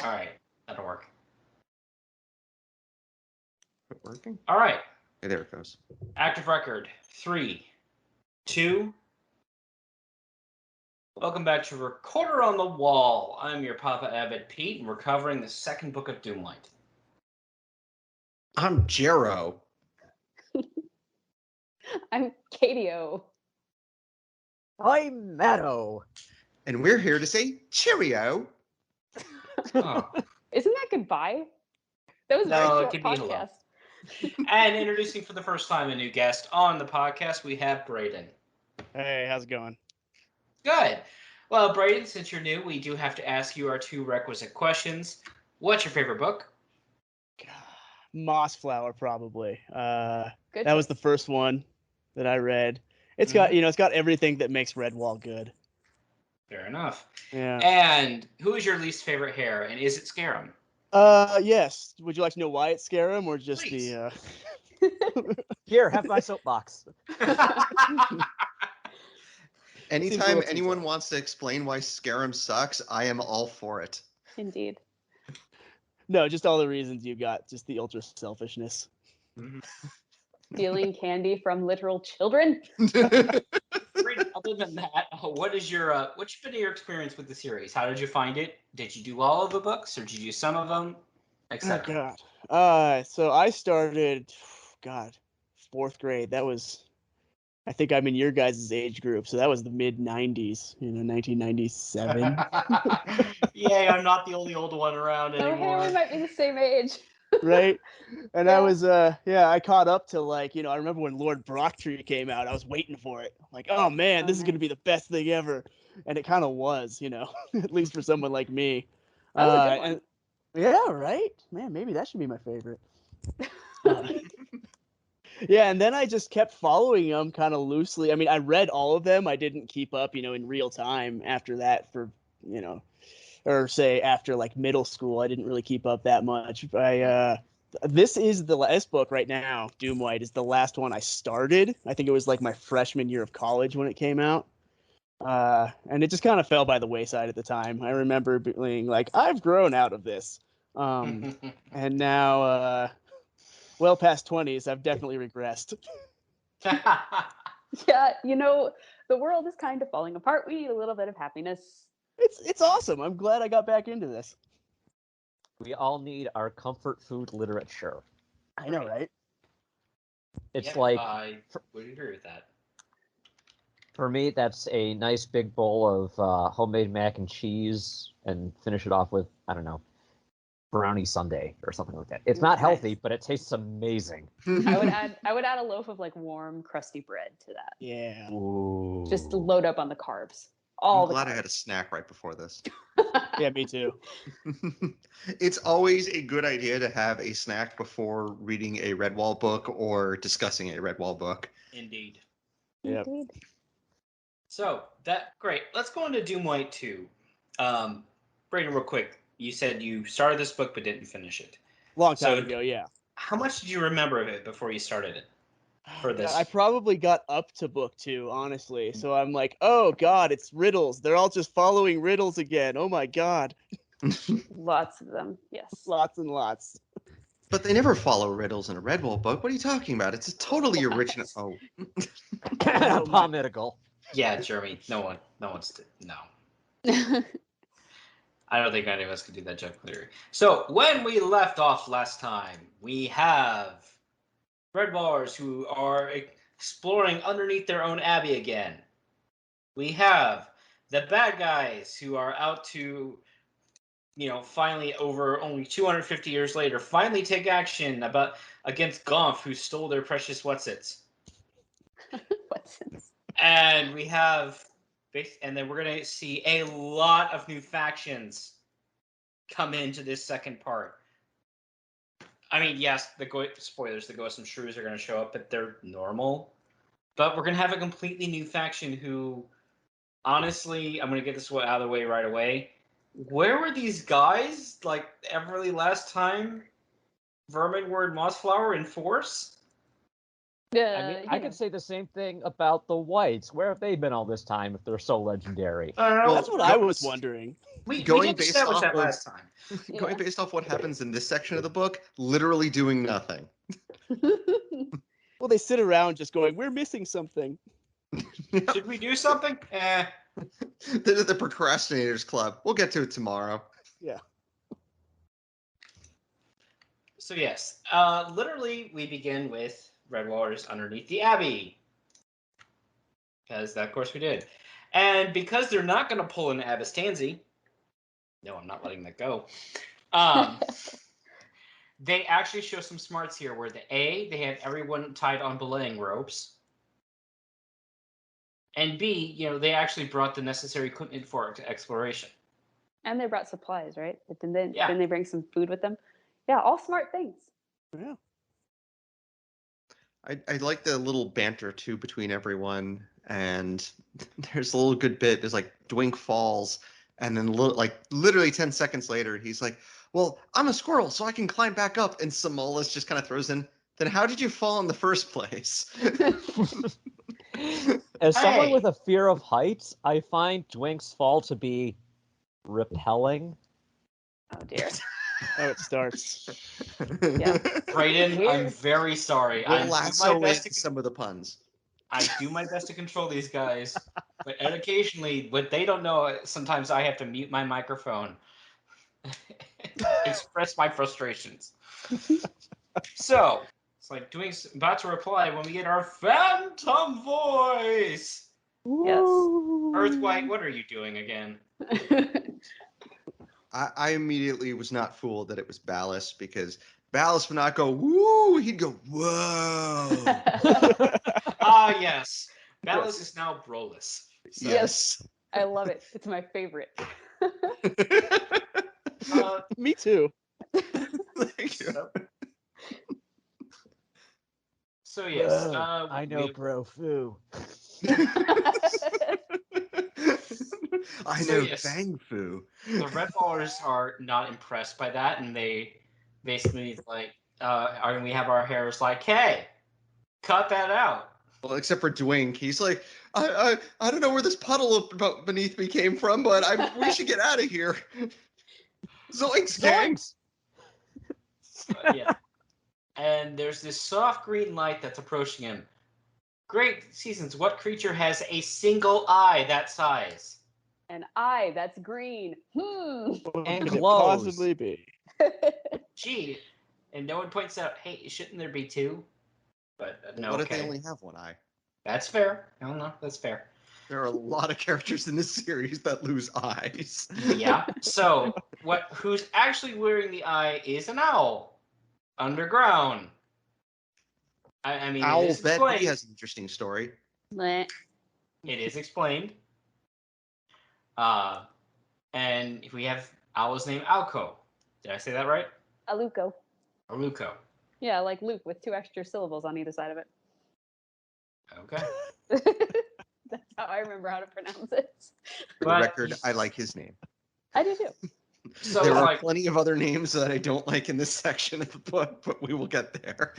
All right, that'll work. Is it working? All right, Hey, there it goes. active record. 3, 2. Welcome back to Recorder on the Wall. I'm your Papa Abbott Pete, and we're covering the second book of Doomwyte. I'm Jero. I'm Katio. I'm Meadow. And we're here to say cheerio. Oh. Isn't that goodbye? That was a No, very it short could be hello. podcast. And introducing for the first time a new guest on the podcast, we have Braden. Hey, how's it going? Good. Well, Braden, since you're new, we do have to ask you our 2 requisite questions. What's your favorite book? Mossflower, probably. Good That was choice. the first one that I read. It's got, it's got everything that makes Redwall good. Fair enough. Yeah. And who is your least favorite hair, and is it Scarum? Yes. Would you like to know why it's Scarum or just Please. Here, have my soapbox. Anytime little too anyone tough. wants to explain why Scarum sucks, I am all for it. Indeed. No, just all the reasons you got, just the ultra selfishness. Stealing candy from literal children. Braden, other than that, what's been your experience with the series? How did you find it? Did you do all of the books, or did you do some of them, Oh etc.? God. So I started, God, 4th grade. That was, I think I'm in your guys' age group, so that was the mid '90s, 1997. Yay, I'm not the only old one around Oh, anymore. hey, we might be the same age. Right? And Yeah. I was I caught up to I remember when Lord Brocktree came out. I was waiting for it. Like, oh man, this is gonna be the best thing ever. And it kind of was, at least for someone like me. That was a good one. And yeah, right? Man, maybe that should be my favorite. Yeah, and then I just kept following them kind of loosely. I mean, I read all of them. I didn't keep up, in real time after that for, or say after like middle school. I didn't really keep up that much. This is the last book right now. Doomwyte is the last one I started. I think it was like my freshman year of college when it came out. And it just kind of fell by the wayside at the time. I remember being like, I've grown out of this. And now, well past 20s, I've definitely regressed. Yeah, the world is kind of falling apart. We need a little bit of happiness. It's awesome. I'm glad I got back into this. We all need our comfort food literature. I know, right? It's Yep, like, I would agree with that. for me, that's a nice big bowl of homemade mac and cheese and finish it off with, I don't know, brownie sundae or something like that. It's not healthy, but it tastes amazing. I would add a loaf of like warm, crusty bread to that. Yeah. Ooh. Just load up on the carbs. I'm glad I had a snack right before this. Yeah, me too. It's always a good idea to have a snack before reading a Redwall book or discussing a Redwall book. Indeed. Yep. Indeed. So, great. Let's go into Doomwyte 2. Braden, real quick. You said you started this book but didn't finish it. Long time ago, yeah. How much did you remember of it before you started it? For this? I probably got up to book 2, honestly. So I'm like, oh God, it's riddles. They're all just following riddles again. Oh my God. Lots of them. Yes. Lots and lots. But they never follow riddles in a Redwall book. What are you talking about? It's a totally original. Oh, Pomitical. Yeah, Jeremy. No. I don't think any of us could do that joke clearly. So, when we left off last time, we have Redwallers who are exploring underneath their own abbey again. We have the bad guys who are out to, finally over only 250 years later, finally take action against Gomph, who stole their precious Whatsits. Whatsits. And we have, and then we're going to see a lot of new factions come into this second part. I mean, yes, spoilers, the Ghosts and Shrews are going to show up, but they're normal. But we're going to have a completely new faction who, honestly, I'm going to get this out of the way right away. Where were these guys, like, every last time Vermin were in Mossflower in force? I mean, I could say the same thing about the Whites. Where have they been all this time if they're so legendary? Well, That's what I was wondering. We going did based establish off that of- last time. Going based off what happens in this section of the book, literally doing nothing. Well, they sit around just going, "We're missing something." Should we do something? They're the procrastinators club. We'll get to it tomorrow. Yeah. So yes, literally we begin with Redwallers underneath the Abbey. Because of course we did. And because they're not going to pull an Abastanzi, no, I'm not letting that go. They actually show some smarts here where they have everyone tied on belaying ropes. And B, they actually brought the necessary equipment for exploration. And they brought supplies, right? Didn't Yeah. they bring some food with them? Yeah, all smart things. Yeah. I like the little banter too between everyone, and there's a little good bit. There's like Dwink falls, and then literally 10 seconds later, he's like, "Well, I'm a squirrel, so I can climb back up." And Simolis just kind of throws in, "Then how did you fall in the first place?" As someone Hey! with a fear of heights, I find Dwink's fall to be repelling. Oh dear. Oh, it starts. Yeah. Brayden, I'm Weird. very sorry. We'll I do lasso my best in some of the puns. I do my best to control these guys, but occasionally, what they don't know, sometimes I have to mute my microphone, express my frustrations. So it's like about to reply when we get our phantom voice. Yes. Earthwhite, what are you doing again? I immediately was not fooled that it was Ballast, because Ballast would not go woo, he'd go whoa. Ah, yes. Ballast is now Brolus. So, Yes. I love it. It's my favorite. Me too. Thank you. So yes, I know, bro. Foo. I So, know yes. Fang Fu. the Redballers are not impressed by that, and they basically we have our hairs like, hey, cut that out. Well, except for Dwink, he's like, I don't know where this puddle beneath me came from, but we should get out of here. Zoinks, gang. Zoinks! Yeah. And there's this soft green light that's approaching him. Great seasons. What creature has a single eye that size? An eye that's green. What And could it glows. possibly be? Gee. And no one points out, hey, shouldn't there be two? But no, What okay. if they only have one eye? That's fair. No, that's fair. There are a lot of characters in this series that lose eyes. Yeah. So, who's actually wearing the eye is an owl. Underground. I mean, it Owl is Bet, explained. he has an interesting story. Meh. It is explained. And we have Owl's name Alco. Did I say that right? Aluko. Aluco. Yeah, like Luke with 2 extra syllables on either side of it. Okay. That's how I remember how to pronounce it. For the But record, I like his name. I do too. So there it's are like, plenty of other names that I don't like in this section of the book, but we will get there.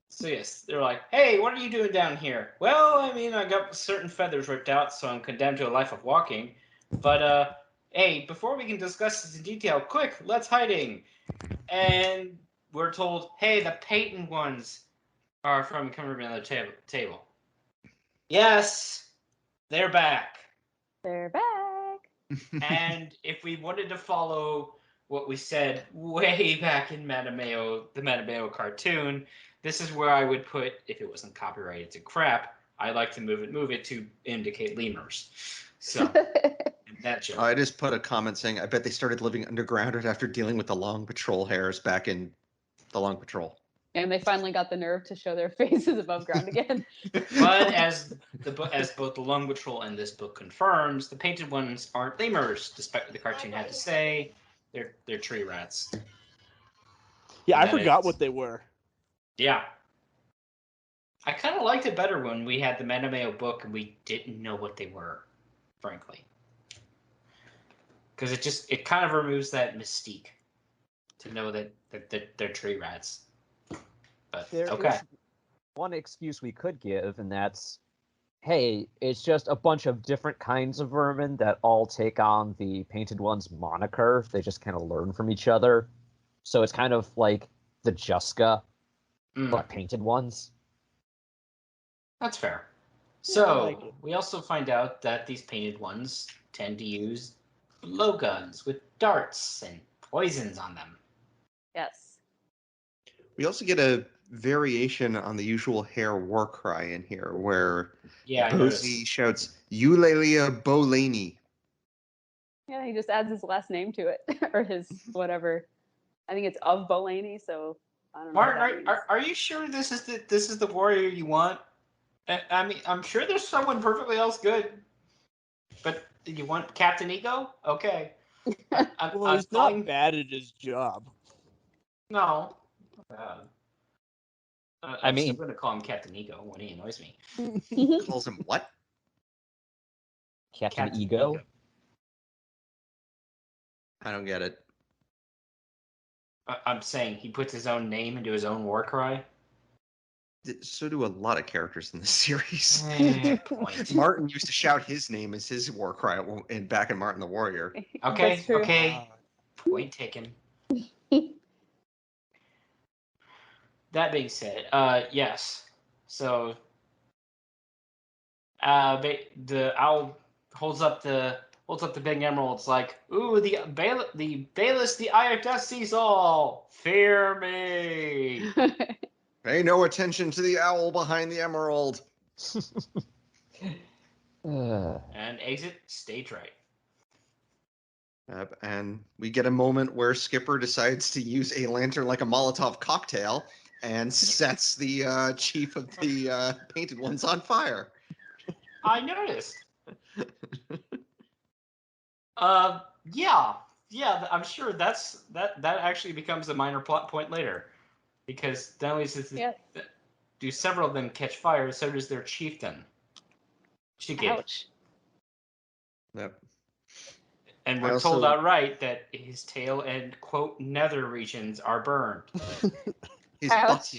so yes, they're like, hey, what are you doing down here? Well, I mean, I got certain feathers ripped out, so I'm condemned to a life of walking. But, hey, before we can discuss this in detail, quick, let's hiding. And we're told, hey, the Peyton ones are from coming around the table. Yes, they're back. They're back. And if we wanted to follow what we said way back in Matameo, the Matameo cartoon, this is where I would put, if it wasn't copyrighted to crap, I like to move it to indicate lemurs. So that joke. I just put a comment saying, I bet they started living underground after dealing with the Long Patrol hairs back in the Long Patrol. And they finally got the nerve to show their faces above ground again. But as both the Lung Patrol and this book confirms, the painted ones aren't lemurs, despite what the cartoon had to say. They're tree rats. Yeah, I That forgot is- what they were. Yeah. I kind of liked it better when we had the Matameo book and we didn't know what they were, frankly. Because it kind of removes that mystique to know that they're tree rats. But There okay. is one excuse we could give, and that's, hey, it's just a bunch of different kinds of vermin that all take on the Painted One's moniker. They just kind of learn from each other. So it's kind of like the Juska, but Painted Ones. That's fair. Yeah, I So, like it. we also find out that these Painted Ones tend to use blowguns with darts and poisons on them. Yes. We also get a variation on the usual hair war cry in here, where Yeah, I Bozy noticed. shouts, "Eulalia Bolaney." Yeah, he just adds his last name to it, or his whatever. I think it's of Bolaney, so I don't know. what that Martin, means. are you sure this is the warrior you want? I mean, I'm sure there's someone perfectly else good, but you want Captain Ego? Okay. Well, I'm he's calling. not bad at his job. No. I'm I still mean- going to call him Captain Ego when he annoys me. Calls him what? Captain Ego. I don't get it. I'm saying he puts his own name into his own war cry. So do a lot of characters in this series. Point. Martin used to shout his name as his war cry back in Martin the Warrior. Okay, That's true. okay. Point taken. That being said, yes. So, the owl holds up the big emerald. It's like, ooh, the Bayless, the eye of death sees all. Fear me. Pay no attention to the owl behind the emerald. And exit stage right. And we get a moment where Skipper decides to use a lantern like a Molotov cocktail and sets the chief of the Painted Ones on fire. I noticed. Yeah. I'm sure that actually becomes a minor plot point later, because not only do several of them catch fire, so does their chieftain. Ouch. Yep. And I we're told also- outright that his tail and quote nether regions are burned. His Ouch.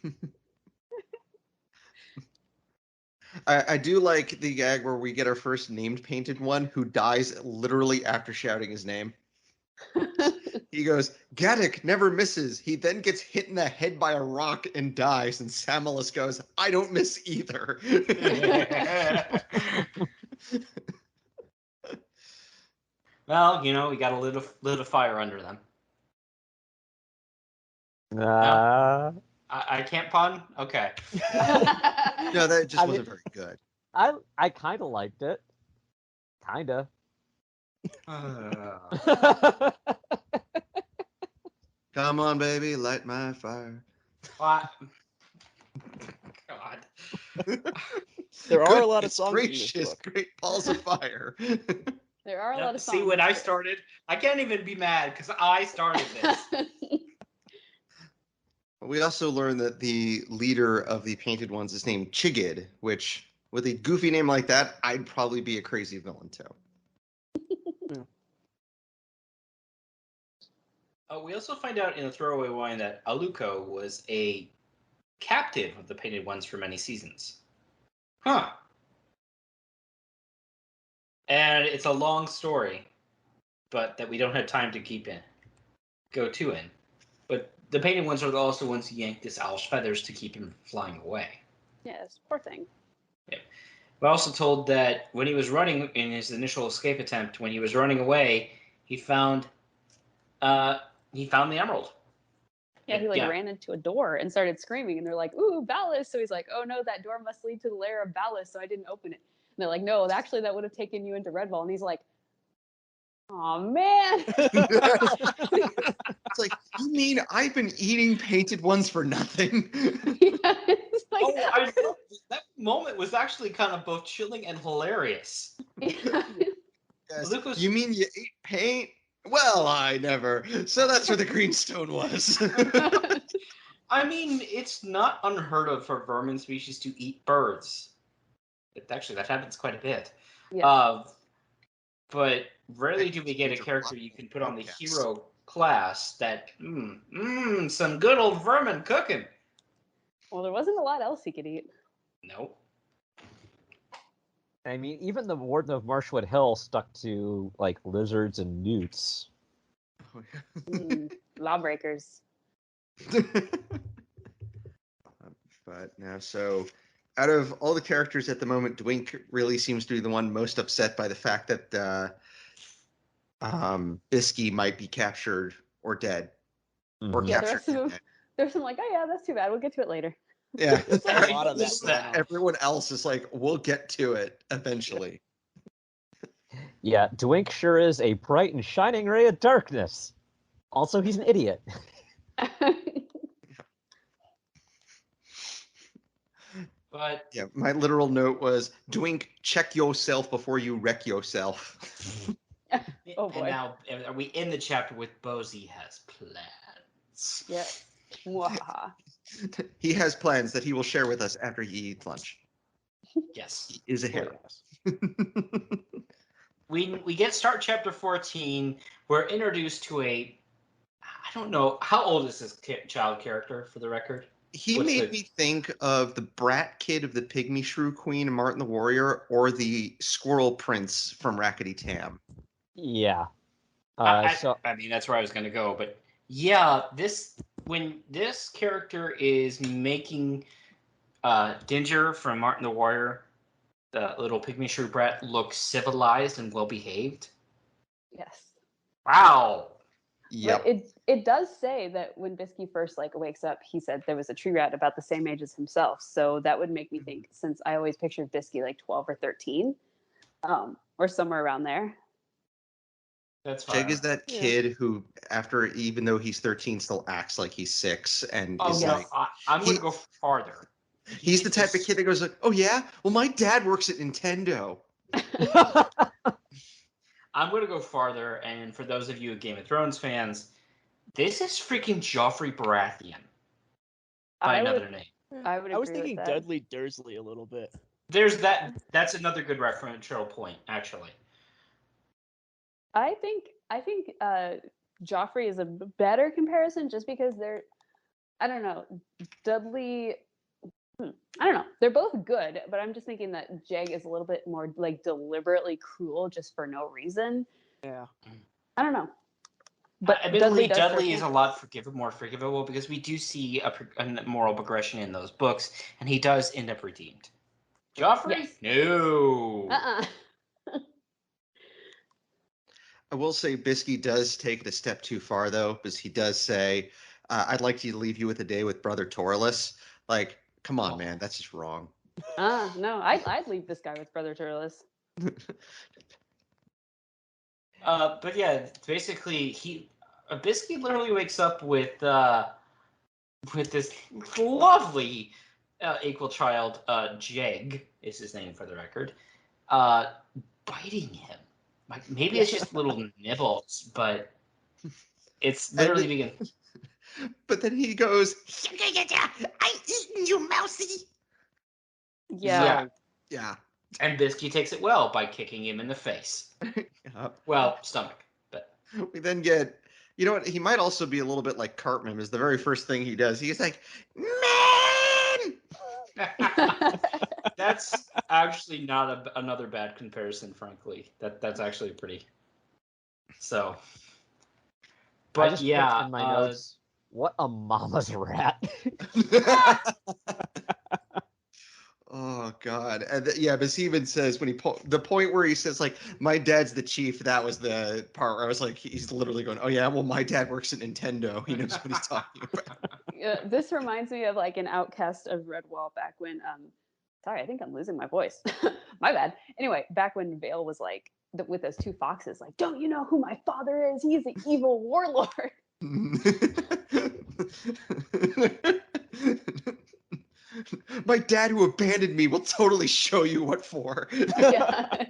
button. I do like the gag where we get our first named Painted One who dies literally after shouting his name. He goes, "Gaddock never misses." He then gets hit in the head by a rock and dies, and Samuelus goes, "I don't miss either." Well, we got a little fire under them. I can't pun? Okay. No, that just I wasn't mean- very good. I kind of liked it. Kinda. Come on, baby, light my fire. What? God. There are a lot of Goodness songs in this gracious, book. great balls of fire. There are a lot of songs. See what I started? I can't even be mad because I started this. We also learned that the leader of the Painted Ones is named Chigid, which, with a goofy name like that, I'd probably be a crazy villain too. We also find out in a throwaway line that Aluko was a captive of the Painted Ones for many seasons. Huh. And it's a long story, but that we don't have time to go in. But the Painted Ones are also the ones who yanked this owl's feathers to keep him flying away. Yes, poor thing. Yeah. We're also told that when he was running in his initial escape attempt, when he was running away, he found the emerald. Yeah, he ran into a door and started screaming, and they're like, "Ooh, Ballast!" So he's like, "Oh no, that door must lead to the lair of Ballast, so I didn't open it." And they're like, "No, actually, that would have taken you into Redwall." And he's like, "Oh man!" It's like, you mean I've been eating Painted Ones for nothing? Yeah, it's like, I know. That moment was actually kind of both chilling and hilarious. yeah. Yes. Lucas- You mean you ate paint? Well, I never. So that's where the greenstone was. I mean, it's not unheard of for vermin species to eat birds. That happens quite a bit. Yes. But rarely do we get a character you can put on the hero class that, some good old vermin cooking. Well, there wasn't a lot else he could eat. Nope. I mean, even the Warden of Marshwood Hill stuck to like lizards and newts. Lawbreakers. But now, so out of all the characters at the moment, Dwink really seems to be the one most upset by the fact that Bisky might be captured or dead. Or Yeah, the captured rest of and them, dead. there's some like, oh yeah, that's too bad. We'll get to it later. Yeah. There's a lot of that Just going that. on. Everyone else is like, we'll get to it eventually. Yeah, Dwink sure is a bright and shining ray of darkness. Also, he's an idiot. But Yeah, my literal note was, Dwink, check yourself before you wreck yourself. Oh, boy. And now are we in the chapter with Bozy has plans? Yes. Mwahaha. He has plans that he will share with us after he eats lunch. Yes. He is a Oh, hero. yes. We get start chapter 14. We're introduced to I don't know, how old is this child character, for the record? He What's made the- me think of the brat kid of the Pygmy Shrew Queen and Martin the Warrior, or the Squirrel Prince from Rackety Tam. Yeah. I mean, that's where I was going to go, but yeah, when this character is making Dinger from Martin the Warrior, the little pygmy shrew brat, look civilized and well behaved. Yes. Wow. Yep. But it does say that when Bisky first like wakes up, he said there was a tree rat about the same age as himself. So that would make me think, since I always pictured Bisky like 12 or 13, or somewhere around there. That's fine. Jeg is that Yeah. kid who, even though he's 13, still acts like he's 6 and Oh, is no, like, I'm going he- to go farther. he's the type of kid that goes like, oh yeah, well my dad works at Nintendo. I'm going to go farther, and for those of you Game of Thrones fans, this is freaking Joffrey Baratheon by another name. I would I was agree with thinking that. Dudley Dursley a little bit. There's that. That's another good referential point, actually. I think Joffrey is a better comparison just because I don't know, Dudley. I don't know. They're both good, but I'm just thinking that Jeg is a little bit more like deliberately cruel just for no reason. Yeah. I don't know. But admittedly, does Dudley hurt is me. a lot more forgivable because we do see a moral progression in those books, and he does end up redeemed. Joffrey? Yes. No. I will say Bisky does take it a step too far, though, because he does say, I'd like to leave you with a day with Brother Torless. Like, come on, man, that's just wrong. No, I'd leave this guy with Brother Turles. But yeah, basically, Bisky literally wakes up with this lovely equal child, Jeg is his name for the record, biting him. Like, maybe it's just little nibbles, but it's literally begin. But then he goes, I eaten you, mousy. Yeah. Yeah. And Bisky takes it well by kicking him in the face. Well, stomach, but We then get, you know what? He might also be a little bit like Cartman. Is the very first thing he does. He's like, man. that's actually not another bad comparison, frankly. That's actually pretty. So, but I just yeah, put in my notes, what a mama's rat. Oh God! And yeah, but he even says when the point where he says like, "My dad's the chief." That was the part where I was like, he's literally going, "Oh yeah, well my dad works at Nintendo. He knows what he's talking about." This reminds me of like an outcast of Redwall back when sorry, I think I'm losing my voice. My bad. Anyway, back when Vale was like with those two foxes, like, don't you know who my father is? He's an evil warlord. My dad who abandoned me will totally show you what for. Yeah.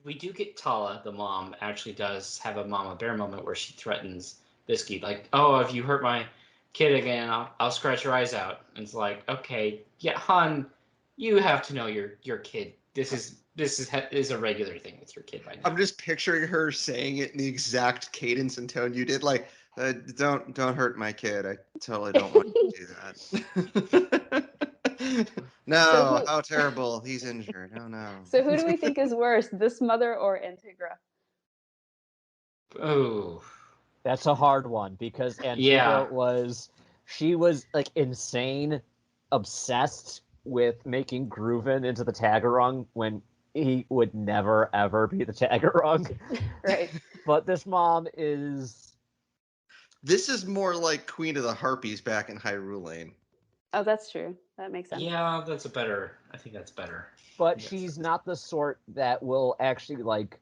we do get Tala, the mom, actually does have a mama bear moment where she threatens Bisky, like, "Oh, if you hurt my kid again, I'll scratch your eyes out." And it's like, okay, yeah, hon, you have to know your kid. This is a regular thing with your kid right now. I'm just picturing her saying it in the exact cadence and tone you did, like, Don't hurt my kid. I totally don't want you to do that. No, how terrible. He's injured. Oh no. So who do we think is worse, this mother or Antigra? Oh. That's a hard one because Antigra she was like insane, obsessed with making Grooven into the Tagarung when he would never ever be the Tagarung. Right. But this mom is. This is more like Queen of the Harpies back in Hyrule Lane. Oh, that's true. That makes sense. Yeah, I think that's better. But she's not the sort that will actually like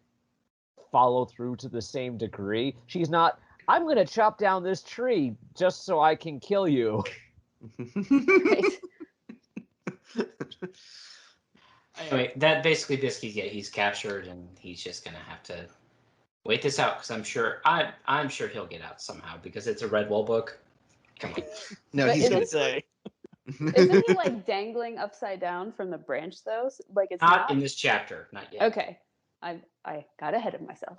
follow through to the same degree. She's not, I'm going to chop down this tree just so I can kill you. Right. Anyway, that basically he's captured and he's just going to have to wait this out because I'm sure he'll get out somehow because it's a Redwall book. Come on. No, But he's gonna say. Isn't he like dangling upside down from the branch though? Like it's not in this chapter, not yet. Okay. I got ahead of myself.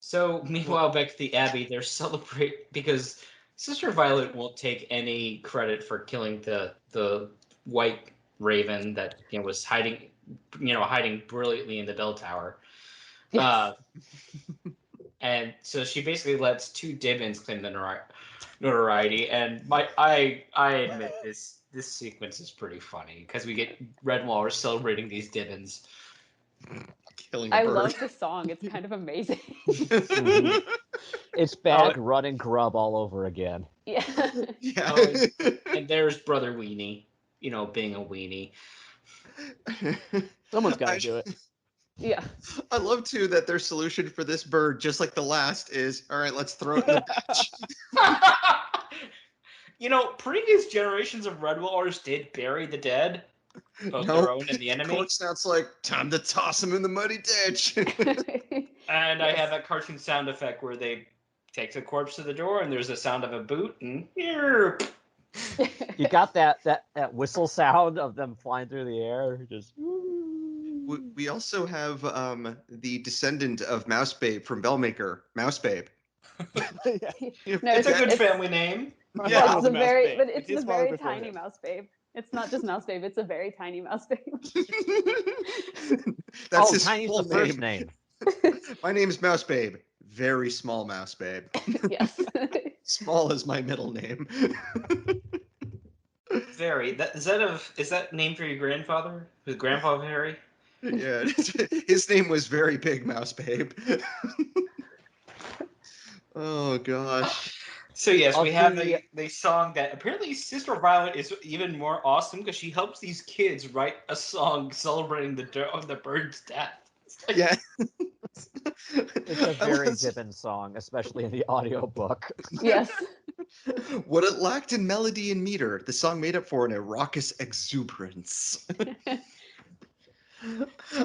So meanwhile, back at the Abbey, they're celebrating because Sister Violet won't take any credit for killing the white raven that was hiding brilliantly in the bell tower. Yes. And so she basically lets two Dibbins claim the notoriety. And I admit this sequence is pretty funny because we get Redwall celebrating these Dibbins. killing a I bird. love the song. It's kind of amazing. It's Bag, Run, and Grub all over again. Yeah. Yeah. And there's Brother Weenie, being a weenie. Someone's got to do it. Yeah. I love too that their solution for this bird, just like the last, is all right. Let's throw it in the ditch. Previous generations of Redwallers did bury the dead, both their own and the enemy. Cork sounds like time to toss him in the muddy ditch. And I have that cartoon sound effect where they take the corpse to the door, and there's a sound of a boot, and you got that whistle sound of them flying through the air. Just. We also have the descendant of Mouse Babe from Bellmaker, Mouse Babe. It's a good family name. Yeah, it's a very tiny mouse babe. It's not just mouse babe; it's a very tiny mouse babe. That's his tiny's full the first name. My name is Mouse Babe. Very small Mouse Babe. Yes. Small is my middle name. Very. Is that named for your grandfather? His grandpa Harry? Yeah, his name was Very Big Mouse Babe. Oh gosh. So yes, we have the song that apparently Sister Violet is even more awesome because she helps these kids write a song celebrating the bird's death. Yeah. It's a very Dibbin song, especially in the audiobook. Yes. What it lacked in melody and meter, the song made up for in a raucous exuberance.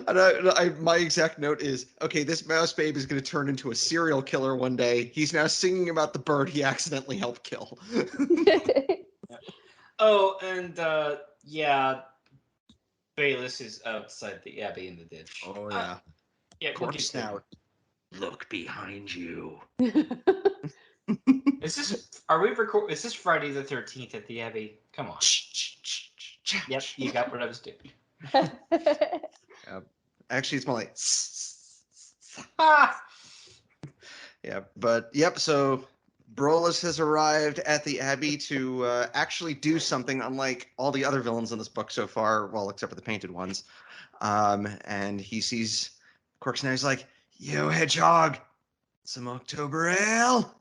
And my exact note is, okay, this Mouse Babe is going to turn into a serial killer one day. He's now singing about the bird he accidentally helped kill. Oh, and Bayless is outside the Abbey in the ditch. Oh yeah. Yeah, Corpse now. Look behind you. Is this Friday the 13th at the Abbey? Come on. Yep, you got what I was doing. Actually, it's more like. Ah! Yeah, but yep. So Brolus has arrived at the Abbey to actually do something unlike all the other villains in this book so far, well, except for the painted ones. And he sees Corks and he's like, "Yo, Hedgehog, some October ale."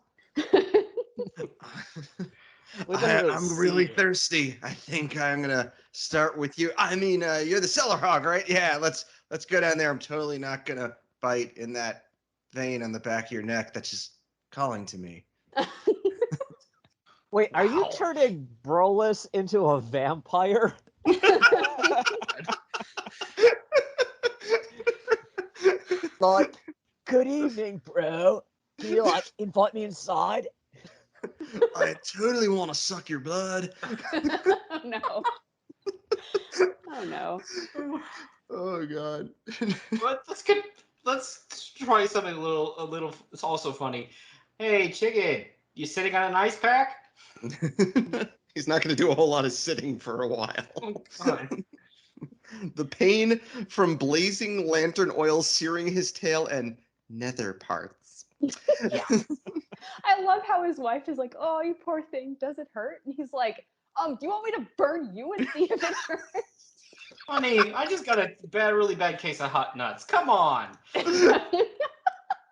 I'm really thirsty. I think I'm gonna start with you. I mean, you're the cellar hog, right? Yeah, let's go down there. I'm totally not gonna bite in that vein on the back of your neck that's just calling to me. Wait, are you turning Brolus into a vampire? Like, good evening, bro. Can you invite me inside? I totally want to suck your blood. Oh no. Oh no. Oh god. But let's try something a little. It's also funny. Hey, chicken, you sitting on an ice pack? He's not going to do a whole lot of sitting for a while. Oh, God. The pain from blazing lantern oil searing his tail and nether parts. Yeah. I love how his wife is like, "Oh, you poor thing, does it hurt?" And he's like, do you want me to burn you and see if it hurts?" Honey, I just got a really bad case of hot nuts. Come on.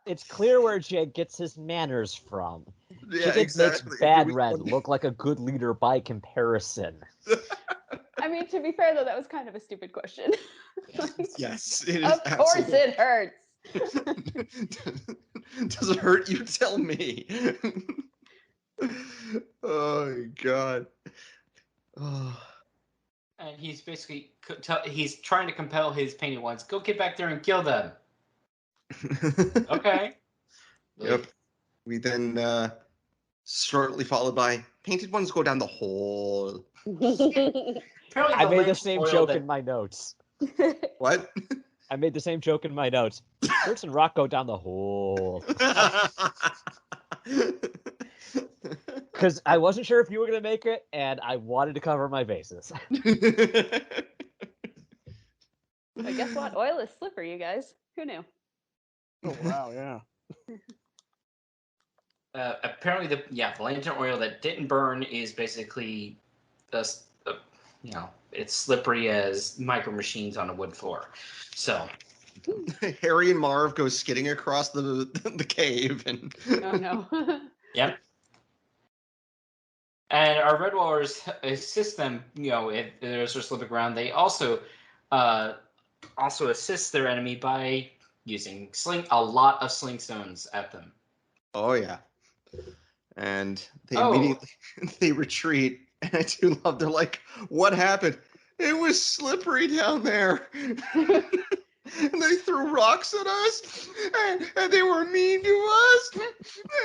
It's clear where Jake gets his manners from. Yeah, Jake exactly. makes Bad Red look like a good leader by comparison. I mean, to be fair though, that was kind of a stupid question. Yes, it is. Of course absolutely. it hurts. Does it hurt? You tell me. Oh my god. Oh. And he's basically he's trying to compel his painted ones. Go get back there and kill them. Okay. Yep. We then shortly followed by painted ones go down the hole. Apparently I made the lantern same oil joke that- in my notes. What? I made the same joke in my notes. Kurtz and Rock go down the hole. Because I wasn't sure if you were going to make it, and I wanted to cover my bases. But guess what? Oil is slippery, you guys. Who knew? Oh wow, yeah. Apparently, the lantern oil that didn't burn is basically, it's slippery as micro machines on a wood floor. So Harry and Marv go skidding across the cave, and Oh no. yep. And our Red Wallers assist them. If there's a slip of ground, they also assist their enemy by using a lot of sling stones at them. oh yeah, and they immediately they retreat. And I do love. They're like, "What happened? It was slippery down there." And they threw rocks at us, and they were mean to us.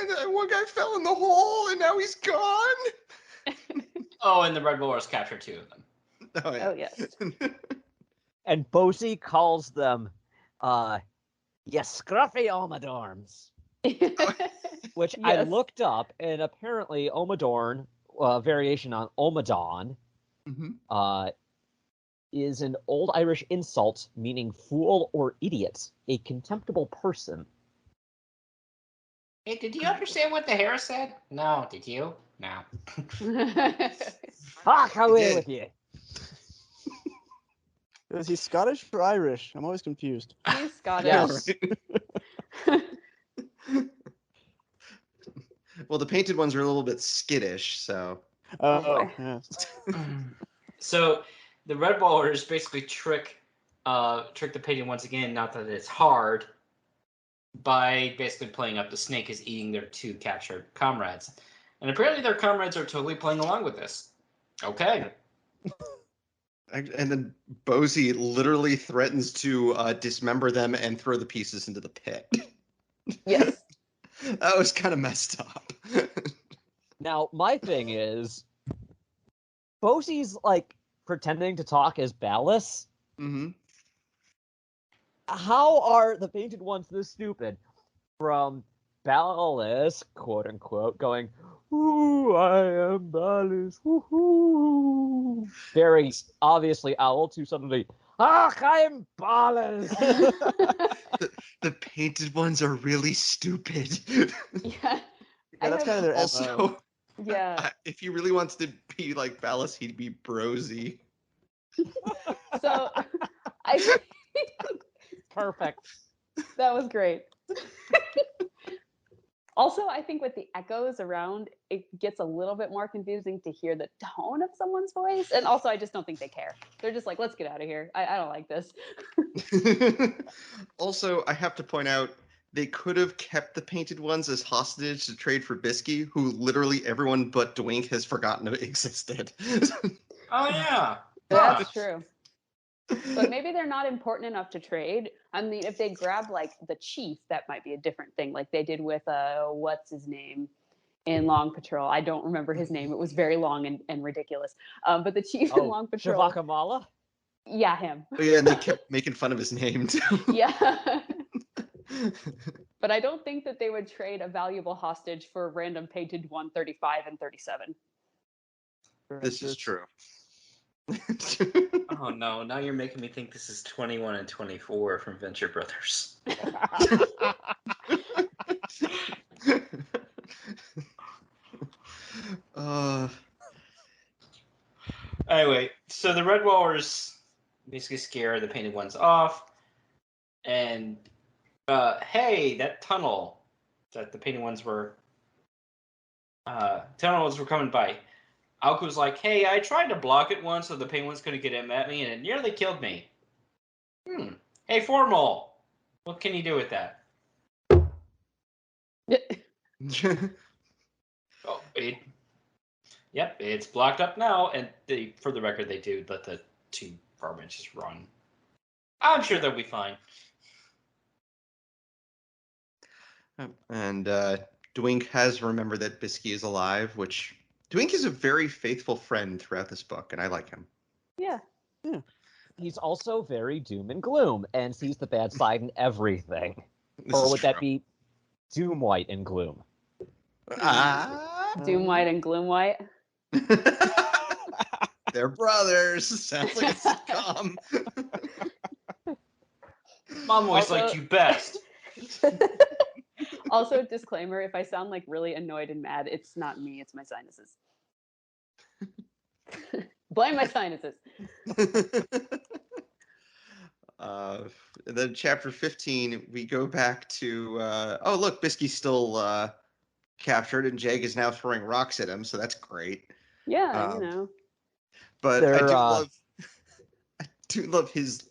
And one guy fell in the hole, and now he's gone. Oh, and the Red Wallers captured 2 of them. Oh, yeah. Oh yes. And Bosie calls them, you scruffy Omidorns. Which I Yes. looked up, and apparently Omidorn, variation on Omadon, Mhm. is an old Irish insult meaning fool or idiot, a contemptible person. Hey, did you understand what the hair said? No, did you? No. Fuck away did. with you. Is he Scottish or Irish? I'm always confused. He's Scottish. Yes. Well, the painted ones are a little bit skittish, so. Oh, Oh, boy. yeah. So the Red Ballers basically trick the painted once again, not that it's hard, by basically playing up the snake is eating their 2 captured comrades. And apparently their comrades are totally playing along with this. Okay. And then Bosie literally threatens to dismember them and throw the pieces into the pit. Yes. That was kind of messed up. Now, my thing is, Bosie's, like, pretending to talk as Ballas. Mm-hmm. How are the painted ones this stupid? From Ballas, quote-unquote, going, "Ooh, I am Ballas, woohoo!" Very obviously owl to suddenly, "Ah, I am Ballas!" The painted ones are really stupid. Yeah. Yeah, that's kind of their MO. Also, Yeah. if he really wants to be like Ballas, he'd be Brosy. So I think Perfect. that was great. Also, I think with the echoes around, it gets a little bit more confusing to hear the tone of someone's voice. And also, I just don't think they care. They're just like, let's get out of here. I don't like this. Also, I have to point out, they could have kept the painted ones as hostage to trade for Bisky, who literally everyone but Dwink has forgotten existed. Oh, yeah. That's true. But maybe they're not important enough to trade. I mean, if they grab like the chief, that might be a different thing, like they did with what's his name in Long Patrol. I don't remember his name. It was very long and ridiculous. But the chief in Long Patrol. Shavakamala? Yeah, him. Oh, yeah, and they kept making fun of his name too. Yeah. But I don't think that they would trade a valuable hostage for a random painted 135 and 37. This is true. Oh no, now you're making me think this is 21 and 24 from Venture Brothers. Anyway, so the Red Wallers basically scare the painted ones off, and hey, that tunnel that the painted ones were coming by. Alku's like, hey, I tried to block it once so the penguins couldn't get at me, and it nearly killed me. Hey, Formal, what can you do with that? Oh, it's blocked up now, and for the record, they do let the 2 varmints run. I'm sure they'll be fine. And Dwink has remembered that Bisky is alive, which Dwink is a very faithful friend throughout this book, and I like him. Yeah. He's also very doom and gloom and sees the bad side in everything. This Or is would true. that be Doomwyte and gloom? Doomwyte and Gloomwyte. They're brothers. Sounds like a sitcom. Mom always liked you best. Also, disclaimer, if I sound like really annoyed and mad, it's not me, it's my sinuses. Blame my sinuses. Then chapter 15, we go back to, oh, look, Bisky's still captured, and Jag is now throwing rocks at him, so that's great. Yeah, you know. But I do love his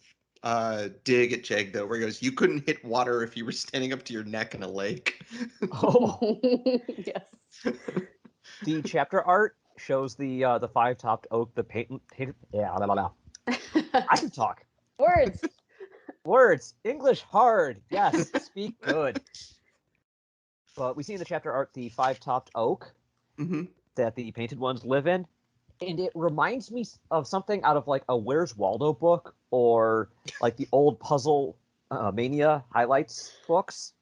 dig at Jag, though, where he goes, you couldn't hit water if you were standing up to your neck in a lake. Oh. Yes. The chapter art shows the 5-topped oak, the painted yeah, blah, blah, blah. I can talk. Words. English hard. Yes, speak good. But we see in the chapter art the 5-topped oak that the painted ones live in. And it reminds me of something out of like a Where's Waldo book or like the old Puzzle Mania highlights books.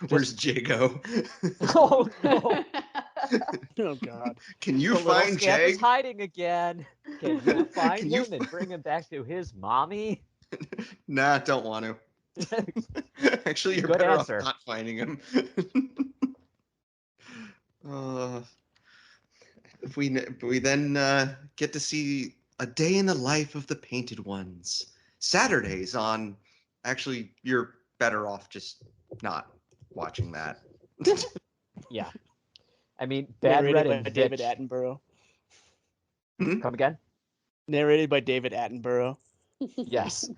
Where's Jago? Oh, no. Oh, God. Can you The little find scamp is Jag? hiding again. Can you find Can you him and bring him back to his mommy? Nah, don't want to. Actually, you're Good better answer. off not finding him. We then get to see a day in the life of the Painted Ones. Saturdays on. Actually, you're better off just not watching that. Yeah. I mean, Bad Narrated Red by and David Vitch. Attenborough. Come again? Narrated by David Attenborough. Yes.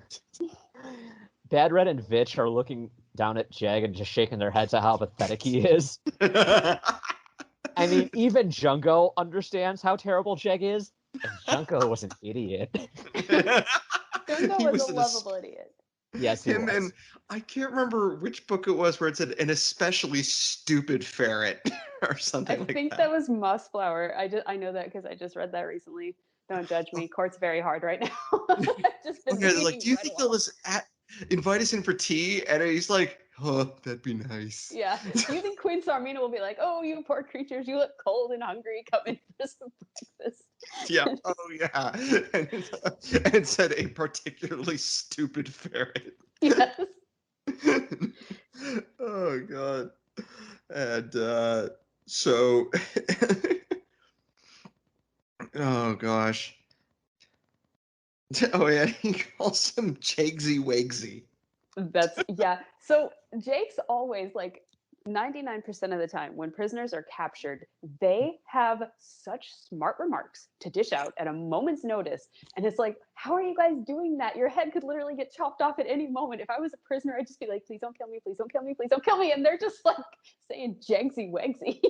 Bad Red and Vitch are looking down at Jag and just shaking their heads at how pathetic he is. I mean, even Junko understands how terrible Jag is, and Junko was an idiot. Junko was a lovable idiot. Yes, he was. And I can't remember which book it was where it said an especially stupid ferret or something like that. I think that was Mossflower. I know that because I just read that recently. Don't judge me. Court's very hard right now. Just been Okay, like, reading do you Redwall. think they'll just invite us in for tea? And he's like, oh, that'd be nice. Yeah. Do you think Queen Sarmina will be like, oh, you poor creatures, you look cold and hungry, come in for some breakfast? Yeah. Oh, yeah. And it said a particularly stupid ferret. Yes. Oh, God. And so, oh, gosh. Oh, yeah, he calls him Jagsy Wagsy. That's, yeah. So Jake's always like 99% of the time when prisoners are captured, they have such smart remarks to dish out at a moment's notice. And it's like, how are you guys doing that? Your head could literally get chopped off at any moment. If I was a prisoner, I'd just be like, please don't kill me, please don't kill me, please don't kill me. And they're just like saying Jagsy Wagsy.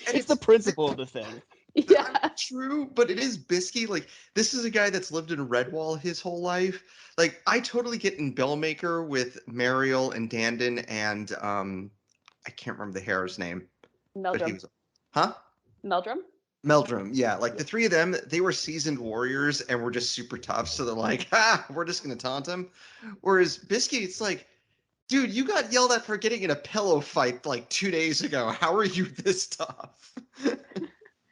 It's the principle of the thing. Yeah. True, but it is Bisky. Like, this is a guy that's lived in Redwall his whole life. Like, I totally get in Bellmaker with Mariel and Dandon and I can't remember the hare's name. But he Meldrum. was, huh? Meldrum? Meldrum, yeah. Like, the three of them, they were seasoned warriors and were just super tough. So they're like, we're just going to taunt him. Whereas Bisky, it's like, Dude, you got yelled at for getting in a pillow fight like 2 days ago. How are you this tough?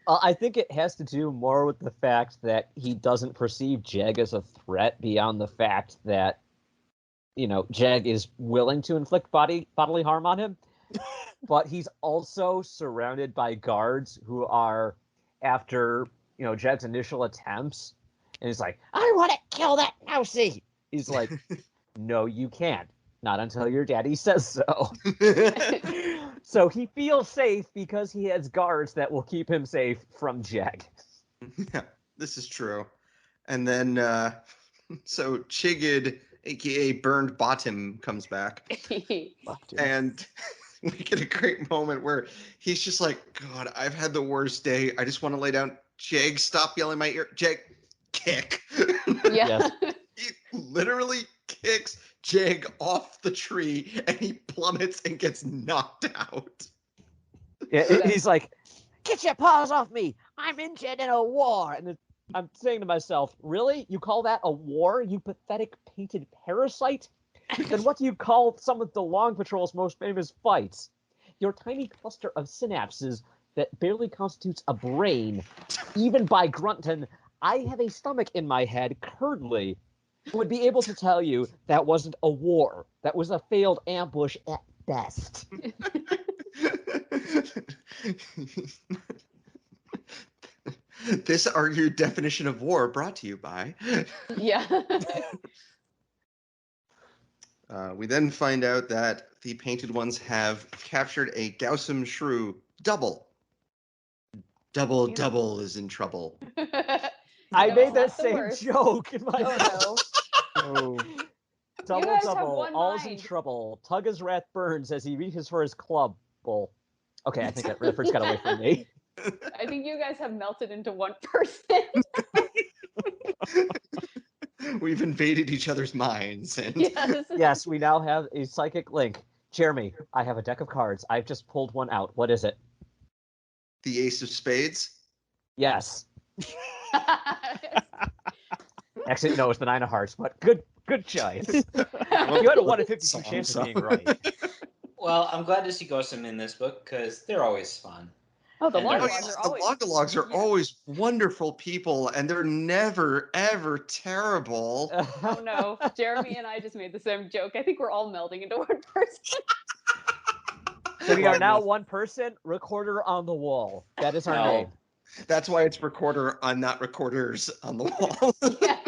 I think it has to do more with the fact that he doesn't perceive Jeg as a threat beyond the fact that, Jeg is willing to inflict bodily harm on him. But he's also surrounded by guards who are after, Jeg's initial attempts. And he's like, I want to kill that mousey. He's like, no, you can't. Not until your daddy says so. So he feels safe because he has guards that will keep him safe from Jag. Yeah, this is true. And then, so Chigid, aka Burned Bottom, comes back. And we get a great moment where he's just like, God, I've had the worst day. I just want to lay down. Jag, stop yelling in my ear. Jag, kick. Yeah. He literally kicks Jag off the tree and he plummets and gets knocked out. Yeah, he's like, get your paws off me. I'm injured in a war. And I'm saying to myself, really? You call that a war, you pathetic painted parasite? Then what do you call some of the Long Patrol's most famous fights? Your tiny cluster of synapses that barely constitutes a brain. Even by Grunton, I have a stomach in my head, Curdley, would be able to tell you that wasn't a war. That was a failed ambush at best. This are your definition of war brought to you by. Yeah. We then find out that the Painted Ones have captured a Gaussum shrew. Double is in trouble. I No, made that not the same worst. joke in my Oh Oh. You guys have double, one all's in mind. trouble. Tug his wrath burns as he reaches for his club. Bull. Okay, I think that reference got away from me. I think you guys have melted into one person. We've invaded each other's minds. And Yes, we now have a psychic link. Jeremy, I have a deck of cards. I've just pulled one out. What is it? the Ace of Spades. Yes. Actually, no, it's the Nine of Hearts, but good choice. You had a 1 in 52 chance of being right. Well, I'm glad to see Ghostum in this book because they're always fun. Oh, the And Logalogs yes, are always. The Logalogs are Yeah. always wonderful people, and they're never, ever terrible. Oh no, Jeremy and I just made the same joke. I think we're all melding into one person. So we are now one person, recorder on the wall. That is our No. name. That's why it's recorder on not recorders on the wall. Yeah.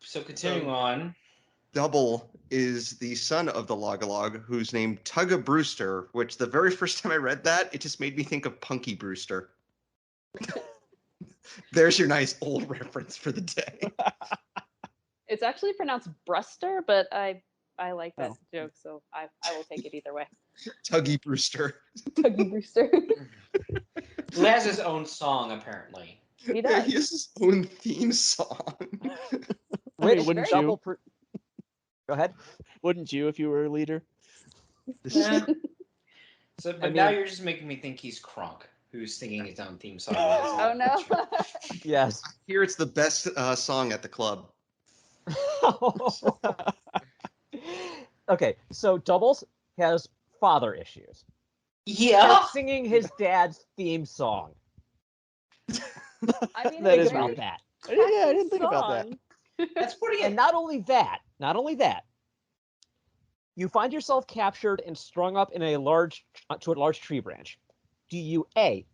So continuing on. Double is the son of the Logalog, who's named Tugga Brewster, which the very first time I read that, it just made me think of Punky Brewster. There's your nice old reference for the day. It's actually pronounced Bruster, but I like that joke, so I will take it either way. Tuggy Brewster. Tuggy Brewster. He has his own song, apparently. He Yeah, does. he has his own theme song. I mean, wouldn't you? Go ahead. Wouldn't you if you were a leader? Yeah. So, but I now mean- you're just making me think he's Kronk, who's singing his own theme song. Oh no. Yes. Here it's the best song at the club. Okay, so Doubles has father issues. Yeah. He's singing his dad's theme song. I mean, That it's is very about that. Yeah, I catchy didn't think about that. song. That's pretty. And not only that, you find yourself captured and strung up in to a large tree branch. Do you A,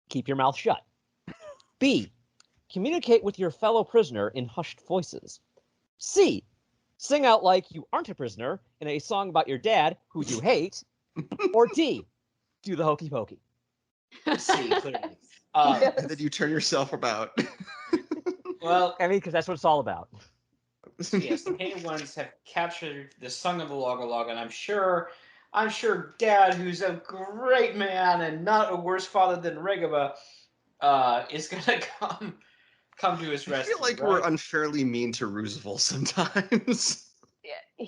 keep your mouth shut? B, communicate with your fellow prisoner in hushed voices? C, sing out like you aren't a prisoner in a song about your dad, who you hate? Or D, do the hokey pokey? See, clearly. And then you turn yourself about. Well, I mean, because that's what it's all about. yes, the Painted Ones have captured the song of the Logalog, and I'm sure Dad, who's a great man and not a worse father than Regaba, is gonna come to his I rescue. feel like right? we're unfairly mean to Roosevelt sometimes.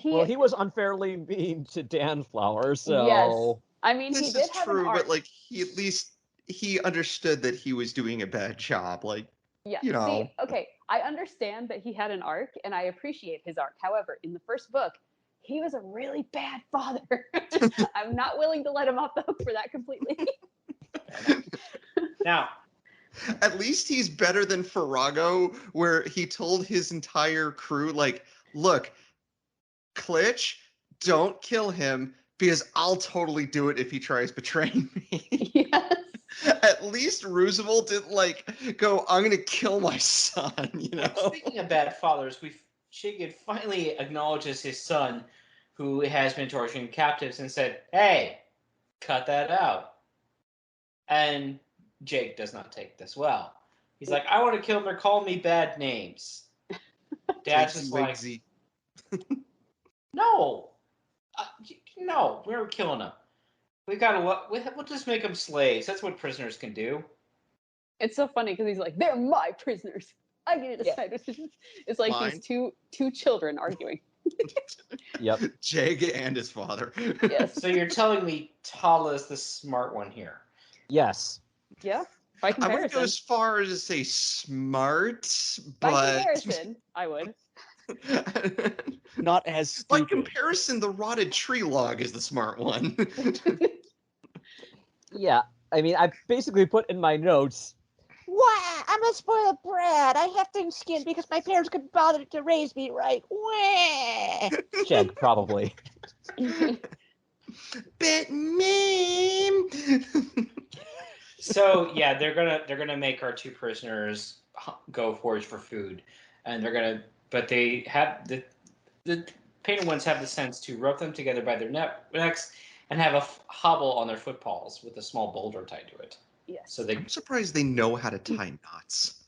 Well, he was unfairly mean to Danflower, so... Yes. I mean, he This did is have true, an arc. but like he at least he understood that he was doing a bad job. Like, Yeah. you know. See, okay. I understand that he had an arc, and I appreciate his arc. However, in the first book, he was a really bad father. I'm not willing to let him off the hook for that completely. Now, At least he's better than Farrago, where he told his entire crew, like, look, Klitsch, don't kill him because I'll totally do it if he tries betraying me. Yes. At least Roosevelt didn't like go, I'm gonna kill my son, you know? speaking of bad fathers, Shigid finally acknowledges his son, who has been torturing captives, and said, "Hey, cut that out." And Jake does not take this well. He's like, "I want to kill them. They're calling me bad names." Dad's just like, Wigsy. "No, no, we're killing them. We gotta. We'll just make them slaves. That's what prisoners can do." It's so funny because he's like, "They're my prisoners. I get to decide." It's like Mine. these two children arguing. Yep. Jag and his father. Yes. So you're telling me Tala is the smart one here? Yes. Yeah. By I comparison. wouldn't go as far as to say smart, By but comparison, I would. Not as by stupid. comparison, the rotted tree log is the smart one. Yeah. I mean, I basically put in my notes, "Wah, I'm a spoiled brat. I have thin skin because my parents couldn't bother to raise me right." Wah. Jag, probably. Bit meme. So yeah, they're gonna make our two prisoners go forage for food, and but they have the painted ones have the sense to rope them together by their necks and have a hobble on their footpaws with a small boulder tied to it. Yes. So they, I'm surprised they know how to tie knots.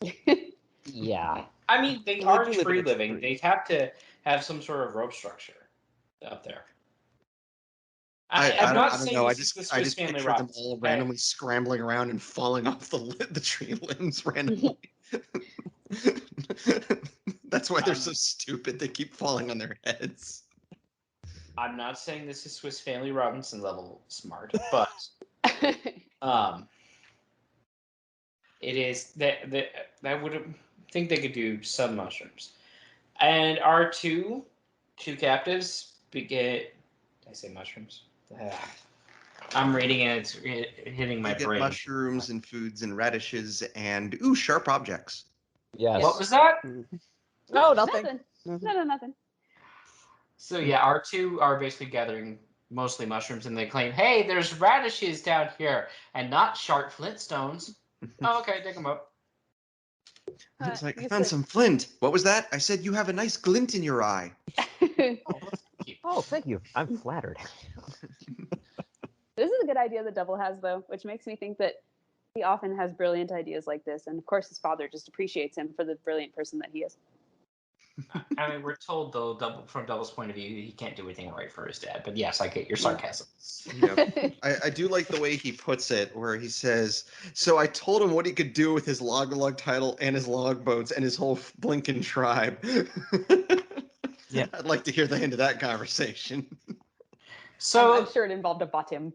Yeah. I mean, they Well, are they do live tree in a living. tree. They have to have some sort of rope structure up there. I'm not I don't saying know. I this is the just Swiss Family picture them Robinson. all Okay? randomly scrambling around and falling off the tree limbs randomly. That's why they're so stupid. They keep falling on their heads. I'm not saying this is Swiss Family Robinson level smart, but it is that I would think they could do some mushrooms. And our two captives begin. Did I say mushrooms? I'm reading and it's hitting my You get brain. mushrooms and foods and radishes and sharp objects. Yes. What was that? No, nothing. Nothing. So yeah, our two are basically gathering mostly mushrooms, and they claim, "Hey, there's radishes down here, and not sharp flintstones." Oh, okay, dig them up. It's like, I You found said- some flint. What was that? I said you have a nice glint in your eye. Oh, thank you. I'm flattered. This is a good idea the devil has, though, which makes me think that he often has brilliant ideas like this, and of course his father just appreciates him for the brilliant person that he is. I mean, we're told though, from Double's point of view, he can't do anything right for his dad. But yes, I get your sarcasm. You know, I do like the way he puts it, where he says, "So I told him what he could do with his log title and his log boats and his whole Blinken tribe." Yeah. I'd like to hear the end of that conversation. So I'm sure it involved a bottom.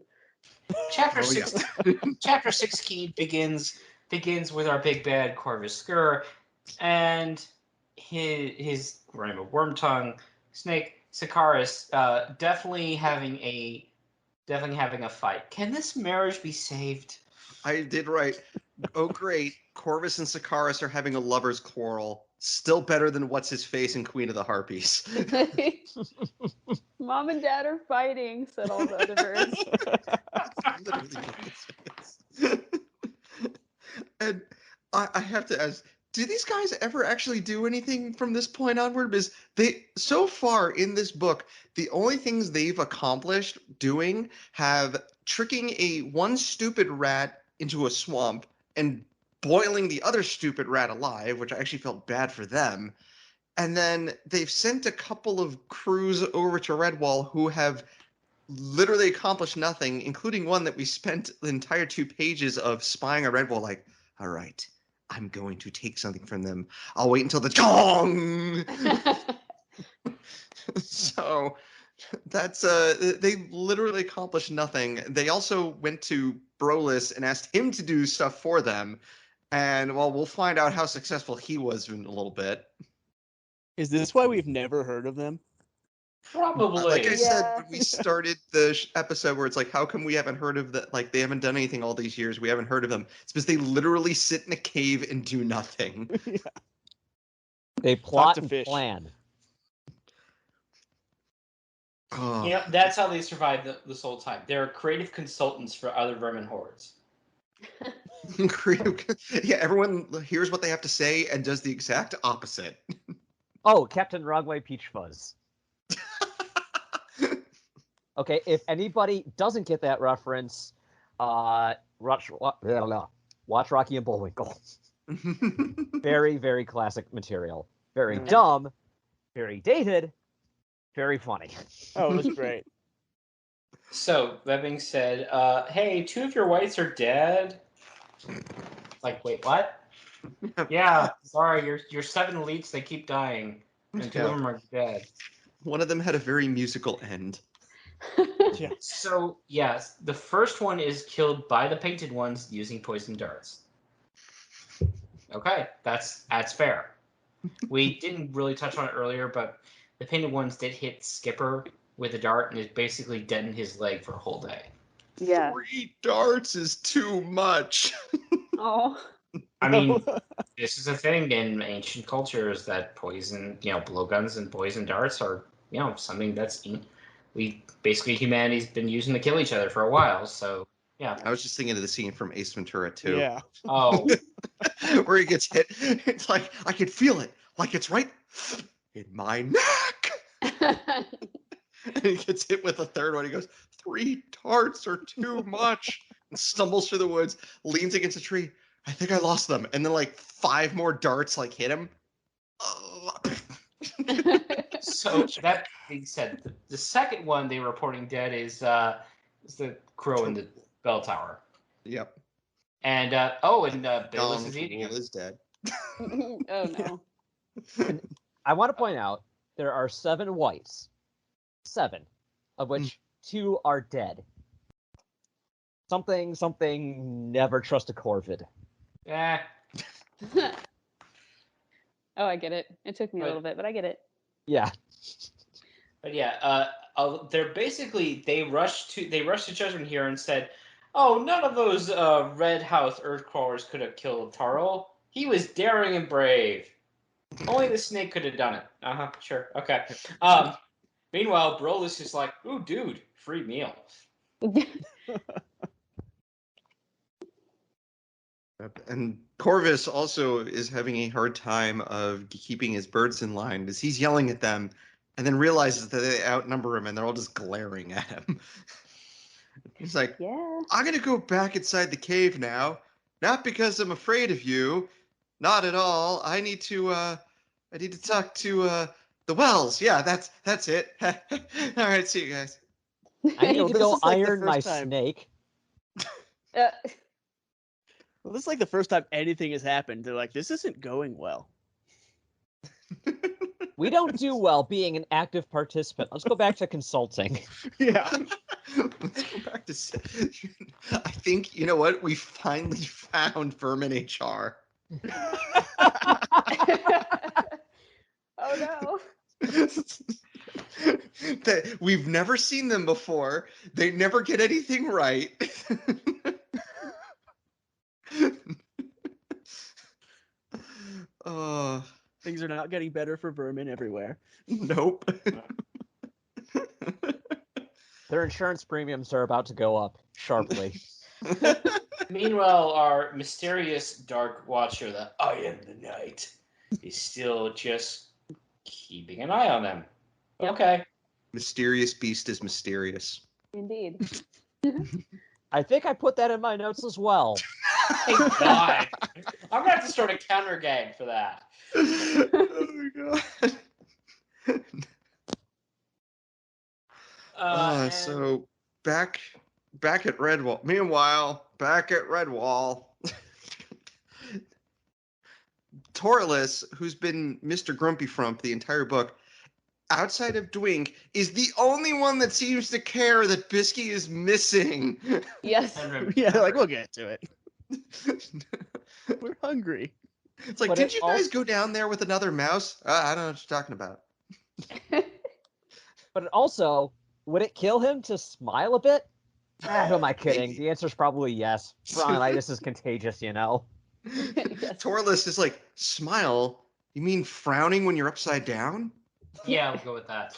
chapter Oh, yeah. 16, chapter 16 begins with our big bad Corvus Skur and his name of Wormtongue Snake Sikaris definitely having a fight. Can this marriage be saved? I did right. Oh, great. Corvus and Sikaris are having a lover's quarrel. Still better than What's His Face and Queen of the Harpies. Mom and Dad are fighting, said all the other birds. Literally What's His Face. And I have to ask, do these guys ever actually do anything from this point onward? Because they, so far in this book, the only things they've accomplished doing have tricking one stupid rat into a swamp and boiling the other stupid rat alive, which I actually felt bad for them. And then they've sent a couple of crews over to Redwall who have literally accomplished nothing, including one that we spent the entire 2 pages of spying on Redwall, like, all right, I'm going to take something from them. I'll wait until the gong. So that's they literally accomplished nothing. They also went to Brolis and asked him to do stuff for them, And well, we'll find out how successful he was in a little bit. Is this why we've never heard of them? Probably. Like I said, Yeah. when we started the episode where it's like, how come we haven't heard of that? Like, they haven't done anything all these years. We haven't heard of them. It's because they literally sit in a cave and do nothing. Yeah. They plot to and fish. plan. Oh. You know, that's how they survive this whole time. They're creative consultants for other vermin hordes. Creative. Yeah, everyone hears what they have to say and does the exact opposite. Oh, Captain Rogway Peach Fuzz. Okay, if anybody doesn't get that reference, watch Rocky and Bullwinkle. Very, very classic material. Very Yeah. dumb, very dated, very funny. Oh, it was great. So, that being said, hey, 2 of your whites are dead. Like, wait, what? Yeah, sorry, your 7 elites, they keep dying. And 2 of them are dead. One of them had a very musical end. Yeah. So, yes, the first one is killed by the painted ones using poison darts. Okay, that's fair. We didn't really touch on it earlier, but the painted ones did hit Skipper with a dart and it basically deadened his leg for a whole day. Yeah. 3 darts is too much. Oh. I mean, this is a thing in ancient cultures that poison, blowguns and poison darts are, something that's humanity's been using to kill each other for a while. So, yeah. I was just thinking of the scene from Ace Ventura 2. Yeah. Oh, Where he gets hit. It's like, I can feel it. Like it's right in my neck. And he gets hit with a third one. He goes, 3 darts are too much. And stumbles through the woods, leans against a tree. I think I lost them. And then like 5 more darts like hit him. Oh. so that being said, the second one they were reporting dead is the crow in the bell tower. Yep. And Bayless is eating him. is dead. Oh no. I want to point out there are 7 whites, 7 of which 2 are dead. Something. Never trust a Corvid. Yeah. Oh, I get it. It took me a But- little bit, but I get it. Yeah. But yeah, they're basically they rushed to judgment here and said, "Oh, none of those Red House Earthcrawlers could have killed Taro. He was daring and brave. Only the snake could have done it." Sure, okay. Meanwhile, Brolus is like, "Ooh, dude, free meal." And Corvus also is having a hard time of keeping his birds in line as he's yelling at them and then realizes that they outnumber him and they're all just glaring at him. He's like, Yeah. I'm going to go back inside the cave now. Not because I'm afraid of you. Not at all. I need to talk to the Wells. Yeah, that's it. All right, see you guys. I need know, to this go is like the iron my first time. snake. Well, this is like the first time anything has happened. They're like, this isn't going well. We don't do well being an active participant. Let's go back to consulting. Yeah. Let's go back to. I think, you know what? We finally found Vermin HR. Oh no. That we've never seen them before. They never get anything right. Things are not getting better for vermin everywhere. Nope. Their insurance premiums are about to go up sharply. Meanwhile, our mysterious Dark Watcher, the I am the Night, is still just keeping an eye on them. Okay. Mysterious beast is mysterious. Indeed. I think I put that in my notes as well. Thank God. I'm gonna have to start a counter gag for that. Oh my god. So back at Redwall. Meanwhile, back at Redwall, Torless, who's been Mr. Grumpy Frump the entire book, outside of Dwing, is the only one that seems to care that Bisky is missing. Yes. Yeah, like we'll get to it. We're hungry. It's like, But did it you al- guys go down there with another mouse? I don't know what you're talking about. But also, would it kill him to smile a bit? Who am I kidding? Maybe. The answer's probably yes. Bronchitis is contagious, you know. Yes. Torless is like, smile? You mean frowning when you're upside down? Yeah, we'll go with that.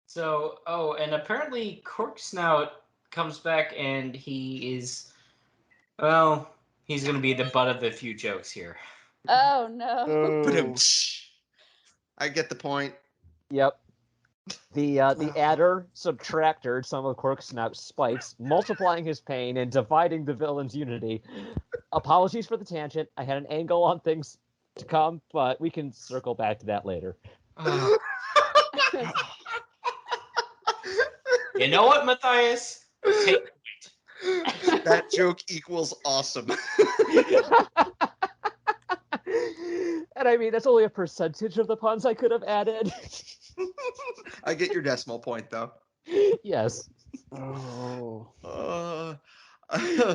So, and apparently Cork Snout comes back and he is, well, he's going to be the butt of the few jokes here. Oh no. But Oh. I get the point. Yep. The adder subtracted some of Corksnout's spikes, multiplying his pain and dividing the villain's unity. Apologies for the tangent. I had an angle on things to come, but we can circle back to that later. You know what, Matthias? Take That joke equals awesome. And I mean, that's only a percentage of the puns I could have added. I get your decimal point, though. Yes. Oh.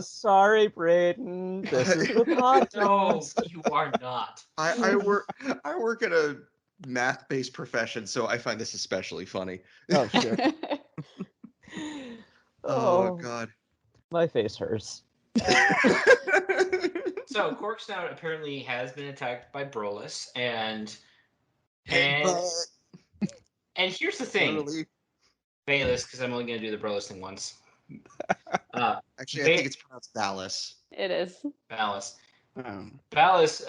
Sorry, Braden. This is the podcast. No, you are not. I work in a math-based profession, so I find this especially funny. Oh, sure. Oh God. My face hurts. So, Cork Snout apparently has been attacked by Brolus, and Headbutt. here's the thing, Literally. Bayless, because I'm only going to do the Brolus thing once. Actually, I think it's pronounced Dallas. It is. Balas. Oh. Balas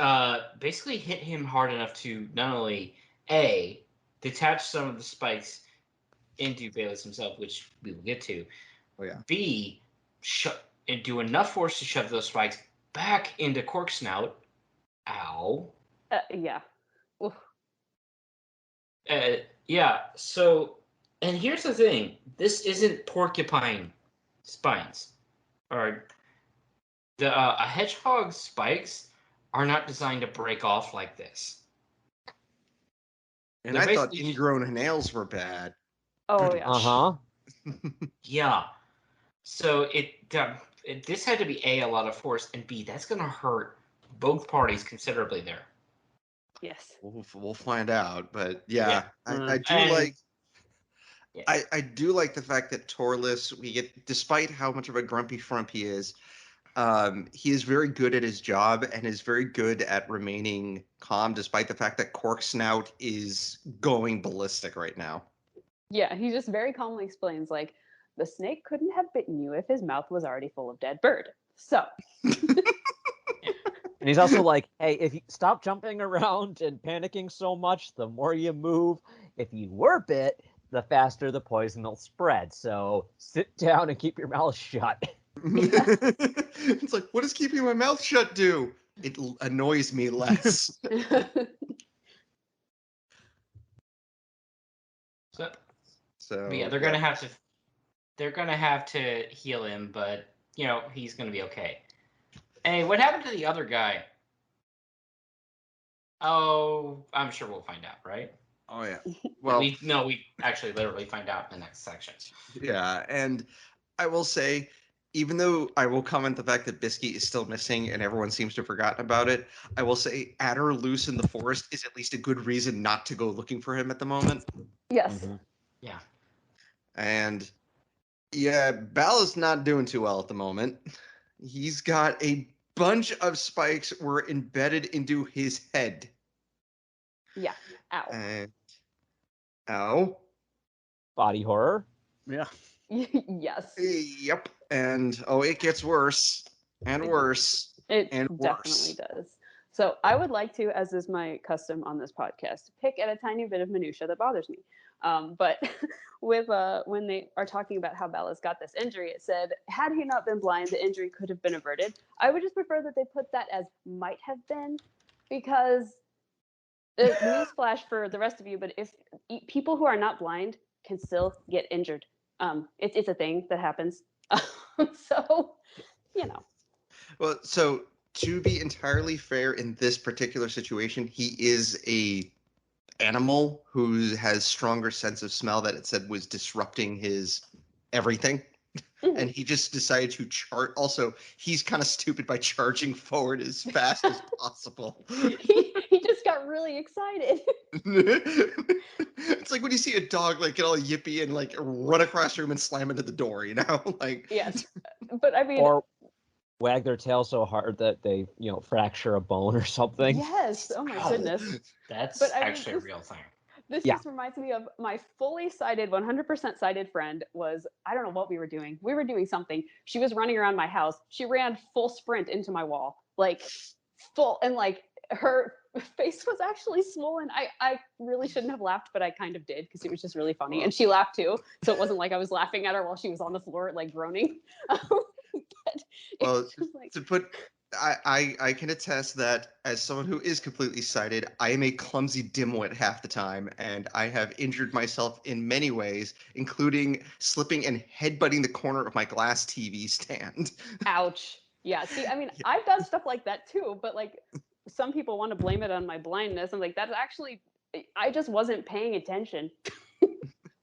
basically hit him hard enough to not only A, detach some of the spikes into Bayless himself, which we will get to. Oh yeah. B, and do enough force to shove those spikes back into Cork Snout. Ow. Yeah. Oof. Yeah, so, and here's the thing. This isn't porcupine spines. Or, a hedgehog's spikes are not designed to break off like this. And They're I thought basically- ingrown nails were bad. Oh yeah. Uh-huh. Yeah. So this had to be A, a lot of force, and B, that's going to hurt both parties considerably there. Yes. We'll find out, but yeah, Yeah. I do And- like. Yeah. I do like the fact that Torless, we get, despite how much of a grumpy frump he is very good at his job and is very good at remaining calm, despite the fact that Cork Snout is going ballistic right now. Yeah, he just very calmly explains, like, the snake couldn't have bitten you if his mouth was already full of dead bird. So. And he's also like, hey, if you stop jumping around and panicking so much, the more you move. If you were bit, the faster the poison will spread. So sit down and keep your mouth shut. It's like, what does keeping my mouth shut do? It annoys me less. So But yeah, they're gonna have to heal him, but he's gonna be okay. Hey, what happened to the other guy? Oh, I'm sure we'll find out, right? Oh yeah. Well, we actually literally find out in the next section. yeah, and I will say, even though I will comment the fact that Bisky is still missing and everyone seems to have forgotten about it, I will say Adder loose in the forest is at least a good reason not to go looking for him at the moment. Yes. Mhm. Yeah. And yeah, Bala's not doing too well at the moment. He's got a bunch of spikes were embedded into his head. Yeah. Ow. And ow. Body horror. Yeah. Yes. Yep. And it gets worse and worse. It and definitely worse. does. So I would like to, as is my custom on this podcast, pick at a tiny bit of minutia that bothers me. But with when they are talking about how Bella's got this injury, it said, had he not been blind, the injury could have been averted. I would just prefer that they put that as might have been, because newsflash for the rest of you, but if people who are not blind can still get injured, it's a thing that happens. So, Well, so to be entirely fair, in this particular situation, he is a animal who has stronger sense of smell that it said was disrupting his everything. and he just decided to chart. Also, he's kind of stupid by charging forward as fast as possible. He just got really excited. It's like when you see a dog like get all yippy and like run across the room and slam into the door, you know? Like Yes, but I mean, Or wag their tail so hard that they, fracture a bone or something. yes. Oh my Ow. goodness. That's But I mean, actually a real thing. This Yeah. just reminds me of my fully sighted, 100% sighted friend was, I don't know what we were doing. We were doing something. She was running around my house. She ran full sprint into my wall, like full, and like her face was actually swollen. I really shouldn't have laughed, but I kind of did because it was just really funny. And she laughed too. So it wasn't like I was laughing at her while she was on the floor, like groaning. well, like, to put I can attest that as someone who is completely sighted, I am a clumsy dimwit half the time, and I have injured myself in many ways, including slipping and headbutting the corner of my glass TV stand. ouch. Yeah. See, I mean, Yeah. I've done stuff like that too, but like some people want to blame it on my blindness. I'm like, that's actually, I just wasn't paying attention.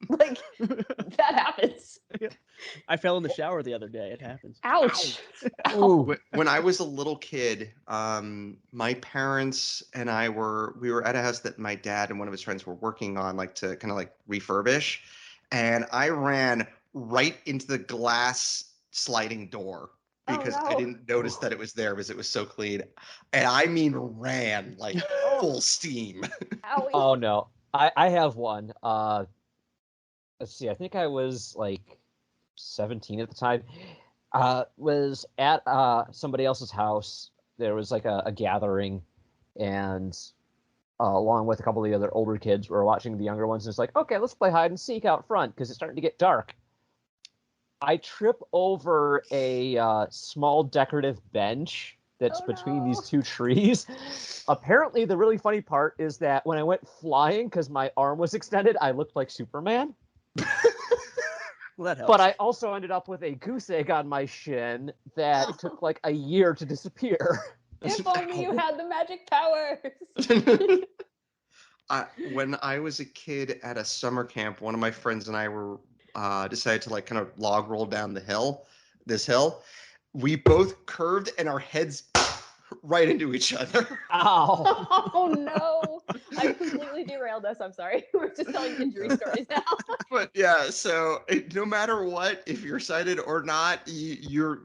Like, that happens. I fell in the shower the other day. It happens. Ouch. Ooh. When I was a little kid, my parents and we were at a house that my dad and one of his friends were working on, like to kind of like refurbish, and I ran right into the glass sliding door because I no. didn't notice that it was there because it was so clean, and I mean ran like full steam. Owie. Oh no. I have one. Let's see, I think I was like 17 at the time. Was at somebody else's house. There was like a gathering, and along with a couple of the other older kids, we were watching the younger ones, and it's like, okay, let's play hide and seek out front because it's starting to get dark. I trip over a small decorative bench that's between these two trees. Apparently, the really funny part is that when I went flying, because my arm was extended, I looked like Superman. Well, that helps. But I also ended up with a goose egg on my shin that took like a year to disappear. If only you had the magic powers. When I was a kid at a summer camp, one of my friends and I were decided to like kind of log roll down this hill. We both curved and our heads right into each other. Ow. Oh no. I completely derailed us. I'm sorry. We're just telling injury stories now. But yeah, so no matter what, if you're sighted or not, you're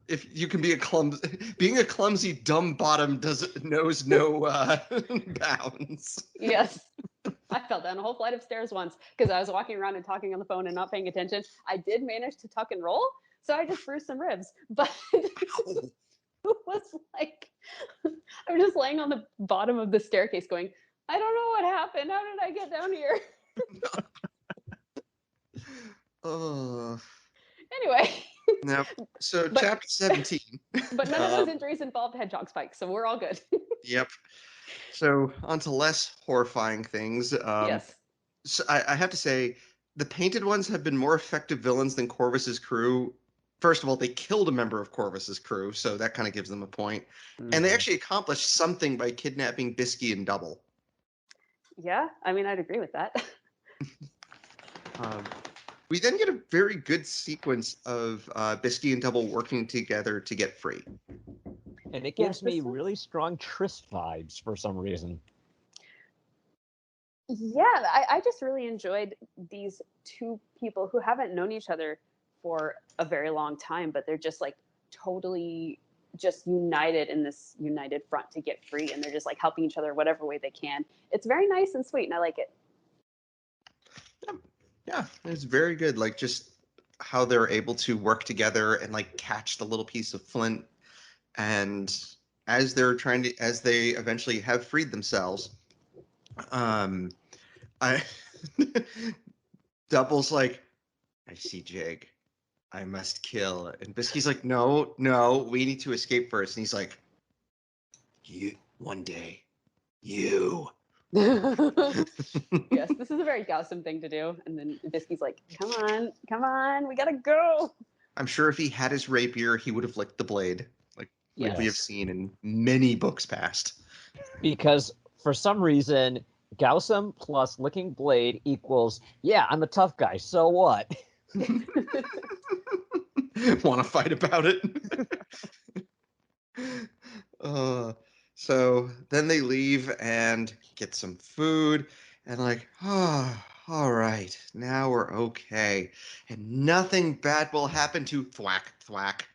if you can be being a clumsy dumb bottom knows no bounds. Yes. I fell down a whole flight of stairs once because I was walking around and talking on the phone and not paying attention. I did manage to tuck and roll, so I just bruised some ribs. But it was like, I'm just laying on the bottom of the staircase going, I don't know what happened. How did I get down here? Anyway. Nope. So But- chapter 17. But none of those injuries involved hedgehog spikes, so we're all good. Yep. So on to less horrifying things. Yes. So I have to say, the painted ones have been more effective villains than Corvus's crew. First of all, they killed a member of Corvus's crew, so that kind of gives them a point. And they actually accomplished something by kidnapping Bisky and Double. Yeah, I mean, I'd agree with that. We then get a very good sequence of Bisky and Double working together to get free. And it Yes, gives me this was- really strong Tryst vibes for some reason. Yeah, I just really enjoyed these two people who haven't known each other for a very long time, but they're just like totally just united in this united front to get free, and they're just like helping each other whatever way they can. It's very nice and sweet, and I like it. Yeah, it's very good. Like just how they're able to work together and like catch the little piece of flint, and as they eventually have freed themselves, I Double's like, I see Jig, I must kill, and Bisky's like, no, we need to escape first, and he's like, you one day, you. Yes, this is a very Gaussum thing to do. And then Bisky's like, come on, we gotta go. I'm sure if he had his rapier, he would have licked the blade, like we have Yes. seen in many books past. Because for some reason, Gaussum plus licking blade equals, yeah, I'm a tough guy, so what? want to fight about it. So then they leave and get some food, and like, oh, all right, now we're okay, and nothing bad will happen to Thwack Thwack.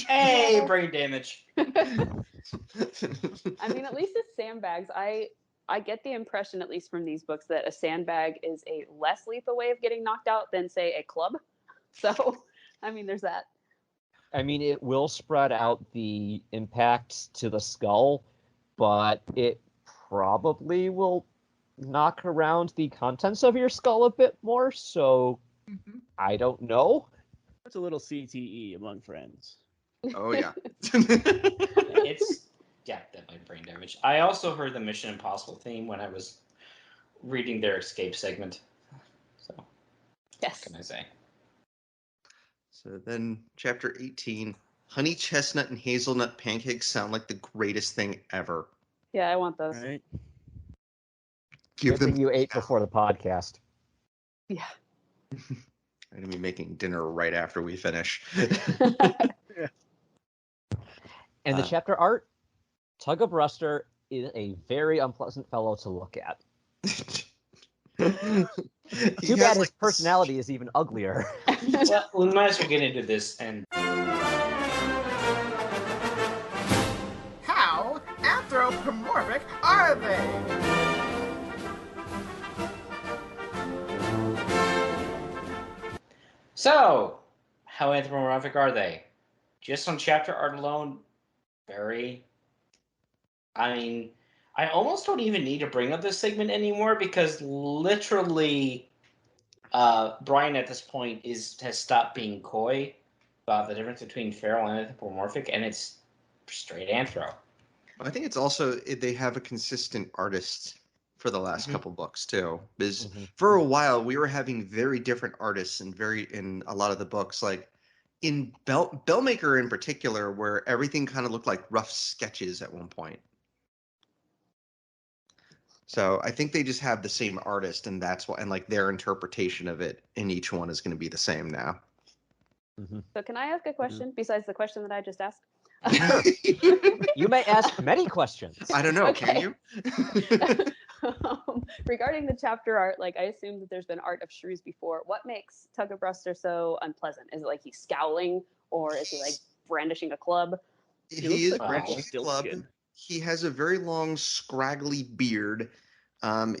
Hey, brain damage. I mean, at least it's sandbags. I get the impression, at least from these books, that a sandbag is a less lethal way of getting knocked out than, say, a club. So, I mean, there's that. I mean, it will spread out the impact to the skull, but it probably will knock around the contents of your skull a bit more, so I don't know. That's a little CTE among friends. Oh yeah. It's definitely brain damage. I also heard the Mission Impossible theme when I was reading their escape segment. So, Yes. what can I say? So then, chapter 18, honey chestnut and hazelnut pancakes sound like the greatest thing ever. Yeah, I want those. Right? Give Good them. thing you ate before the podcast. Yeah. I'm gonna be making dinner right after we finish. And the chapter art, Tug of Ruster is a very unpleasant fellow to look at. Too bad his personality is even uglier. Well, we might as well get into this and. How anthropomorphic are they? So, how anthropomorphic are they? Just on chapter art alone, very. I mean, I almost don't even need to bring up this segment anymore because literally, Brian at this point has stopped being coy about the difference between feral and anthropomorphic, and it's straight anthro. I think it's also they have a consistent artist for the last couple books too. Because for a while we were having very different artists in a lot of the books, like in Bellmaker in particular, where everything kind of looked like rough sketches at one point. So I think they just have the same artist, and that's why, and like their interpretation of it in each one is going to be the same now. So can I ask a question besides the question that I just asked? You may ask many questions. I don't know. Okay. Can you? Regarding the chapter art, like I assume that there's been art of shrews before. What makes Tug of Ruster so unpleasant? Is it like he's scowling, or is he like brandishing a club? He is looks like brandishing a club. Rumpelstiltskin. He has a very long, scraggly beard.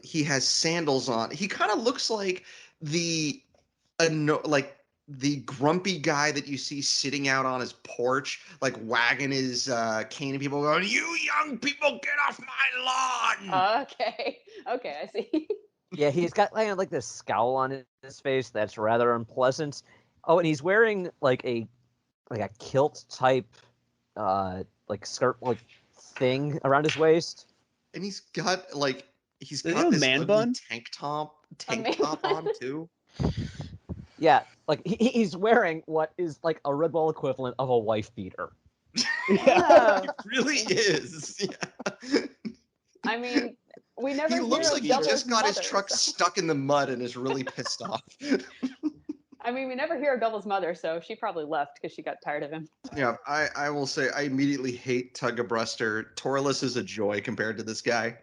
He has sandals on. He kind of looks like the grumpy guy that you see sitting out on his porch, like wagging his cane, and people going, "You young people, get off my lawn!" Okay, I see. Yeah, he's got kind of like this scowl on his face that's rather unpleasant. Oh, and he's wearing like a kilt type like skirt like thing around his waist. And he's got Does he got have a this man ugly bun? tank top man on too. Yeah, like he's wearing what is like a Red Bull equivalent of a wife beater. Yeah. It really is. Yeah. I mean, we never. He looks hear like of he Devil's just got his mother, truck so- stuck in the mud and is really pissed off. I mean, we never hear of Devil's mother, so she probably left because she got tired of him. Yeah, I will say I immediately hate Tug of Bruster. Torless is a joy compared to this guy.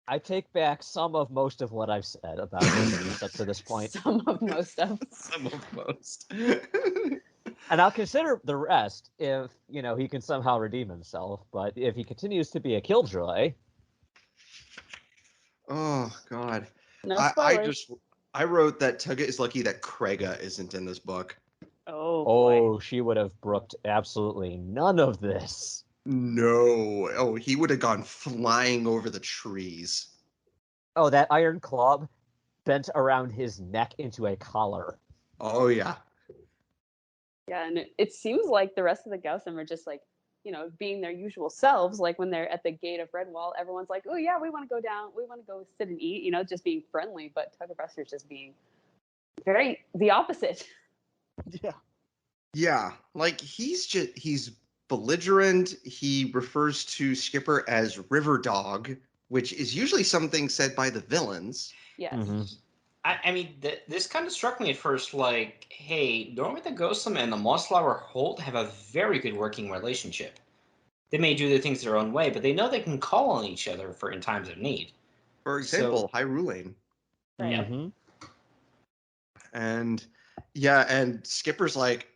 I take back most of what I've said about him up to this point. Some of most of. Some of most. And I'll consider the rest if, he can somehow redeem himself. But if he continues to be a killjoy... Oh, God. No I spoilers. I wrote that Tugga is lucky that Krega isn't in this book. Oh boy. Oh, she would have brooked absolutely none of this. No. Oh, he would have gone flying over the trees. Oh, that iron club bent around his neck into a collar. Oh, yeah. Yeah, and it seems like the rest of the Gaussum are just like, being their usual selves. Like when they're at the gate of Redwall, everyone's like, "Oh yeah, we want to go down. We want to go sit and eat." Just being friendly. But Tug of Ruster's just being very the opposite. Yeah. Yeah, like he's belligerent. He refers to Skipper as River Dog, which is usually something said by the villains. Yes. Mm-hmm. I mean, this kind of struck me at first, like, hey, Doomwyte the Ghostum and the Mossflower Holt have a very good working relationship. They may do their things their own way, but they know they can call on each other for in times of need. For example, Hyrule. Right. Mhm. And yeah, and Skipper's like,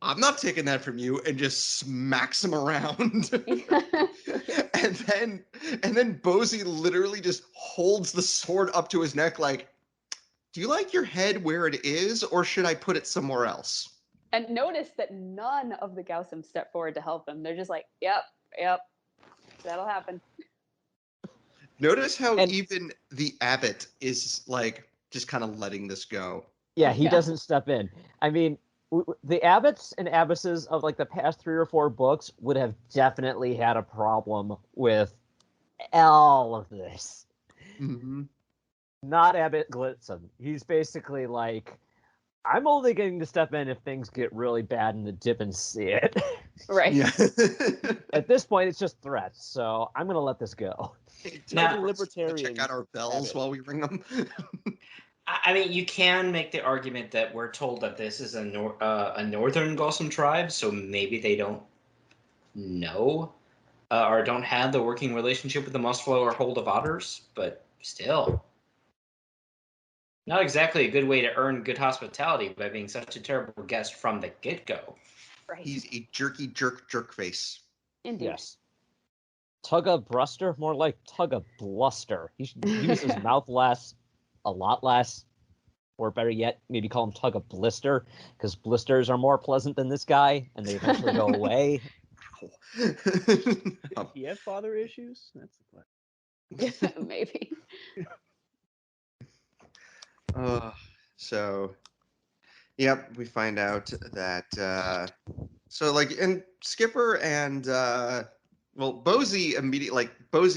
I'm not taking that from you, and just smacks him around. and then Bozy literally just holds the sword up to his neck like, do you like your head where it is, or should I put it somewhere else? And notice that none of the Gaussum step forward to help him. They're just like, yep, that'll happen. Notice how And- even the abbot is like just kind of letting this go. Yeah, he Yeah. doesn't step in. I mean, the abbots and abbesses of like the past 3 or 4 books would have definitely had a problem with all of this. Mm-hmm. Not Abbot Glitzen. He's basically like, I'm only getting to step in if things get really bad in the dip and see it. Right. Yeah. At this point, it's just threats, so I'm gonna let this go. Now- Check out our bells Abbot. while we ring them. I mean, you can make the argument that we're told that this is a northern Ghossum tribe, so maybe they don't know or don't have the working relationship with the Mossflower Hold of Otters, but still. Not exactly a good way to earn good hospitality by being such a terrible guest from the get-go. Right. He's a jerk face. Indeed. Yes. Tugga Bruster? More like Tugga Bluster. He should use his mouth less, a lot less. Or better yet, maybe call him Tugga Blister, because blisters are more pleasant than this guy, and they eventually go away. Ow. Do you have father issues? That's the question. Maybe. So, yep, we find out that so like, and Skipper and Bozy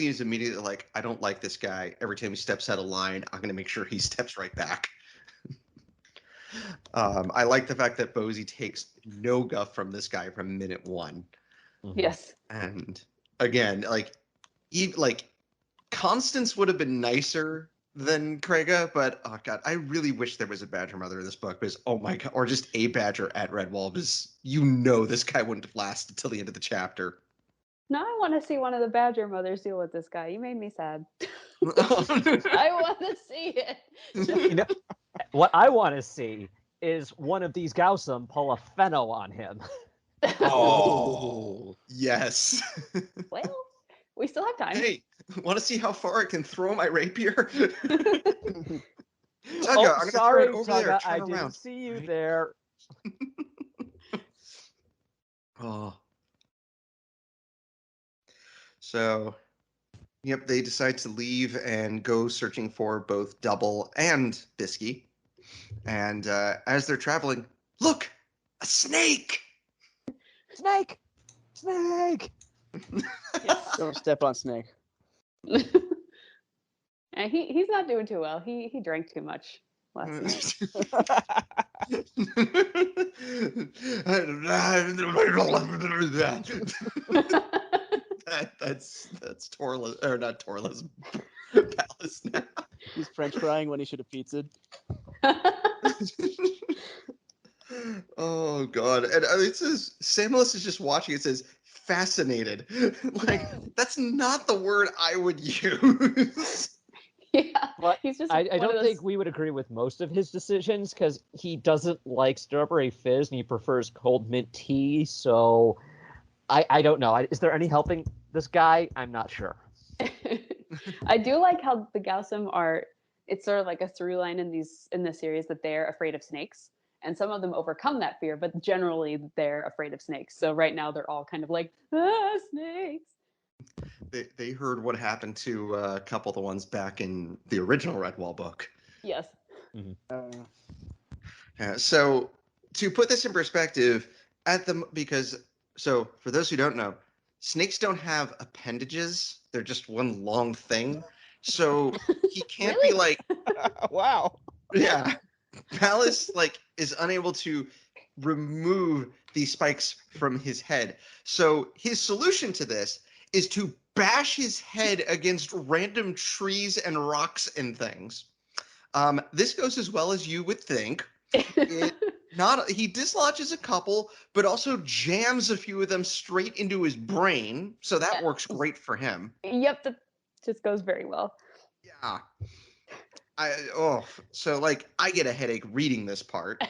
is immediately like, I don't like this guy. Every time he steps out of line, I'm gonna make sure he steps right back. I like the fact that Bozy takes no guff from this guy from minute 1. Yes. And again, like Constance would have been nicer than Krega, but oh god, I really wish there was a Badger Mother in this book, because oh my god, or just a Badger at Redwall, because this guy wouldn't have lasted until the end of the chapter. Now I want to see one of the Badger mothers deal with this guy. You made me sad. I want to see it. You know, what I want to see is one of these Gaussum pull a Fenno on him. Oh, yes. Well, we still have time. Hey, want to see how far I can throw my rapier? Tugga, Oh, I'm gonna sorry, throw it over there. Tugga, Turn I around. didn't see you there. Oh. So, yep, they decide to leave and go searching for both Double and Bisky. And as they're traveling, look, a snake! Snake! Snake! Don't step on Snake. And he's not doing too well. He drank too much last night. That's Torla, or not Torla's palace now. He's French frying when he should have pizzaed. Oh god! And it says Samuelus is just watching. It says fascinated. Like that's not the word I would use. Yeah. But He's just I one of don't those- think we would agree with most of his decisions, because he doesn't like strawberry fizz and he prefers cold mint tea. So I don't know. Is there any helping this guy? I'm not sure. I do like how the Gaussum are. It's sort of like a through line in the series that they're afraid of snakes, and some of them overcome that fear, but generally they're afraid of snakes. So right now they're all kind of like snakes. They heard what happened to a couple of the ones back in the original Redwall book. Yes. So to put this in perspective, so for those who don't know, snakes don't have appendages; they're just one long thing. So he can't be like, Wow. yeah, Palace is unable to remove these spikes from his head. So his solution to this is to bash his head against random trees and rocks and things. This goes as well as you would think. He dislodges a couple, but also jams a few of them straight into his brain, so that works great for him. Yep, that just goes very well. Yeah. So like I get a headache reading this part.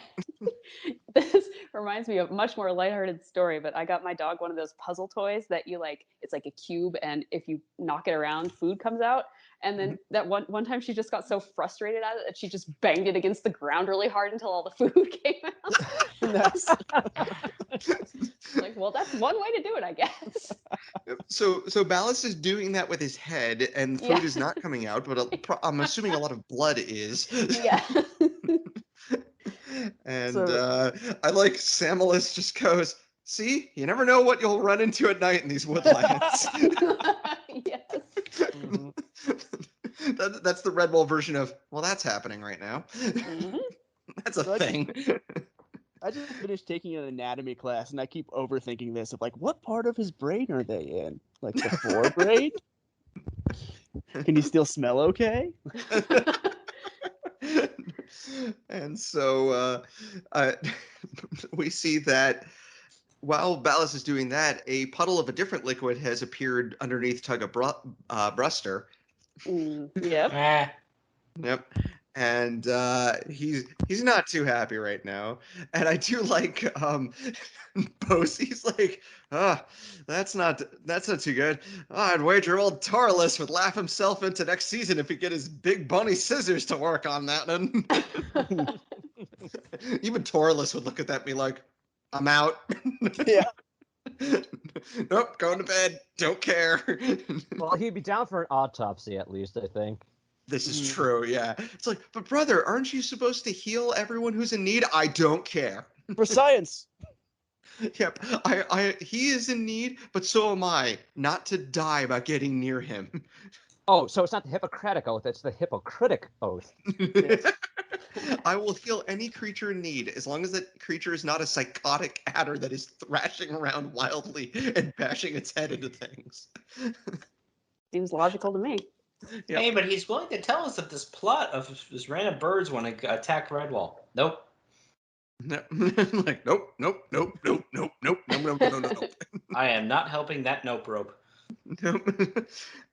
This reminds me of a much more lighthearted story, but I got my dog one of those puzzle toys that you like, it's like a cube, and if you knock it around, food comes out. And then that one time she just got so frustrated at it that she just banged it against the ground really hard until all the food came out. Nice. Like, well, that's one way to do it, I guess. So Ballas is doing that with his head, and food is not coming out, but I'm assuming a lot of blood is. Yeah. And I like Samuelus just goes, see, you never know what you'll run into at night in these woodlands. Yes. Mm-hmm. That's the Red Bull version of, well, that's happening right now. Mm-hmm. That's a thing. I just finished taking an anatomy class, and I keep overthinking this of like, what part of his brain are they in? Like the forebrain? Can you still smell okay? And so we see that while Ballas is doing that, a puddle of a different liquid has appeared underneath Tugga-Bruster. Yep. Yep. And he's not too happy right now. And I do like Bosie's like, that's not too good. I'd wager old Torless would laugh himself into next season if he get his big bony scissors to work on that one. Even Torless would look at that and be like, I'm out. Yeah. Nope, going to bed. Don't care. Well, he'd be down for an autopsy at least, I think. This is true, yeah. It's like, but brother, aren't you supposed to heal everyone who's in need? I don't care. For science. Yep, he is in need, but so am I. Not to die by getting near him. Oh, so it's not the Hippocratic Oath, it's the Hypocritic Oath. I will heal any creature in need, as long as that creature is not a psychotic adder that is thrashing around wildly and bashing its head into things. Seems logical to me. Yep. Hey, but he's willing to tell us that this plot of this random birds want to attack Redwall. Nope. Like, nope. I am not helping that nope rope. Nope.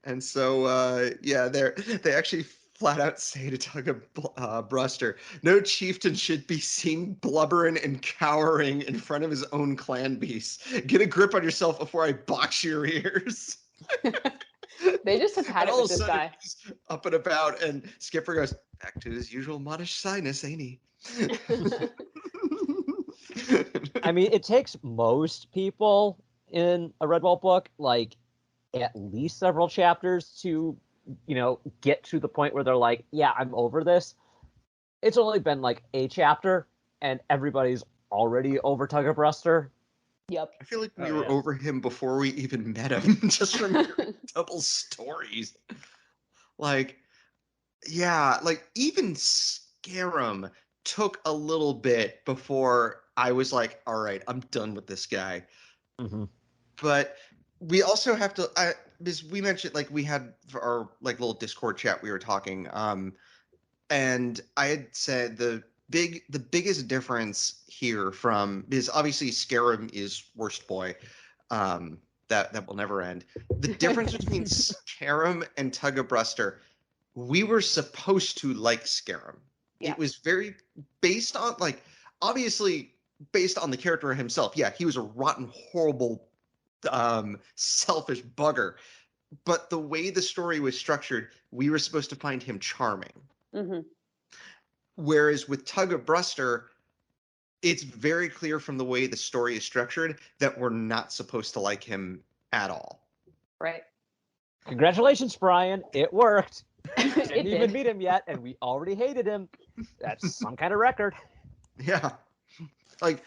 And so, they actually flat out say to Tugga-Bruster, no chieftain should be seen blubbering and cowering in front of his own clan beasts. Get a grip on yourself before I box your ears. They just have had And it all with of a this sudden, guy. he's up and about, and Skipper goes, back to his usual modish shyness, ain't he? I mean, it takes most people in a Redwall book, like, at least several chapters to, get to the point where they're like, yeah, I'm over this. It's only been, like, a chapter, and everybody's already over Tugga-Bruster. Yep. I feel like we were over him before we even met him, just from hearing double stories. Like, yeah, like even Scarum took a little bit before I was like, all right, I'm done with this guy. Mm-hmm. But we also have to, because we mentioned, like, we had our like little Discord chat, we were talking, and I had said the biggest difference here because obviously Scarum is worst boy, that will never end. The difference between Scarum and Tugga-Bruster, we were supposed to like Scarum. Yeah. It was very based on, like, obviously based on the character himself. Yeah, he was a rotten, horrible, selfish bugger. But the way the story was structured, we were supposed to find him charming. Mm-hmm. Whereas with Tugga-Bruster, it's very clear from the way the story is structured that we're not supposed to like him at all. Right. Congratulations, Brian. It worked. It Didn't even did. meet him yet, and we already hated him. That's some kind of record. Yeah. Like,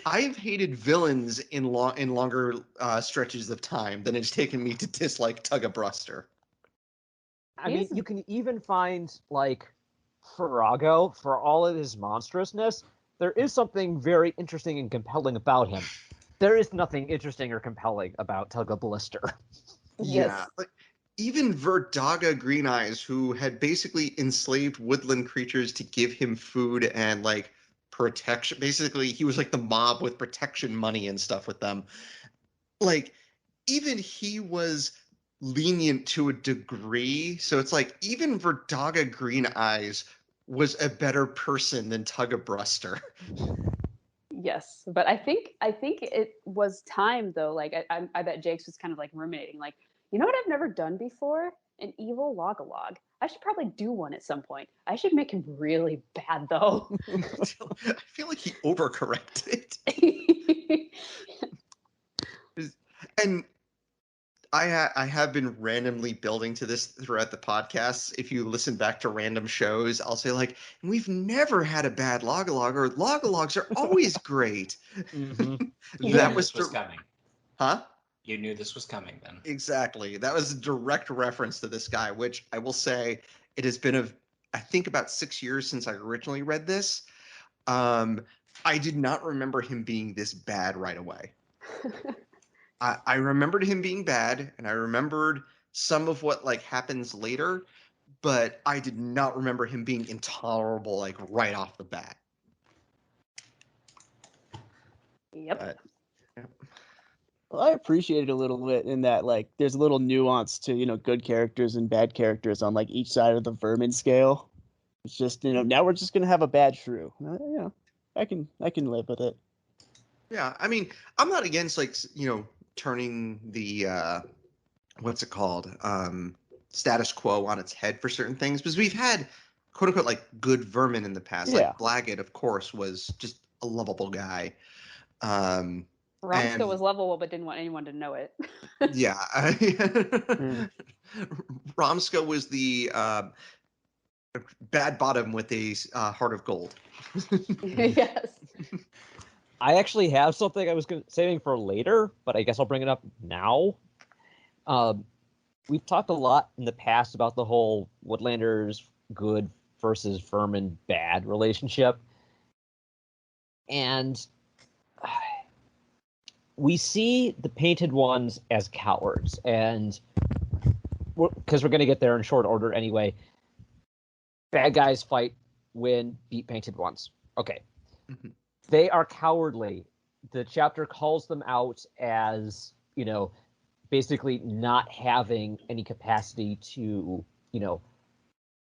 I've hated villains in longer stretches of time than it's taken me to dislike Tugga-Bruster. I mean, you can even find, like, Farago, for all of his monstrousness, there is something very interesting and compelling about him. There is nothing interesting or compelling about Tugga-Blister. Yes. Yeah. Like, even Verdaga Green Eyes, who had basically enslaved woodland creatures to give him food and like protection. Basically, he was like the mob with protection money and stuff with them. Like, even he was lenient to a degree. So it's like even Verdaga Green Eyes was a better person than Tugabruster. Yes, but I think it was time though. Like I bet Jake's was kind of like ruminating. Like, you know what I've never done before? An evil Logalog. I should probably do one at some point. I should make him really bad though. I feel like he overcorrected. And I have been randomly building to this throughout the podcast. If you listen back to random shows, I'll say like, we've never had a bad Logalog, or Logalogs are always great. Mhm. You That knew was this was coming. Huh? You knew this was coming then. Exactly. That was a direct reference to this guy, which I will say it has been I think about 6 years since I originally read this. I did not remember him being this bad right away. I remembered him being bad, and I remembered some of what like happens later, but I did not remember him being intolerable like right off the bat. Yep. But, yeah. Well, I appreciate it a little bit in that like there's a little nuance to, you know, good characters and bad characters on like each side of the vermin scale. It's just, you know, now we're just gonna have a bad shrew. You know, I can live with it. Yeah, I mean, I'm not against like turning the what's it called, status quo on its head for certain things, because we've had quote unquote like good vermin in the past. Yeah. Like Blaggett, of course, was just a lovable guy. Romska And was lovable, but didn't want anyone to know it. yeah, Romska was the bad bottom with a heart of gold. Yes. I actually have something I was saving for later, but I guess I'll bring it up now. We've talked a lot in the past about the whole Woodlanders good versus vermin bad relationship. And we see the painted ones as cowards. And because we're going to get there in short order anyway, bad guys fight, win, beat painted ones. Okay. Mm-hmm. They are cowardly. The chapter calls them out as, you know, basically not having any capacity to, you know,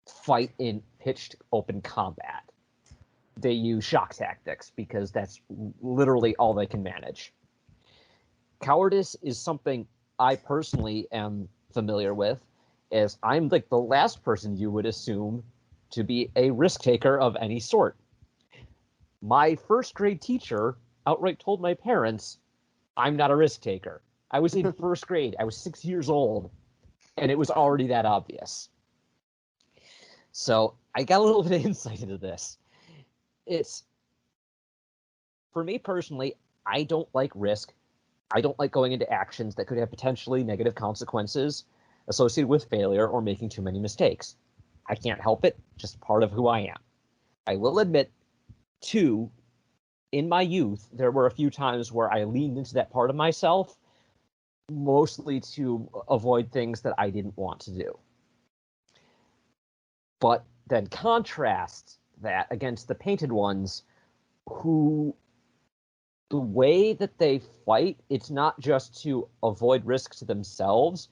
fight in pitched open combat. They use shock tactics because that's literally all they can manage. Cowardice is something I personally am familiar with, as I'm like the last person you would assume to be a risk taker of any sort. My first grade teacher outright told my parents, I'm not a risk taker. I was in first grade. I was 6 years old, and it was already that obvious. So I got a little bit of insight into this. It's, for me personally, I don't like risk. I don't like going into actions that could have potentially negative consequences associated with failure or making too many mistakes. I can't help it, just part of who I am. I will admit, too, in my youth, there were a few times where I leaned into that part of myself, mostly to avoid things that I didn't want to do. But then contrast that against the painted ones, who, the way that they fight, it's not just to avoid risks to themselves,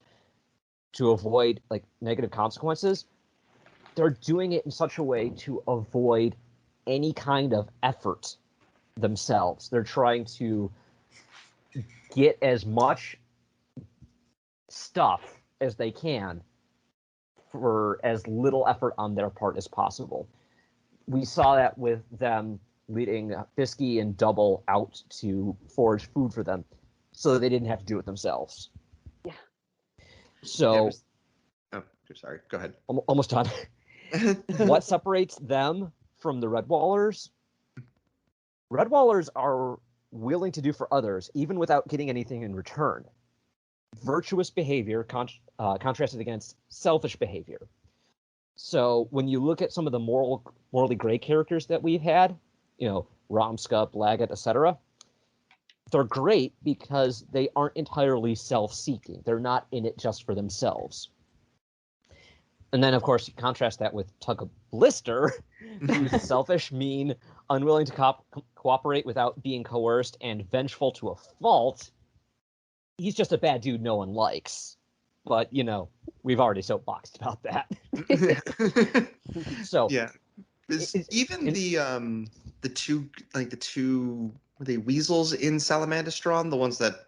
to avoid like negative consequences. They're doing it in such a way to avoid any kind of effort themselves. They're trying to get as much stuff as they can for as little effort on their part as possible. We saw that with them leading Bisky and Double out to forage food for them so they didn't have to do it themselves. Yeah. So, oh, sorry. Go ahead. Almost done. What separates them from the Redwallers? Redwallers are willing to do for others, even without getting anything in return. Virtuous behavior contrasted against selfish behavior. So when you look at some of the morally gray characters that we've had, you know, Romska, Blaggett, etc., they're great because they aren't entirely self-seeking. They're not in it just for themselves. And then, of course, you contrast that with Tug of Blister, who's selfish, mean, unwilling to cooperate without being coerced, and vengeful to a fault. He's just a bad dude no one likes. But, you know, we've already soapboxed about that. So yeah, even the two were they weasels in Salamandastron, the ones that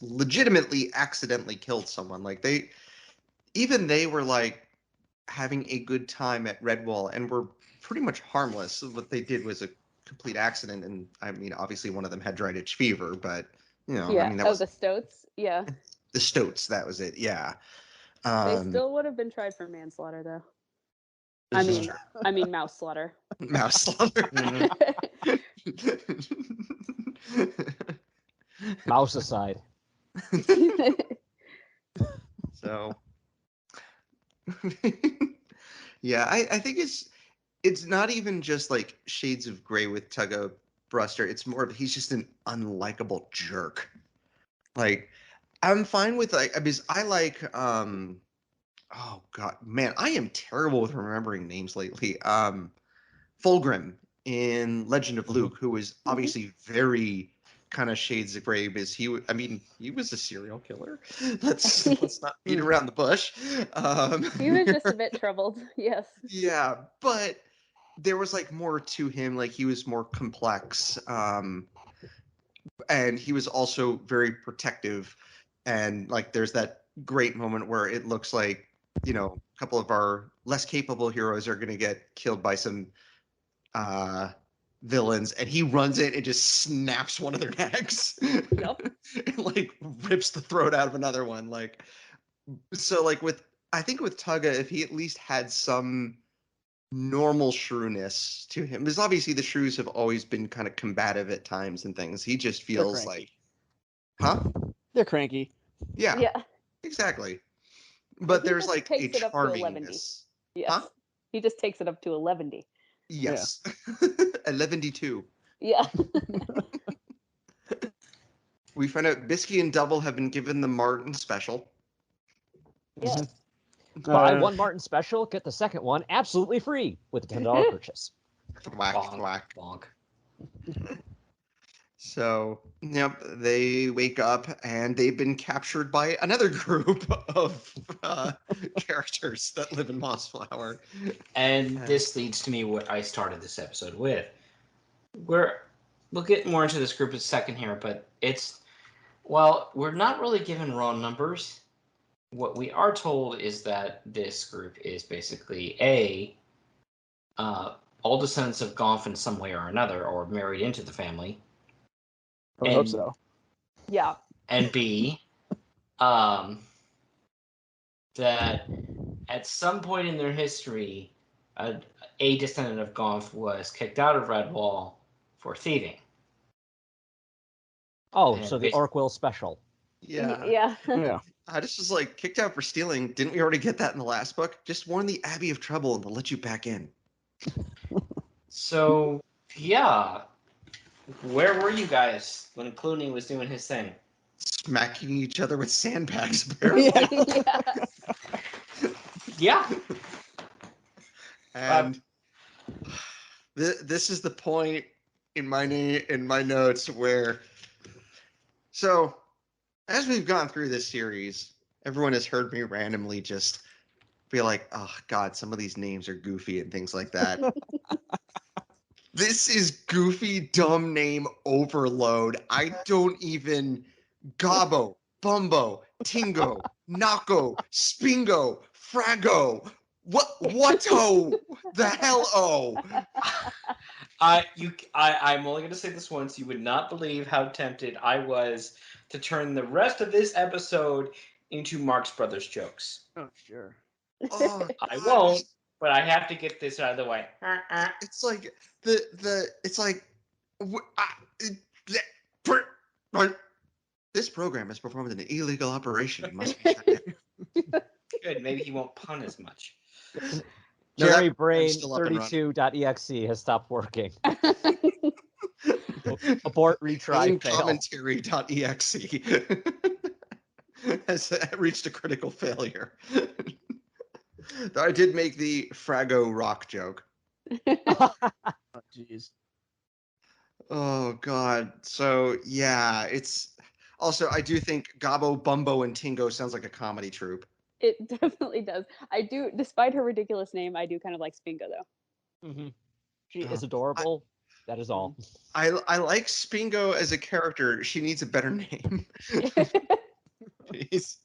legitimately accidentally killed someone, like they were like having a good time at Redwall and were pretty much harmless. What they did was a complete accident, and I mean, obviously one of them had dried itch fever, but you know, Yeah. I mean, that Oh, was the Stoats. Yeah. the Stoats. That was it. Yeah. They still would have been tried for manslaughter, though. This is true. I mean, mouse slaughter. Mouse slaughter. mouse aside. So, yeah, I think it's not even just like shades of gray with Tugga Bruster. It's more of he's just an unlikable jerk. Like, I'm fine with like because I like oh god, man, I am terrible with remembering names lately. Fulgrim in Legend of Luke, who was obviously very kind of shades of gray because he was a serial killer. Let's not beat around the bush. He was just a bit troubled. Yes. Yeah, but there was like more to him. Like he was more complex, and he was also very protective. And like there's that great moment where it looks like, you know, a couple of our less capable heroes are going to get killed by some villains, and he runs in and just snaps one of their necks. Yep. And like rips the throat out of another one. Like, so like I think with Tugga, if he at least had some normal shrewness to him, because obviously the shrews have always been kind of combative at times and things. He just feels like, They're cranky. Yeah, Yeah. exactly. But there's like a takes it up to 11D. charmingness. Yes. He just takes it up to 11D. Yes. 11D2. Yeah. We find out Bisky and Double have been given the Martin special. Yes. Buy one Martin special, get the second one absolutely free with a $10 purchase. Whack, whack. Bonk. So, yep, they wake up and they've been captured by another group of characters that live in Mossflower. And this leads to me what I started this episode with. We'll get more into this group in a second here, but we're not really given raw numbers. What we are told is that this group is basically all descendants have gone in some way or another or married into the family. I hope so. Yeah. And B, that at some point in their history, a descendant of Gonf was kicked out of Redwall for thieving. Oh, And so the Orc-Will special. Yeah. Yeah. I just was like, kicked out for stealing. Didn't we already get that in the last book? Just warn the Abbey of trouble and they'll let you back in. So, yeah. Where were you guys when Clooney was doing his thing? Smacking each other with sandbags, apparently. Yeah. And this is the point in my notes where, so as we've gone through this series, everyone has heard me randomly just be like, oh god, some of these names are goofy and things like that. This is goofy, dumb name overload. I don't even... Gobbo, Bumbo, Tingo, Nako, Spingo, Frago. What-o? The hell-o? I'm only going to say this once. You would not believe how tempted I was to turn the rest of this episode into Marx Brothers jokes. Oh, sure. Oh, I won't, but I have to get this out of the way. It's like it's like this program is performed an illegal operation. It must be shut down. Good. Maybe he won't pun as much. No, Jerry that Brain program's still up and running. 32.exe has stopped working. Abort, retry, fail. Commentary.exe has reached a critical failure. I did make the Fraggo Rock joke. Oh, jeez. Oh God. So yeah, it's also I do think Gabo, Bumbo, and Tingo sounds like a comedy troupe. It definitely does. I do, despite her ridiculous name, I do kind of like Spingo though. Mm-hmm. She Oh, is adorable. That is all. I like Spingo as a character. She needs a better name. Jeez.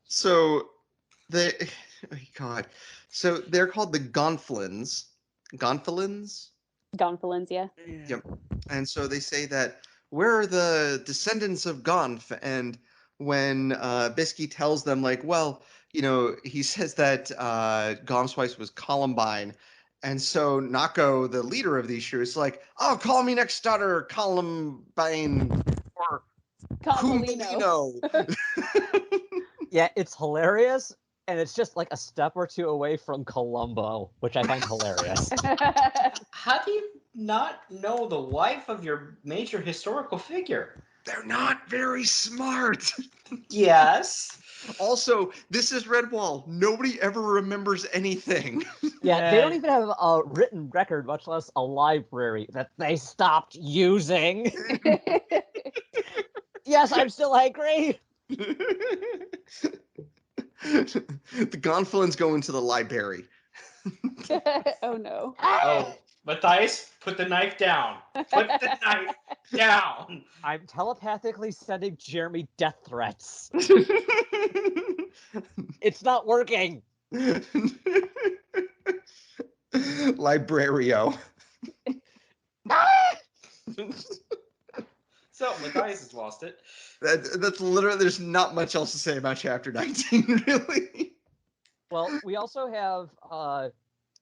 So they, oh God. So they're called the Gonflins. Gonfalins? Gonfalons, yeah. Yep. And so they say that we're the descendants of Gonf. And when Bisky tells them, like, well, he says that Gonf's wife was Columbine. And so Nako, the leader of these shrews, is like, oh, call me next daughter Columbine or Compolino. Cumbalino. Yeah, it's hilarious, and it's just like a step or two away from Columbo, which I find hilarious. How do you not know the wife of your major historical figure? They're not very smart. Yes. Also, this is Redwall. Nobody ever remembers anything. Yeah, they don't even have a written record, much less a library that they stopped using. Yes, I'm still angry. The Gonfalons go into the library. Oh no. Oh, Matthias, put the knife down. Put the knife down. I'm telepathically sending Jeremy death threats. It's not working. Librario. So Matthias has lost it. That's literally, there's not much else to say about chapter 19, really. Well, we also have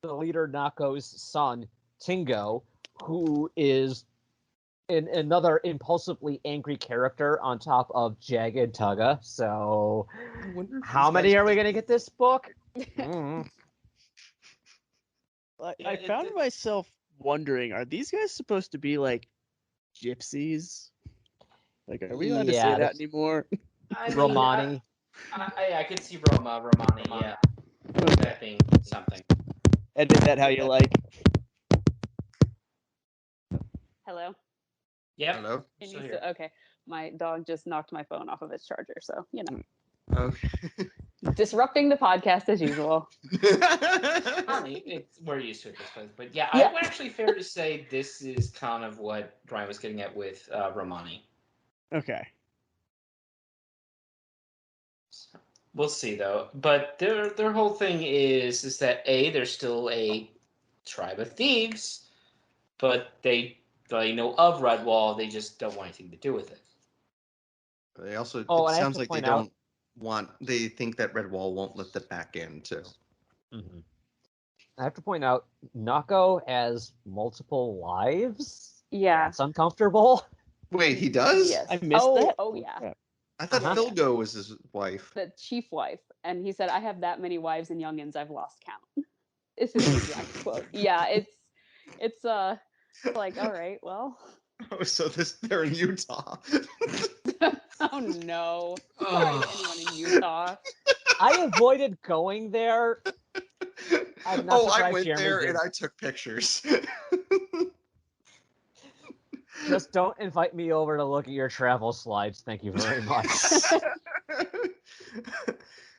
the leader Nako's son, Tingo, who is another impulsively angry character on top of Jagged Tugga. So, how many are we going to get this book? I found myself wondering, are these guys supposed to be like gypsies? Like, are we allowed to say that anymore? I mean, Romani. I could see Romani, yeah. That being something. Edit that how you like. Hello. Yep. Hello? Can Still you here. okay. My dog just knocked my phone off of its charger, so Okay. disrupting the podcast as usual. We're used to it this way. But yeah, Yeah. I would actually fair to say this is kind of what Brian was getting at with Romani. Okay. We'll see though. But their whole thing is that they're still a tribe of thieves, but they know of Redwall. They just don't want anything to do with it. They also, Oh, it and I have sounds to like they point out- don't want, they think that Redwall won't let them back in, too. Mm-hmm. I have to point out, Nako has multiple lives. Yeah. That's uncomfortable. Wait, he does? Yes. I missed that? Oh yeah. Yeah. I thought Uh-huh. Philgo was his wife. The chief wife, and he said, "I have that many wives and youngins, I've lost count." Is his exact quote. Yeah, it's like, all right, well. Oh, so they're in Utah. Oh no. Oh. Anyone in Utah? I avoided going there. I'm not Oh, I surprised went Jeremy there did. and I took pictures. Just don't invite me over to look at your travel slides. Thank you very much.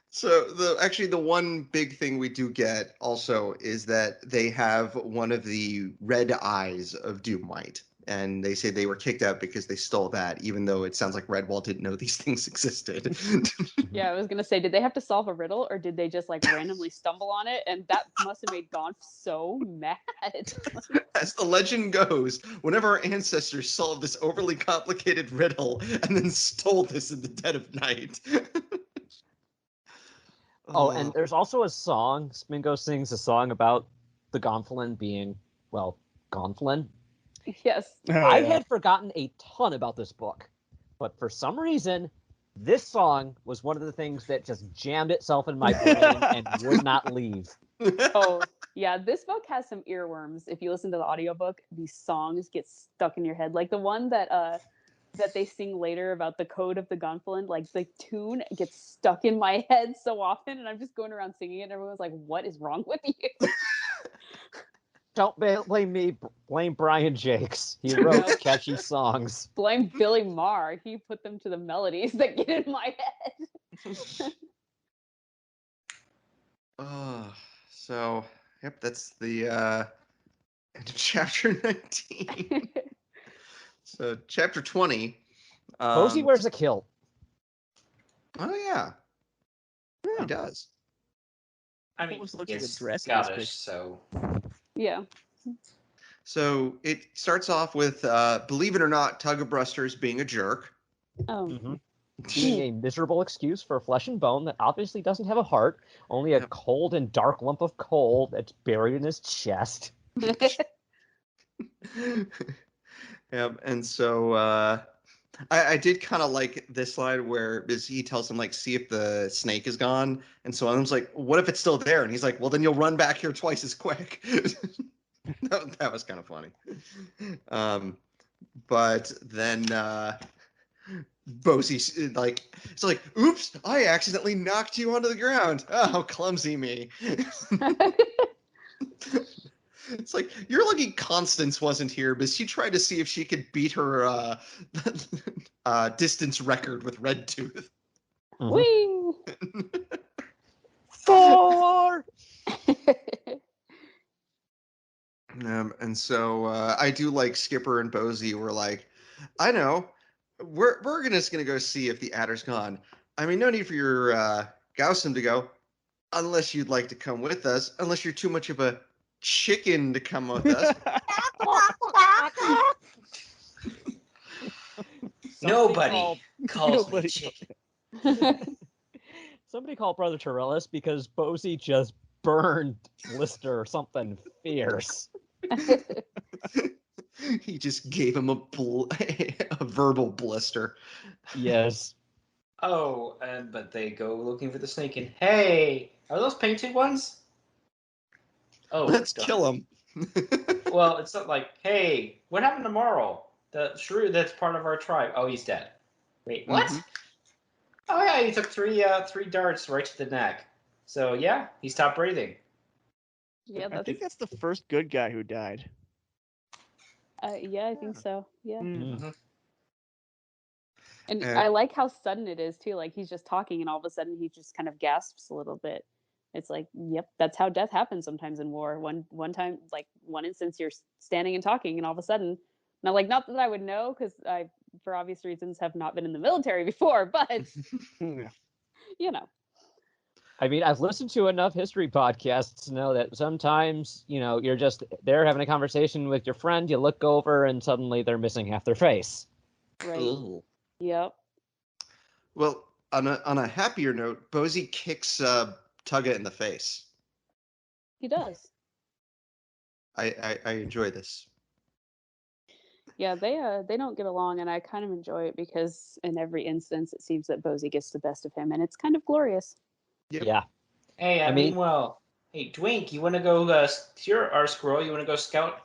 So the one big thing we do get also is that they have one of the red eyes of Doomwyte, and they say they were kicked out because they stole that, even though it sounds like Redwall didn't know these things existed. Yeah, I was gonna say, did they have to solve a riddle, or did they just like randomly stumble on it? And that must have made Gonf so mad. As the legend goes, whenever our ancestors solved this overly complicated riddle and then stole this in the dead of night. Oh, and there's also a song. Smingo sings a song about the Gonfalon being, well, Gonfalon. Yes. Oh, I yeah. had forgotten a ton about this book, but for some reason, this song was one of the things that just jammed itself in my brain and would not leave. Oh, yeah, this book has some earworms. If you listen to the audiobook, these songs get stuck in your head. Like the one that that they sing later about the code of the Gonfalon, like the tune gets stuck in my head so often, and I'm just going around singing it, and everyone's like, "What is wrong with you?" Don't blame me. Blame Brian Jakes. He wrote catchy songs. Blame Billy Marr. He put them to the melodies that get in my head. So, yep, that's the end of chapter 19. So, chapter 20. Posey wears a kilt. Oh, yeah. He does. I mean, Almost looks like a it's dress in this Scottish, picture. so Yeah. So, it starts off with, believe it or not, Tuggabrusters being a jerk. Oh. Mm-hmm. Being a miserable excuse for flesh and bone that obviously doesn't have a heart, only a cold and dark lump of coal that's buried in his chest. Yep, and so I did kind of like this line where he tells him, like, see if the snake is gone. And so I was like, what if it's still there? And he's like, well, then you'll run back here twice as quick. that was kind of funny. But then Bosey, like, it's like, oops, I accidentally knocked you onto the ground. Oh, clumsy me. It's like, you're lucky Constance wasn't here because she tried to see if she could beat her distance record with Red Tooth. Whee! 4! And so I do like Skipper and Bosey were like, I know, we're just gonna go see if the adder's gone. I mean, no need for your Gaussum to go, unless you'd like to come with us, unless you're too much of a chicken to come with us. nobody calls me chicken. Somebody call Brother Torellis because Bosey just burned Lister or something fierce. He just gave him a verbal blister. Yes. Oh, but they go looking for the snake, and hey, are those painted ones? Oh, Let's kill him. Well, it's not like, hey, what happened to Marl? The shrew that's part of our tribe. Oh, he's dead. Wait, what? Mm-hmm. Oh yeah, he took three darts right to the neck. So yeah, he stopped breathing. Yeah, I think that's the first good guy who died. Yeah, I think so. Yeah. Mm-hmm. And I like how sudden it is too. Like he's just talking, and all of a sudden he just kind of gasps a little bit. It's like, yep, that's how death happens sometimes in war. One time, like one instance, you're standing and talking, and all of a sudden, not that I would know, because I, for obvious reasons, have not been in the military before. But you know, I mean, I've listened to enough history podcasts to know that sometimes, you're just there having a conversation with your friend, you look over, and suddenly they're missing half their face. right? Ooh. Yep. Well, on a happier note, Bosey kicks Tugga in the face. He does. I enjoy this. Yeah, they don't get along, and I kind of enjoy it because in every instance it seems that Bosey gets the best of him, and it's kind of glorious. Yep. Yeah. Hey, meanwhile, hey, Dwink, you want to go? You're our squirrel. You want to go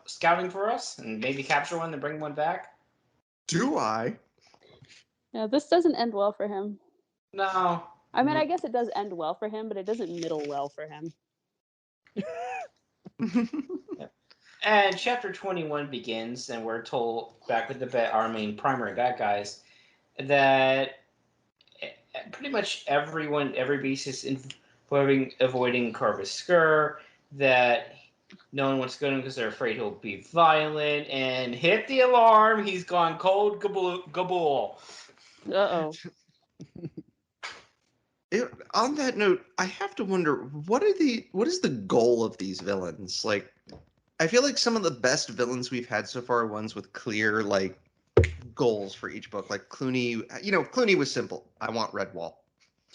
scouting for us and maybe capture one and bring one back? Do I? Yeah, this doesn't end well for him. No. I mean, I guess it does end well for him, but it doesn't middle well for him. And chapter 21 begins, and we're told, back with our main primary bad guys, that pretty much every beast is avoiding Corvus Skur, that no one wants to go to him because they're afraid he'll be violent, and hit the alarm, he's gone cold Gabool. Uh-oh. On that note, I have to wonder, what is the goal of these villains? Like, I feel like some of the best villains we've had so far are ones with clear, like, goals for each book. Like Clooney, Clooney was simple. I want Redwall.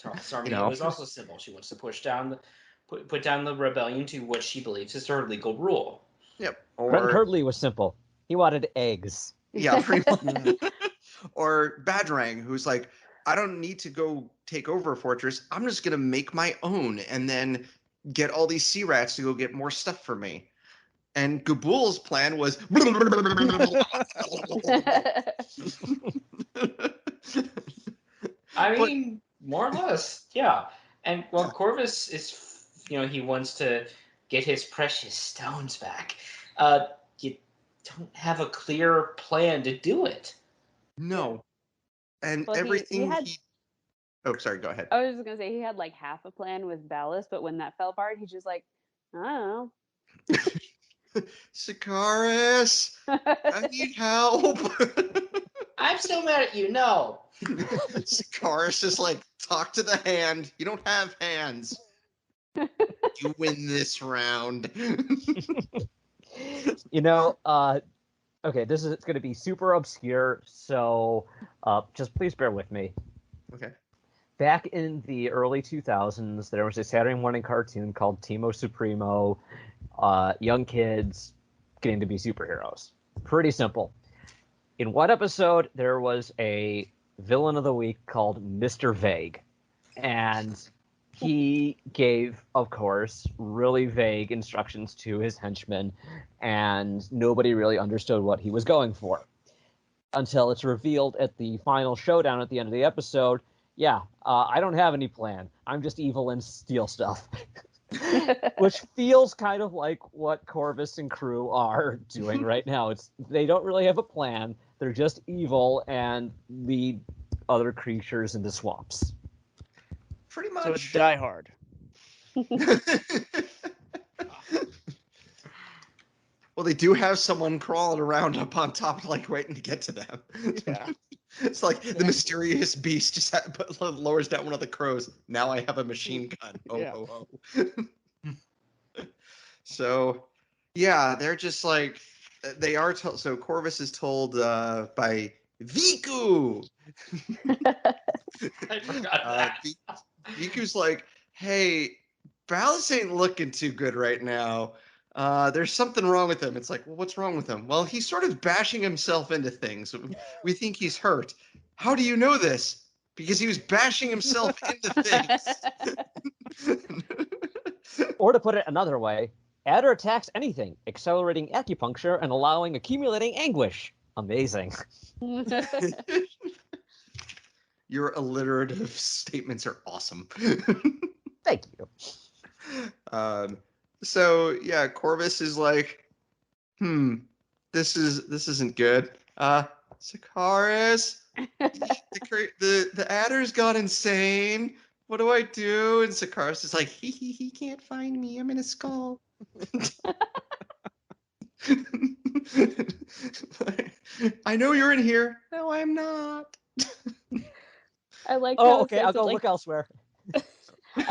Sarmia was also simple. She wants to put down the rebellion to what she believes is her legal rule. Yep. Brent Or Hurdley was simple. He wanted eggs. yeah, pretty much. Or Badrang, who's like, I don't need to go take over a fortress. I'm just gonna make my own and then get all these sea rats to go get more stuff for me. And Gabul's plan was. I mean, more or less, yeah. And well, Corvus is, he wants to get his precious stones back. You don't have a clear plan to do it. No. And Well, everything he had. Oh, sorry. Go ahead. I was just gonna say he had like half a plan with Ballast, but when that fell apart, he's just like, I don't know. Sikaris, I need help. I'm still mad at you. No. Sikaris is like, talk to the hand. You don't have hands. You win this round. Okay, this is going to be super obscure, so just please bear with me. Okay. Back in the early 2000s, there was a Saturday morning cartoon called Timo Supremo, young kids getting to be superheroes. Pretty simple. In one episode, there was a villain of the week called Mr. Vague, and he gave, of course, really vague instructions to his henchmen, and nobody really understood what he was going for. Until it's revealed at the final showdown at the end of the episode, I don't have any plan. I'm just evil and steal stuff. Which feels kind of like what Corvus and crew are doing right now. They don't really have a plan. They're just evil and lead other creatures into swamps. Pretty much. So it's Die Hard. Well, they do have someone crawling around up on top, like waiting to get to them. Yeah. It's like the mysterious beast just lowers down one of the crows. Now I have a machine gun. Oh, Yeah. ho, ho. So, yeah, they're just like, they are told. So Corvus is told by Viku. I forgot that. Viku's like, hey, Ballas ain't looking too good right now. There's something wrong with him. It's like, well, what's wrong with him? Well, he's sort of bashing himself into things. We think he's hurt. How do you know this? Because he was bashing himself into things. Or to put it another way, Adder attacks anything, accelerating acupuncture and allowing accumulating anguish. Amazing. Your alliterative statements are awesome. Thank you. So yeah, Corvus is like, this isn't good. Sikaris, the adder's got insane. What do I do? And Sikaris is like, he can't find me. I'm in a skull. I know you're in here. No, I'm not. I like. Oh, okay. I'll go look elsewhere. I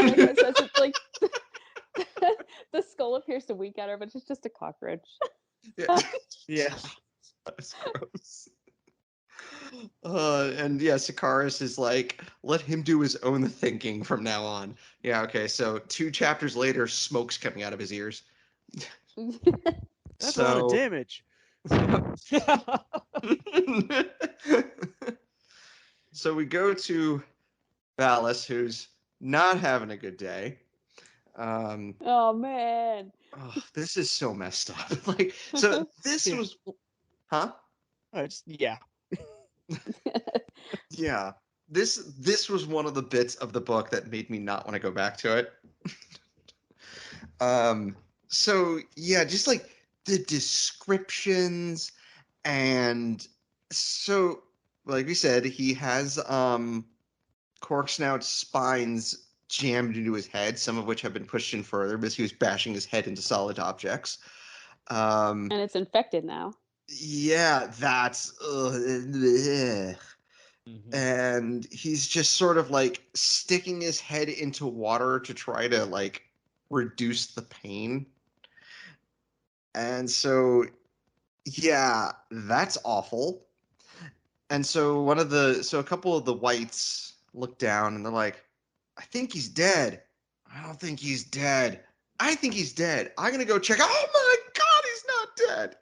like how it says it's like the skull appears to wink at her, but it's just a cockroach. Yeah. Yeah. That's gross. And yeah, Sikaris is like, let him do his own thinking from now on. Yeah, okay, so 2 chapters later, smoke's coming out of his ears. That's a lot of damage. So we go to Ballas, who's not having a good day. Oh man. Oh, this is so messed up. Like, so this was, huh? Yeah. Yeah. This was one of the bits of the book that made me not want to go back to it. So yeah, just like the descriptions, and so like we said, he has Corksnout's spines jammed into his head, some of which have been pushed in further because he was bashing his head into solid objects. And it's infected now. Yeah, that's and he's just sort of like sticking his head into water to try to like reduce the pain. And so yeah, that's awful. And so a couple of the whites look down and they're like, I think he's dead. I don't think he's dead. I think he's dead. I'm gonna go check. Oh my god, he's not dead.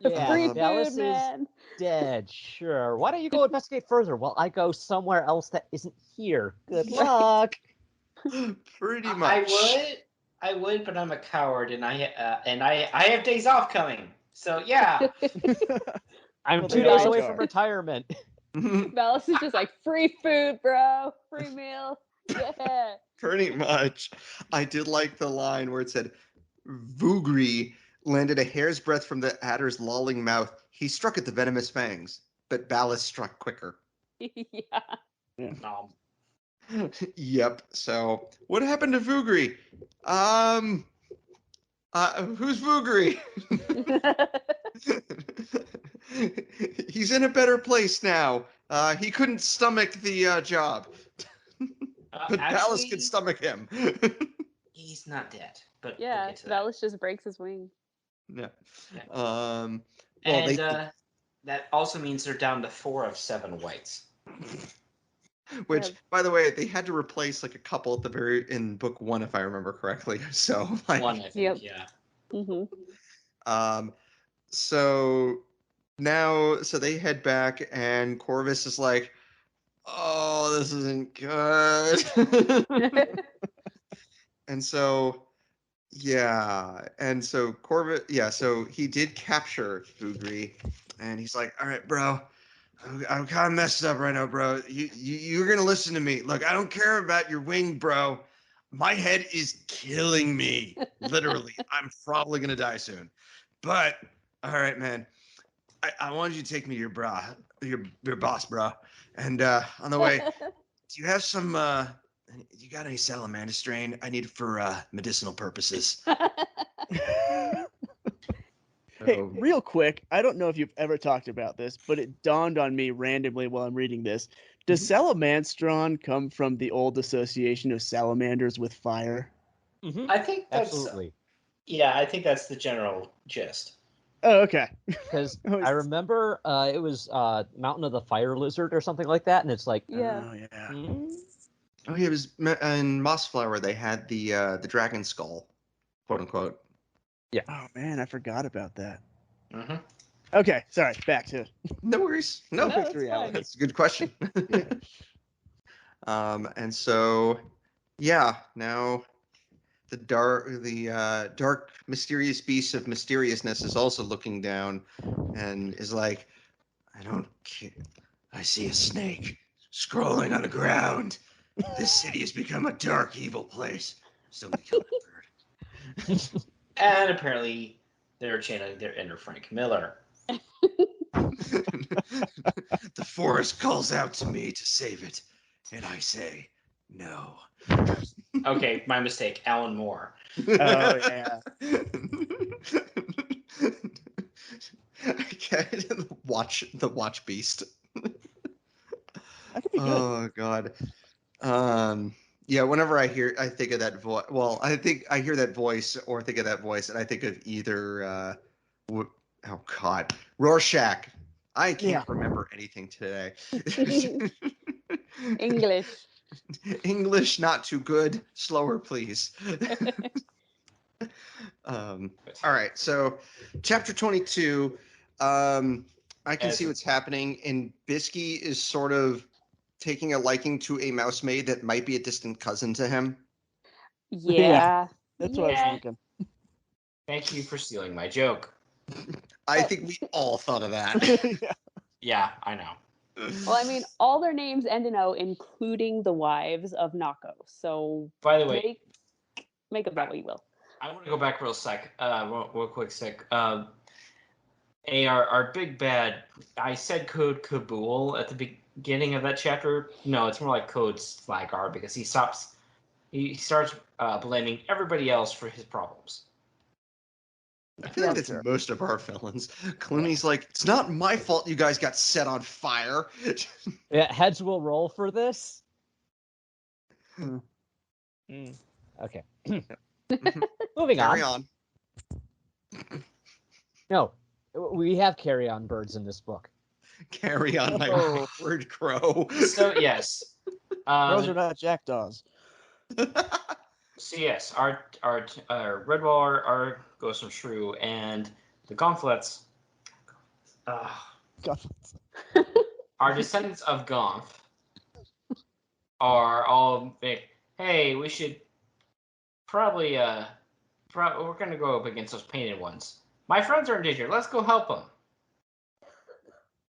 Yeah, Free Dallas food, man. is dead. Sure. Why don't you go investigate further while I go somewhere else that isn't here? Good luck. Pretty much. I would, but I'm a coward, and I have days off coming. So yeah. I'm Well, 2 they days all away are. from retirement. Malice is just like, free food, bro. Free meal. Yeah. Pretty much. I did like the line where it said, Vugri landed a hair's breadth from the adder's lolling mouth. He struck at the venomous fangs, but Ballas struck quicker. Yeah. Yep. So, what happened to Vugri? Who's Vugri? He's in a better place now. He couldn't stomach the job, but Ballas could stomach him. He's not dead, but we'll Yeah. get to that. Valis just breaks his wing. Yeah. Yeah. Well, And that also means they're down to 4 of 7 whites. which, by the way, they had to replace like a couple at the in book 1, if I remember correctly. So, like, 1, I think. Yep. Yeah. Mm-hmm. So now, so they head back, and Corvus is like, "Oh, this isn't good." And so, yeah, and so Corvus, yeah, so he did capture Fugri, and he's like, "All right, bro, I'm kind of messed up right now, bro. You're gonna listen to me. Look, I don't care about your wing, bro. My head is killing me. Literally, I'm probably gonna die soon. But all right, man. I wanted you to take me to your boss, bro. And on the way, do you have some? You got any salamander strain? I need it for medicinal purposes. Hey, Oh. real quick, I don't know if you've ever talked about this, but it dawned on me randomly while I'm reading this. Does Salamandstron come from the old association of salamanders with fire? Mm-hmm. I think that's Absolutely. Yeah, I think that's the general gist. Oh, okay. Because I remember it was Mountain of the Fire Lizard or something like that, and it's like, Yeah. Oh, yeah. Oh, yeah, it was in Mossflower. They had the dragon skull, quote unquote. Yeah. Oh, man, I forgot about that. Mm-hmm. Okay, sorry, back to No worries. No, No, that's reality. fine. that's a good question. Yeah. And so, yeah, now the dark, mysterious beast of mysteriousness is also looking down, and is like, I don't care. I see a snake scrolling on the ground. This city has become a dark, evil place. Still gonna kill that bird. And apparently, they're channeling their inner Frank Miller. The forest calls out to me to save it, and I say no. Okay, my mistake. Alan Moore. Oh, yeah. Okay, the watch beast. That could be good. Oh God. Yeah, whenever I think of that voice. Well, I think I hear that voice or think of that voice, and I think of either. Oh God, Rorschach. I can't remember anything today. English. English not too good. Slower, please. All right, so chapter 22. I can see what's happening, and Bisky is sort of taking a liking to a mouse maid that might be a distant cousin to him. Yeah. That's what I was thinking. Thank you for stealing my joke. I think we all thought of that. Yeah, I know. Well, I mean, all their names end in O, including the wives of Nako. So, By the way, make of that what you will. I want to go back real quick sec. Our big bad. I said code Kabul at the beginning of that chapter. No, it's more like code Slagar because he starts blaming everybody else for his problems. I feel like that's most of our villains. Clooney's like, it's not my fault you guys got set on fire. Yeah, heads will roll for this. Okay. Moving Carry on. on. No, we have carry-on birds in this book. Carry on, my word crow. So yes, Crows are not jackdaws. So yes, our Redwall are Ghost and Shrew, and the Gauntlets our descendants of Gonth are all big. Hey, we should probably we're gonna go up against those painted ones. My friends are in danger. Let's go help them.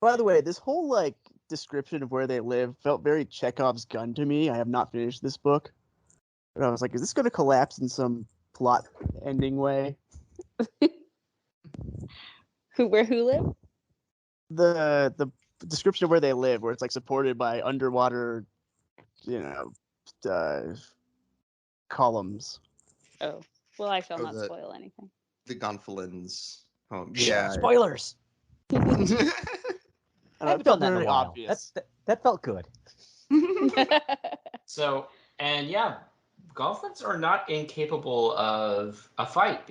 By the way, this whole like description of where they live felt very Chekhov's gun to me. I have not finished this book, but I was like, is this going to collapse in some plot ending way? Who live? The description of where they live, where it's like supported by underwater, columns. Oh, well, I shall Oh, not spoil anything. The Gonfalons home. Yeah. Spoilers. I haven't done that in a while. Obvious. That felt good. So, and yeah, Goblins are not incapable of a fight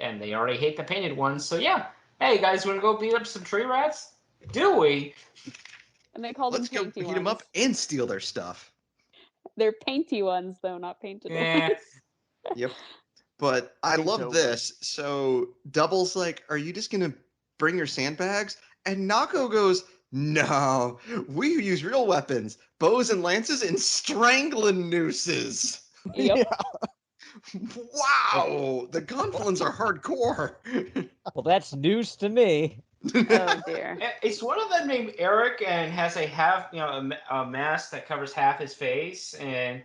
and they already hate the painted ones. So yeah, hey guys, want to go beat up some tree rats? Do we? And they call them Let's go painty beat them up ones. and steal their stuff. They're painty ones, though, not painted ones. Yep. But I love this. So Double's like, are you just gonna bring your sandbags? And Nako goes, no, we use real weapons, bows and lances and strangling nooses. Yep. Wow, the Gonfalons are hardcore. Well, that's news to me. Oh dear. Is one of them named Eric and has a mask that covers half his face and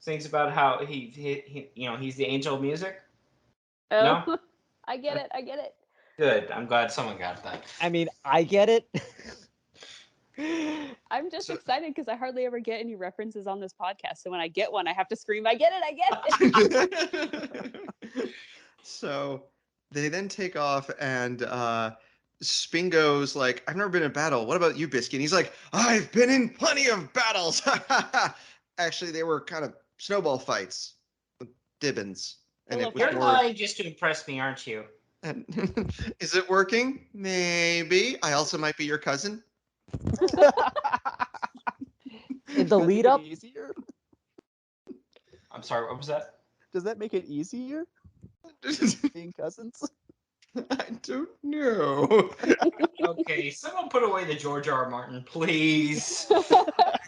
thinks about how he's the angel of music? Oh, No? I get it. Good. I'm glad someone got that. I mean, I get it. I'm just excited because I hardly ever get any references on this podcast. So when I get one, I have to scream, I get it. So they then take off and Spingo's like, I've never been in a battle. What about you, Biscuit? And he's like, I've been in plenty of battles. Actually, they were kind of snowball fights with Dibbins. And it was You're more... lying just to impress me, aren't you? Is it working? Maybe. I also might be your cousin. In the lead up, easier? I'm sorry, what was that? Does that make it easier? Being cousins? I don't know. Okay, someone put away the George R. R. Martin, please. I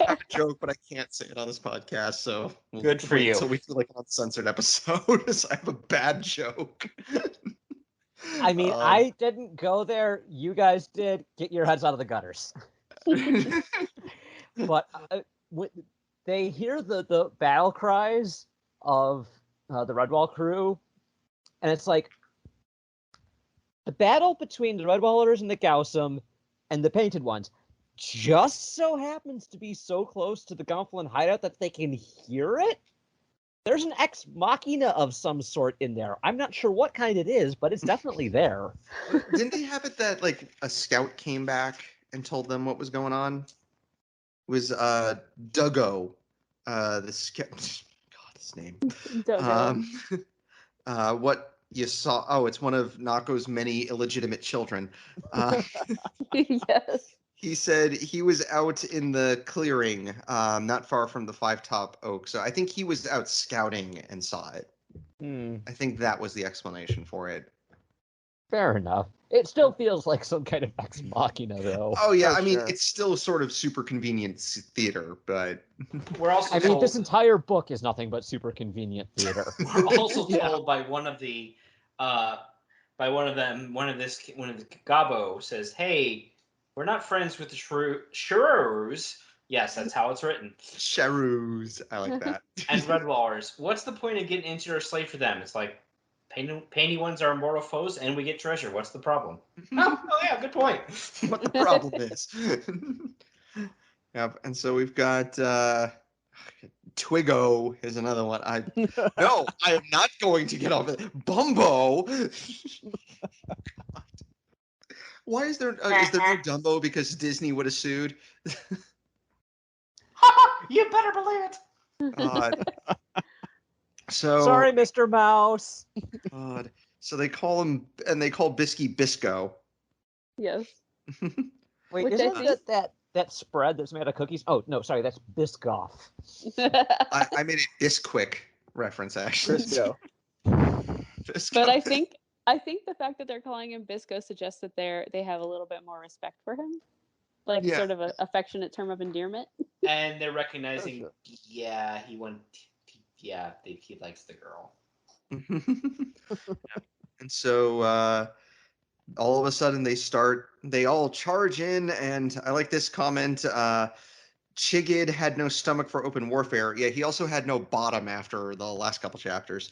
have a joke, but I can't say it on this podcast, so Good for you. So we do like an uncensored episode. So I have a bad joke. I mean, I didn't go there. You guys did. Get your heads out of the gutters. But they hear the battle cries of the Redwall crew, and it's like the battle between the Redwallers and the Gaussum and the Painted Ones just so happens to be so close to the Gonfalon hideout that they can hear it. There's an ex machina of some sort in there. I'm not sure what kind it is, but it's definitely there. Didn't they have it that like a scout came back and told them what was going on? It was Duggo, the scout. God, his name. Duggo. What you saw? Oh, it's one of Nako's many illegitimate children. Yes. He said he was out in the clearing, not far from the Five Top Oak. So I think he was out scouting and saw it. I think that was the explanation for it. Fair enough. It still feels like some kind of ex machina, though. Oh yeah, For I mean sure. it's still sort of super convenient theater, but We're also I mean, told, this entire book is nothing but super convenient theater. we're also told by one of the Gabo says, "Hey, we're not friends with the Shrews." Yes, that's how it's written. Sharoos, I like that. And Redwallers. What's the point of getting into or slave for them? It's like painty ones are mortal foes, and we get treasure. What's the problem? Oh yeah, good point. What the problem is. Yep, and so we've got Twiggo is another one. No, I am not going to get off it. Bumbo. Why is there no Dumbo? Because Disney would have sued. You better believe it. God. So Sorry, Mr. Mouse. God. So they call him, and they call Bisky Bisco. Yes. Wait, Which isn't I think- that spread that's made out of cookies? Oh, no, sorry, that's Biscoff. I made a Bisquick reference actually. Briscoe. Bisco. But I think the fact that they're calling him Bisco suggests that they have a little bit more respect for him, like Yeah. sort of an affectionate term of endearment. And they're recognizing, sure. yeah, he likes the girl. And so all of a sudden they all charge in, and I like this comment. Chigid had no stomach for open warfare. Yeah, he also had no bottom after the last couple chapters.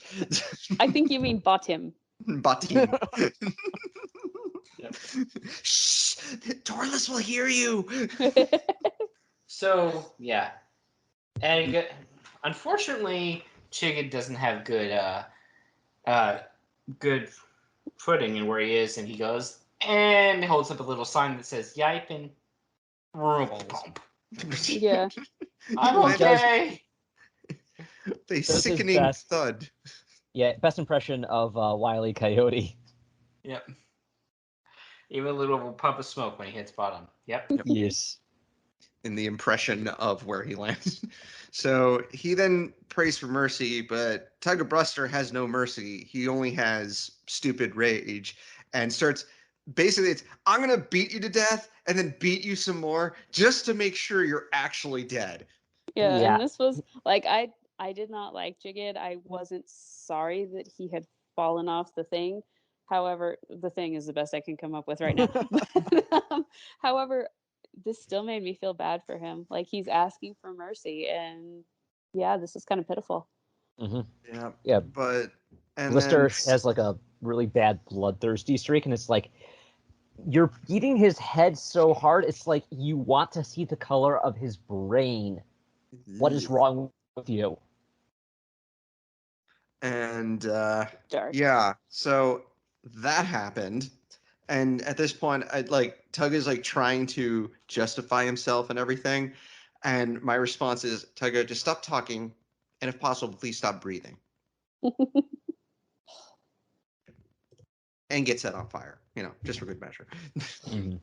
I think you mean bottom. Batim. Shh! Torless will hear you. So yeah, and unfortunately, Chigid doesn't have good footing in where he is, and he goes and holds up a little sign that says "Yipe" and pump. Yeah. I'm okay. A Does his sickening best. thud. Yeah, best impression of Wile E. Coyote. Yep. Even a little puff of smoke when he hits bottom. Yep. Yes. In the impression of where he lands. So he then prays for mercy, but Tugga Bruster has no mercy. He only has stupid rage and starts basically it's I'm gonna beat you to death and then beat you some more just to make sure you're actually dead. Yeah, Yeah. and this was like I did not like Jigid. I wasn't sorry that he had fallen off the thing. However, the thing is the best I can come up with right now. However, this still made me feel bad for him. Like he's asking for mercy, and yeah, this is kind of pitiful. Mm-hmm. Yeah. Yeah. But and Blister then has like a really bad bloodthirsty streak, and it's like you're beating his head so hard. It's like you want to see the color of his brain. What is wrong with you? And Dark. yeah, so that happened. And at this point, Tug is like trying to justify himself and everything. And my response is, Tugga, just stop talking, and if possible, please stop breathing. And get set on fire, just for good measure. Mhm.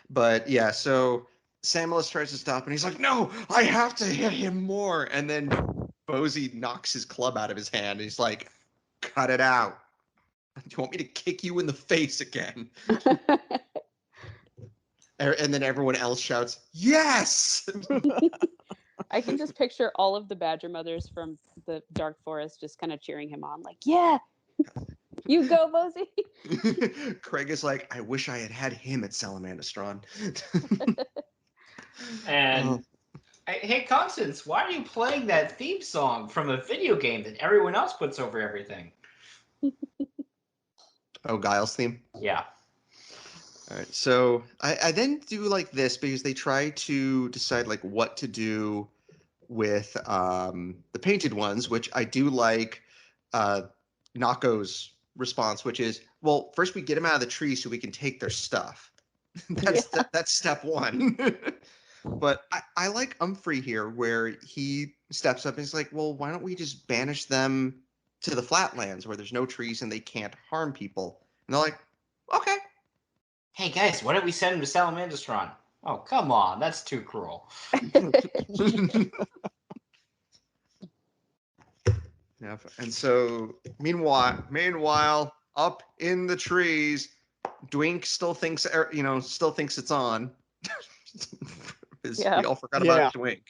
But yeah, so Samuelus tries to stop, and he's like, no, I have to hit him more. And then Bozy knocks his club out of his hand, and he's like, cut it out. Do you want me to kick you in the face again? And then everyone else shouts, yes! I can just picture all of the Badger mothers from the Dark Forest just kind of cheering him on, like, yeah, you go, Bozy. Craig is like, I wish I had had him at Salamandastron. And hey, Constance, why are you playing that theme song from a video game that everyone else puts over everything? Oh, Giles theme? Yeah. All right, so I then do like this because they try to decide like what to do with the painted ones, which I do like Nako's response, which is, well, first we get them out of the tree so we can take their stuff. That's step one. But I like Humphrey here, where he steps up and he's like, well, why don't we just banish them to the flatlands where there's no trees and they can't harm people? And they're like, okay. Hey guys, why don't we send him to Salamandastron? Oh, come on, that's too cruel. Yeah, and so meanwhile, up in the trees, Dwink still thinks it's on. Yeah. We all forgot about Dwink.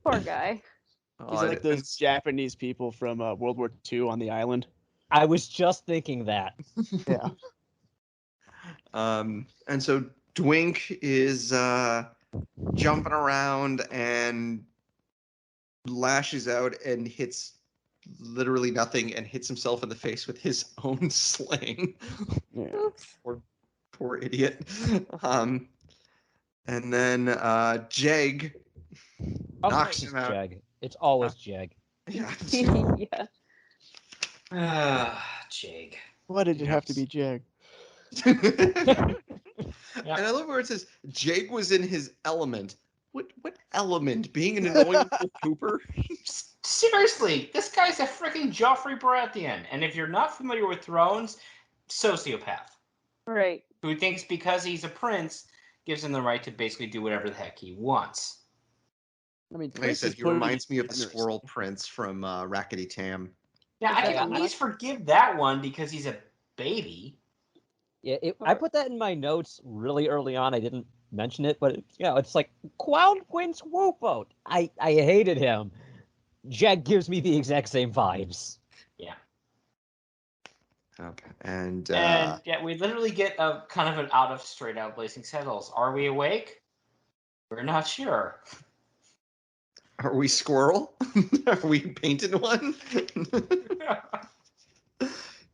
Poor guy. He's like those Japanese people from World War II on the island. I was just thinking that. Yeah. And so Dwink is jumping around and lashes out and hits literally nothing and hits himself in the face with his own sling. Yeah. Oops. Poor idiot. And then Jeg knocks him out. Jag. It's always Jag. Yeah. Yeah. Jake. Why did it have to be Jag? And I love where it says Jake was in his element. What element? Being an annoying little pooper? Seriously, this guy's a freaking Joffrey Baratheon. And if you're not familiar with Thrones, sociopath. Right. Who thinks because he's a prince gives him the right to basically do whatever the heck he wants. I mean, Like I said, he reminds me of the Squirrel Prince from Rackety Tam. Now, I can Yeah. at least forgive that one because he's a baby. Yeah, I put that in my notes really early on. I didn't mention it, but it's like Clown Quince Whoopoat. I hated him. Jag gives me the exact same vibes. Yeah. Okay. And yeah, we literally get a kind of an out of straight out Blazing Saddles. Are we awake? We're not sure. are we squirrel? Are we painted one?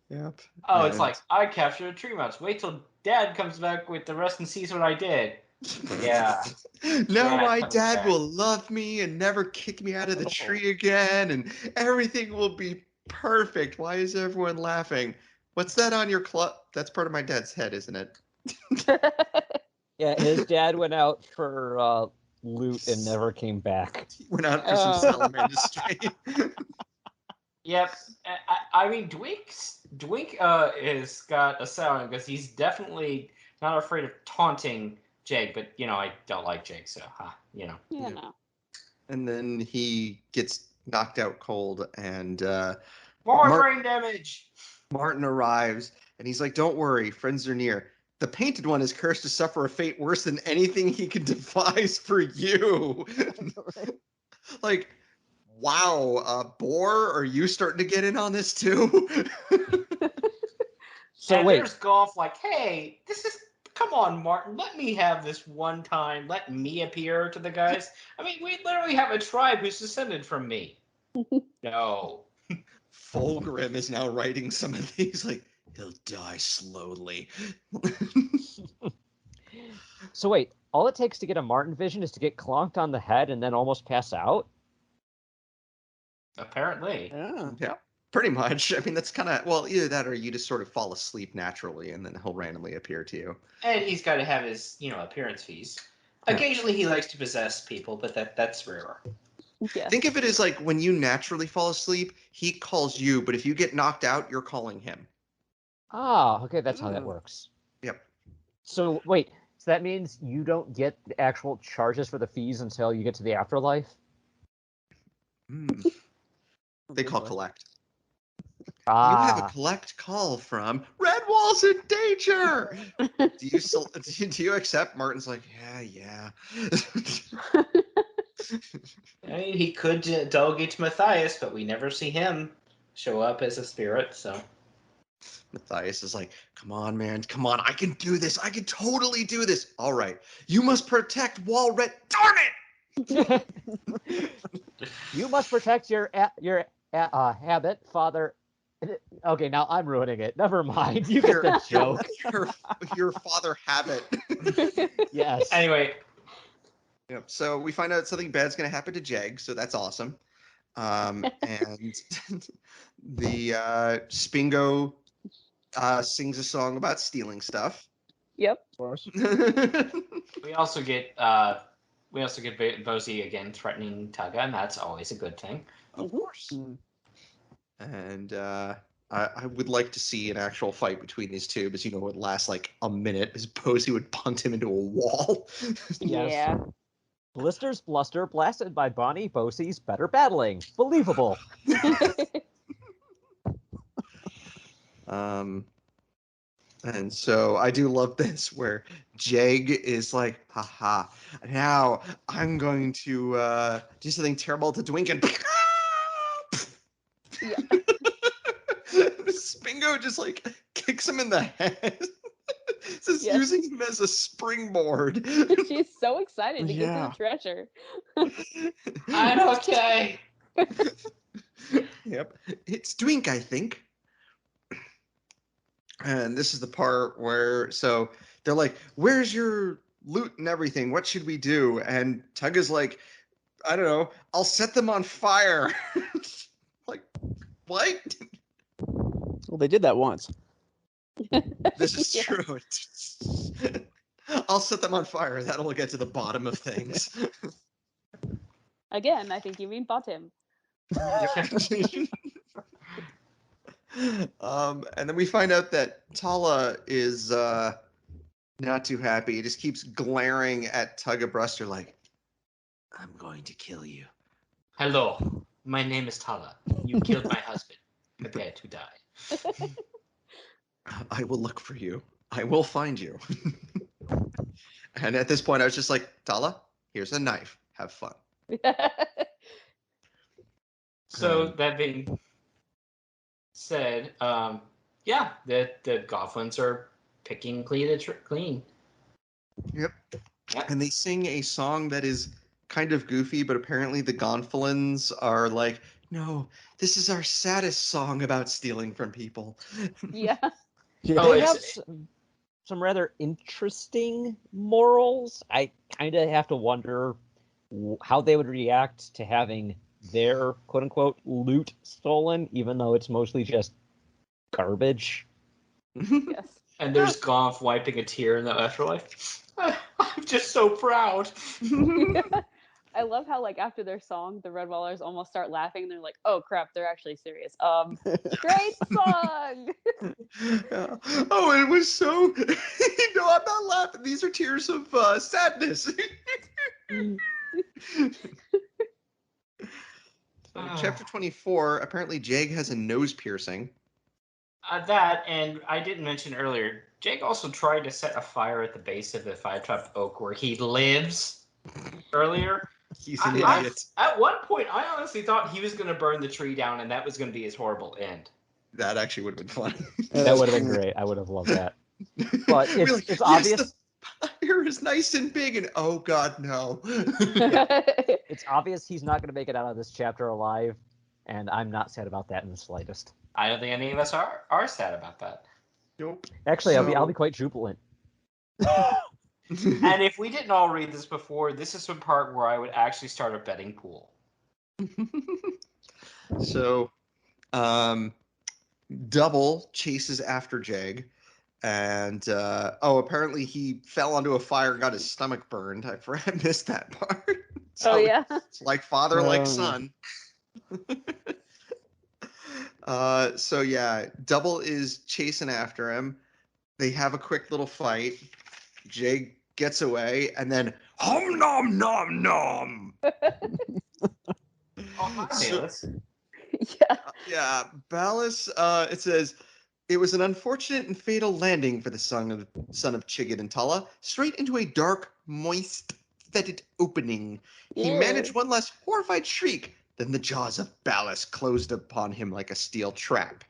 Yep. Oh, it's like, I captured a tree mouse. Wait till Dad comes back with the rest and sees what I did. Yeah. Now Dad my coming dad back. will love me and never kick me out of the tree again, and everything will be perfect. Why is everyone laughing? What's that on your club? That's part of my dad's head, isn't it? Yeah, his dad went out for loot and never came back. He went out for some salamander straight. Yep. I mean, Dwink is got a sound because he's definitely not afraid of taunting Jake, but I don't like Jake, so Yeah, no. And then he gets knocked out cold, and More brain damage. Martin arrives, and he's like, "Don't worry, friends are near. The painted one is cursed to suffer a fate worse than anything he can devise for you." Like, wow, Boar, are you starting to get in on this too? So and wait, there's Golf like, hey, come on, Martin, let me have this one time. Let me appear to the guys. I mean, we literally have a tribe who's descended from me. No. Fulgrim is now writing some of these, like, he'll die slowly. so wait, all it takes to get a Martin vision is to get clonked on the head and then almost pass out? Apparently. Yeah, pretty much. I mean, that's kind of, well, either that or you just sort of fall asleep naturally and then he'll randomly appear to you. And he's got to have his, appearance fees. Yeah. Occasionally he likes to possess people, but that's rare. Yeah. Think of it as like when you naturally fall asleep, he calls you, but if you get knocked out, you're calling him. Ah, okay, that's how that works. Yep. So wait, so that means you don't get the actual charges for the fees until you get to the afterlife? They call collect. Ah. You have a collect call from Redwall's in danger. Do you accept? Martin's like, yeah. I mean, he could delegate to Matthias, but we never see him show up as a spirit, so. Matthias is like, come on, man. Come on. I can do this. I can totally do this. All right. You must protect Walret. Darn it! You must protect your habit, father. Okay, now I'm ruining it. Never mind. You get the joke. Your father habit. Yes. Anyway. Yep. So we find out something bad's going to happen to Jeg, so that's awesome. And the Spingo sings a song about stealing stuff. Yep. Of course. We also get Bozy again threatening Tugga, and that's always a good thing. Of course. And I would like to see an actual fight between these two, because it would last like a minute, as Bozy would punt him into a wall. Yes. Yeah. Blisters bluster blasted by Bonnie Bosie's better battling. Believable. And so I do love this, where Jeg is like, haha, now I'm going to do something terrible to Dwink, and Spingo just like kicks him in the head. Just using him as a springboard. She's so excited to get to the treasure. I'm okay. Yep. It's Dwink, I think. And this is the part where, so they're like, where's your loot and everything? What should we do? And Tugga's like, I don't know, I'll set them on fire. Like, what? Well, they did that once. This is true. I'll set them on fire. That'll get to the bottom of things. Again, I think you mean bottom. And then we find out that Tala is not too happy. He just keeps glaring at Tugga Bruster like, I'm going to kill you. Hello, my name is Tala. You killed my husband. Prepare to die. I will look for you. I will find you. And at this point, I was just like, Tala, here's a knife. Have fun. So that being said, Yeah, the goblins are picking clean. Yep. Yep. And they sing a song that is kind of goofy, but apparently the Gonfalons are like, no, this is our saddest song about stealing from people. Yeah. Oh, They have it's some rather interesting morals. I kind of have to wonder how they would react to having their quote unquote loot stolen, even though it's mostly just garbage. Yes. and there's Gonf wiping a tear in the afterlife. I'm just so proud. I love how like after their song, the Redwallers almost start laughing. And they're like, "Oh crap, they're actually serious." Great song. Yeah. Oh, it was so. No, I'm not laughing. These are tears of sadness. Chapter 24. Apparently, Jag has a nose piercing. That, and I didn't mention earlier, Jake also tried to set a fire at the base of the five-topped oak where he lives earlier. He's an I- idiot. At one point, I honestly thought he was going to burn the tree down, and that was going to be his horrible end. That actually would have been fun. That would have been great. I would have loved that. But Be it's like, it's yes, obvious. the fire is nice and big, and oh god, no. It's obvious he's not going to make it out of this chapter alive, and I'm not sad about that in the slightest. I don't think any of us are sad about that. Nope. Actually, I'll So- be quite jubilant. And if we didn't all read this before, this is the part where I would actually start a betting pool. So, Double chases after Jag, and apparently he fell onto a fire, got his stomach burned. I missed that part. So Oh yeah. it's like father, like Oh. son. So yeah, Double is chasing after him. They have a quick little fight. Jag gets away, and then hum nom nom nom. Oh, hi, So- Bayless. Yeah. Yeah, Ballas. It says it was an unfortunate and fatal landing for the son of Chigit and Tala, straight into a dark, moist, fetid opening. He managed one last horrified shriek. Then the jaws of Ballas closed upon him like a steel trap.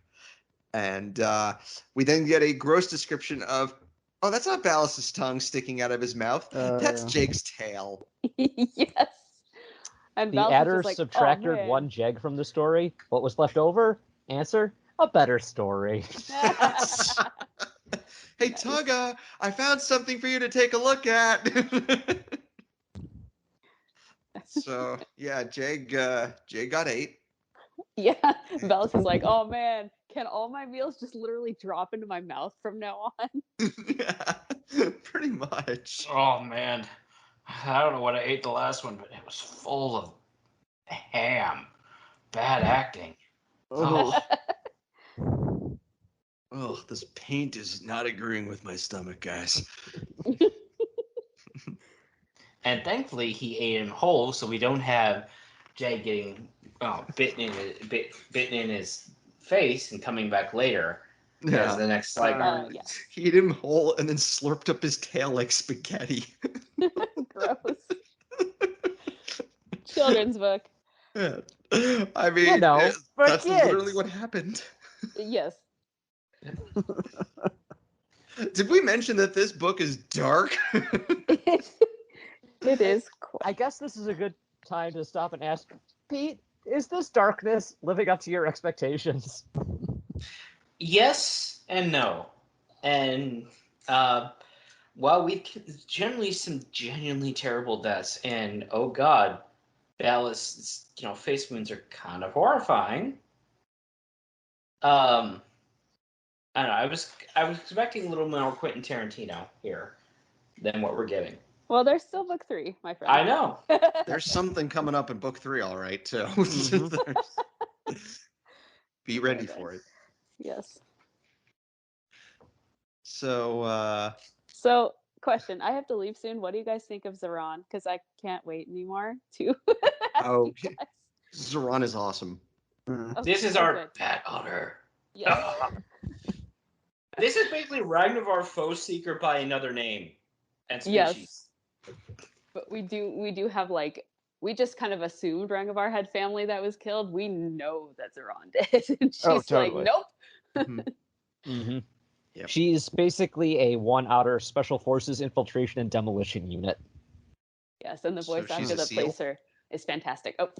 And we then get a gross description of, oh, that's not Ballas's tongue sticking out of his mouth. That's Yeah. Jake's tail. Yes. And The Val's adder just like, subtracted "Oh, man." one Jag from the story. What was left over? Answer: a better story. Hey, Tugga, I found something for you to take a look at. So, yeah, Jag got 8. Yeah. Val's is like, "Oh man, can all my meals just literally drop into my mouth from now on?" Yeah, pretty much. Oh, man. I don't know what I ate the last one, but it was full of ham. Bad acting. Oh. Oh, this paint is not agreeing with my stomach, guys. And thankfully, he ate him whole, so we don't have Jay getting bitten in his face and coming back later. As Yeah, the next slide. Yeah. he ate him whole and then slurped up his tail like spaghetti. Gross. Children's book. Yeah. I mean, You know, for that's literally kids. what happened. Yes. Did we mention that this book is dark? It is. I guess this is a good time to stop and ask Pete: is this darkness living up to your expectations? Yes and no. And while we generally some genuinely terrible deaths, and oh god, Ballas, face wounds are kind of horrifying. I don't know. I was expecting a little more Quentin Tarantino here than what we're getting. Well, there's still book 3, my friend. I know. There's something coming up in book 3, all right, too. Be ready for it. Yes. So, So, question. I have to leave soon. What do you guys think of Zeron? Because I can't wait anymore to ask Oh, you guys. Zoran is awesome. Oh, This is so our good. pet otter. Yes. This is basically Ragnavar Foe Seeker by another name and species. Yes. But we do have like, we just kind of assumed Rangavar had family that was killed. We know that Zeron did. And she's Oh, totally. like, nope. Mhm. Mm-hmm. Yep. She's basically a one-outer special forces infiltration and demolition unit. Yes, and the So voice she's actor a that seal? plays her is fantastic. Oh,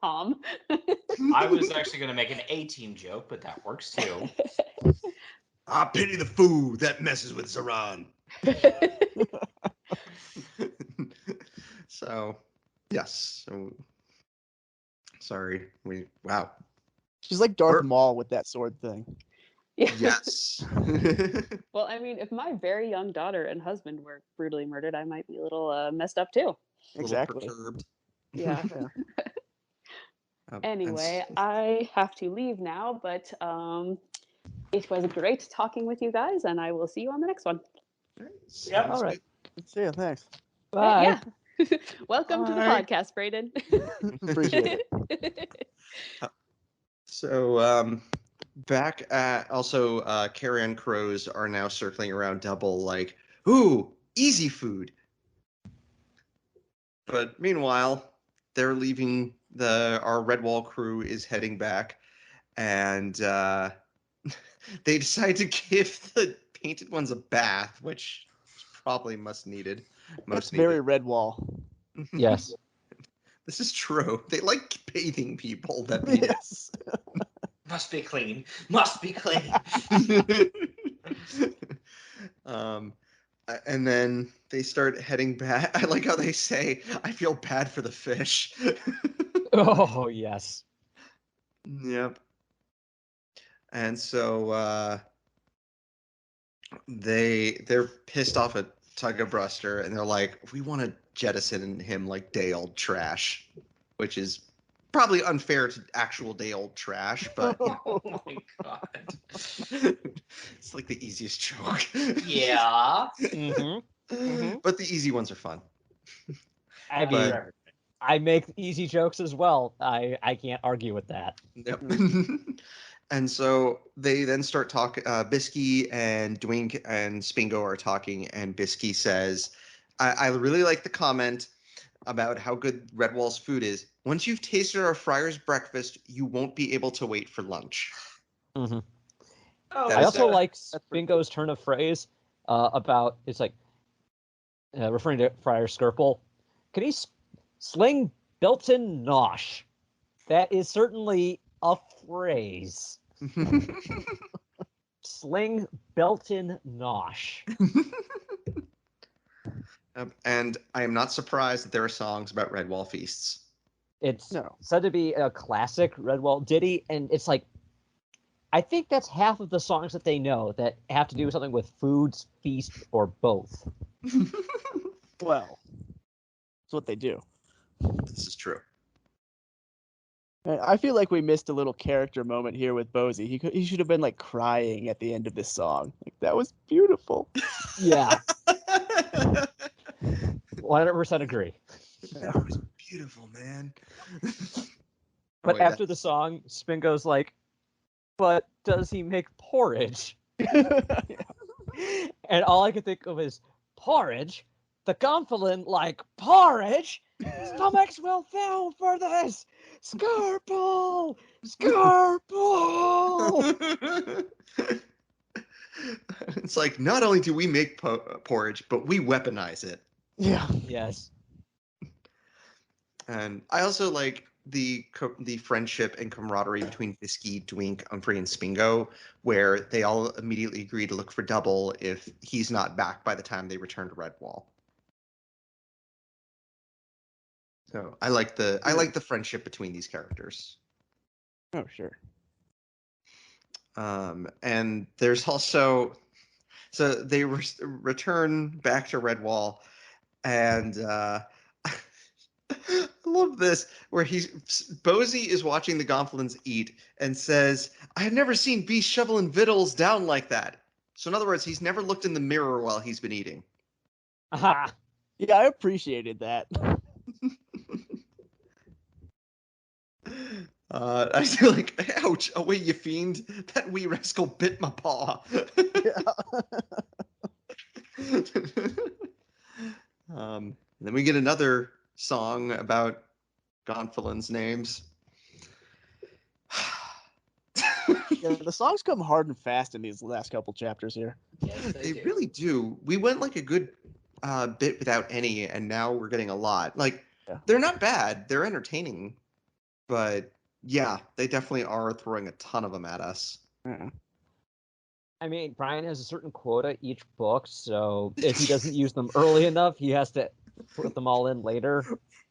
Hom. I was actually going to make an A-Team joke, but that works too. I pity the fool that messes with Zaran. So, yes. So, sorry. Wow. She's like Darth We're- Maul with that sword thing. Yeah. Yes. Well, I mean, if my very young daughter and husband were brutally murdered, I might be a little messed up too. Exactly. Perturbed. Yeah. And Anyway, I have to leave now, but it was great talking with you guys, and I will see you on the next one. Yep. All right. See ya. Thanks. Bye. Yeah. Welcome to the Bye. podcast, Brayden. Appreciate it. So, back at also, carrion crows are now circling around Double like, ooh, easy food. But meanwhile, they're leaving. Our Redwall crew is heading back, and they decide to give the painted ones a bath, which is probably most needed. That's very Redwall. Yes. This is true. They like bathing people that need Yes. Must be clean. Must be clean. it. And then they start heading back. I like how they say, "I feel bad for the fish." Oh, yes. Yep. And so they're pissed off at Tuggabuster, and they're like, "We want to jettison him like day old trash," which is probably unfair to actual day old trash, but you know, Oh my god. it's like the easiest joke. Yeah. Mm-hmm. But the easy ones are fun. I mean, But- I make easy jokes as well. I can't argue with that. Yep. And so they then start talking. Bisky and Dwink and Spingo are talking, and Bisky says, I really like the comment about how good Redwall's food is. Once you've tasted our Friar's breakfast, you won't be able to wait for lunch." Mm-hmm. Oh, That I is also a- like pretty Bingo's turn of phrase about it's like referring to Friar Skirple. Can he sling built-in nosh? That is certainly a phrase. Sling built-in nosh. And I am not surprised that there are songs about Redwall feasts. It's No. said to be a classic Redwall ditty, and it's like I think that's half of the songs that they know that have to do with something with foods, feast, or both. Well, that's what they do. This is true. I feel like we missed a little character moment here with Bozy. He should have been like crying at the end of this song. Like that was beautiful. Yeah, 100% agree. That was beautiful, man. But wait, after the song, Spingo's like, but does he make porridge? And all I could think of is porridge? The Gonfalon like porridge? Stomachs will fail for this! Scarple! Scarple! It's like, not only do we make porridge, but we weaponize it. Yeah. Yes. And I also like the friendship and camaraderie between Bisky, Dwink, Humphrey, and Spingo, where they all immediately agree to look for Double if he's not back by the time they return to Redwall. So I like the friendship between these characters. Oh, sure. And there's also, so they return back to Redwall, and I love this where Bozy is watching the Gonfalons eat and says, "I have never seen beasts shoveling victuals down like that." So in other words, he's never looked in the mirror while he's been eating. Aha. Yeah, I appreciated that. I feel like, ouch, away you fiend, that wee rascal bit my paw. And then we get another song about Gonfalon's names. Yeah, the songs come hard and fast in these last couple chapters here. Yes, They do. really do. We went like a good bit without any, and now we're getting a lot. Like, Yeah. they're not bad. They're entertaining. But, yeah, they definitely are throwing a ton of them at us. Yeah. I mean, Brian has a certain quota each book, so if he doesn't use them early enough, he has to put them all in later.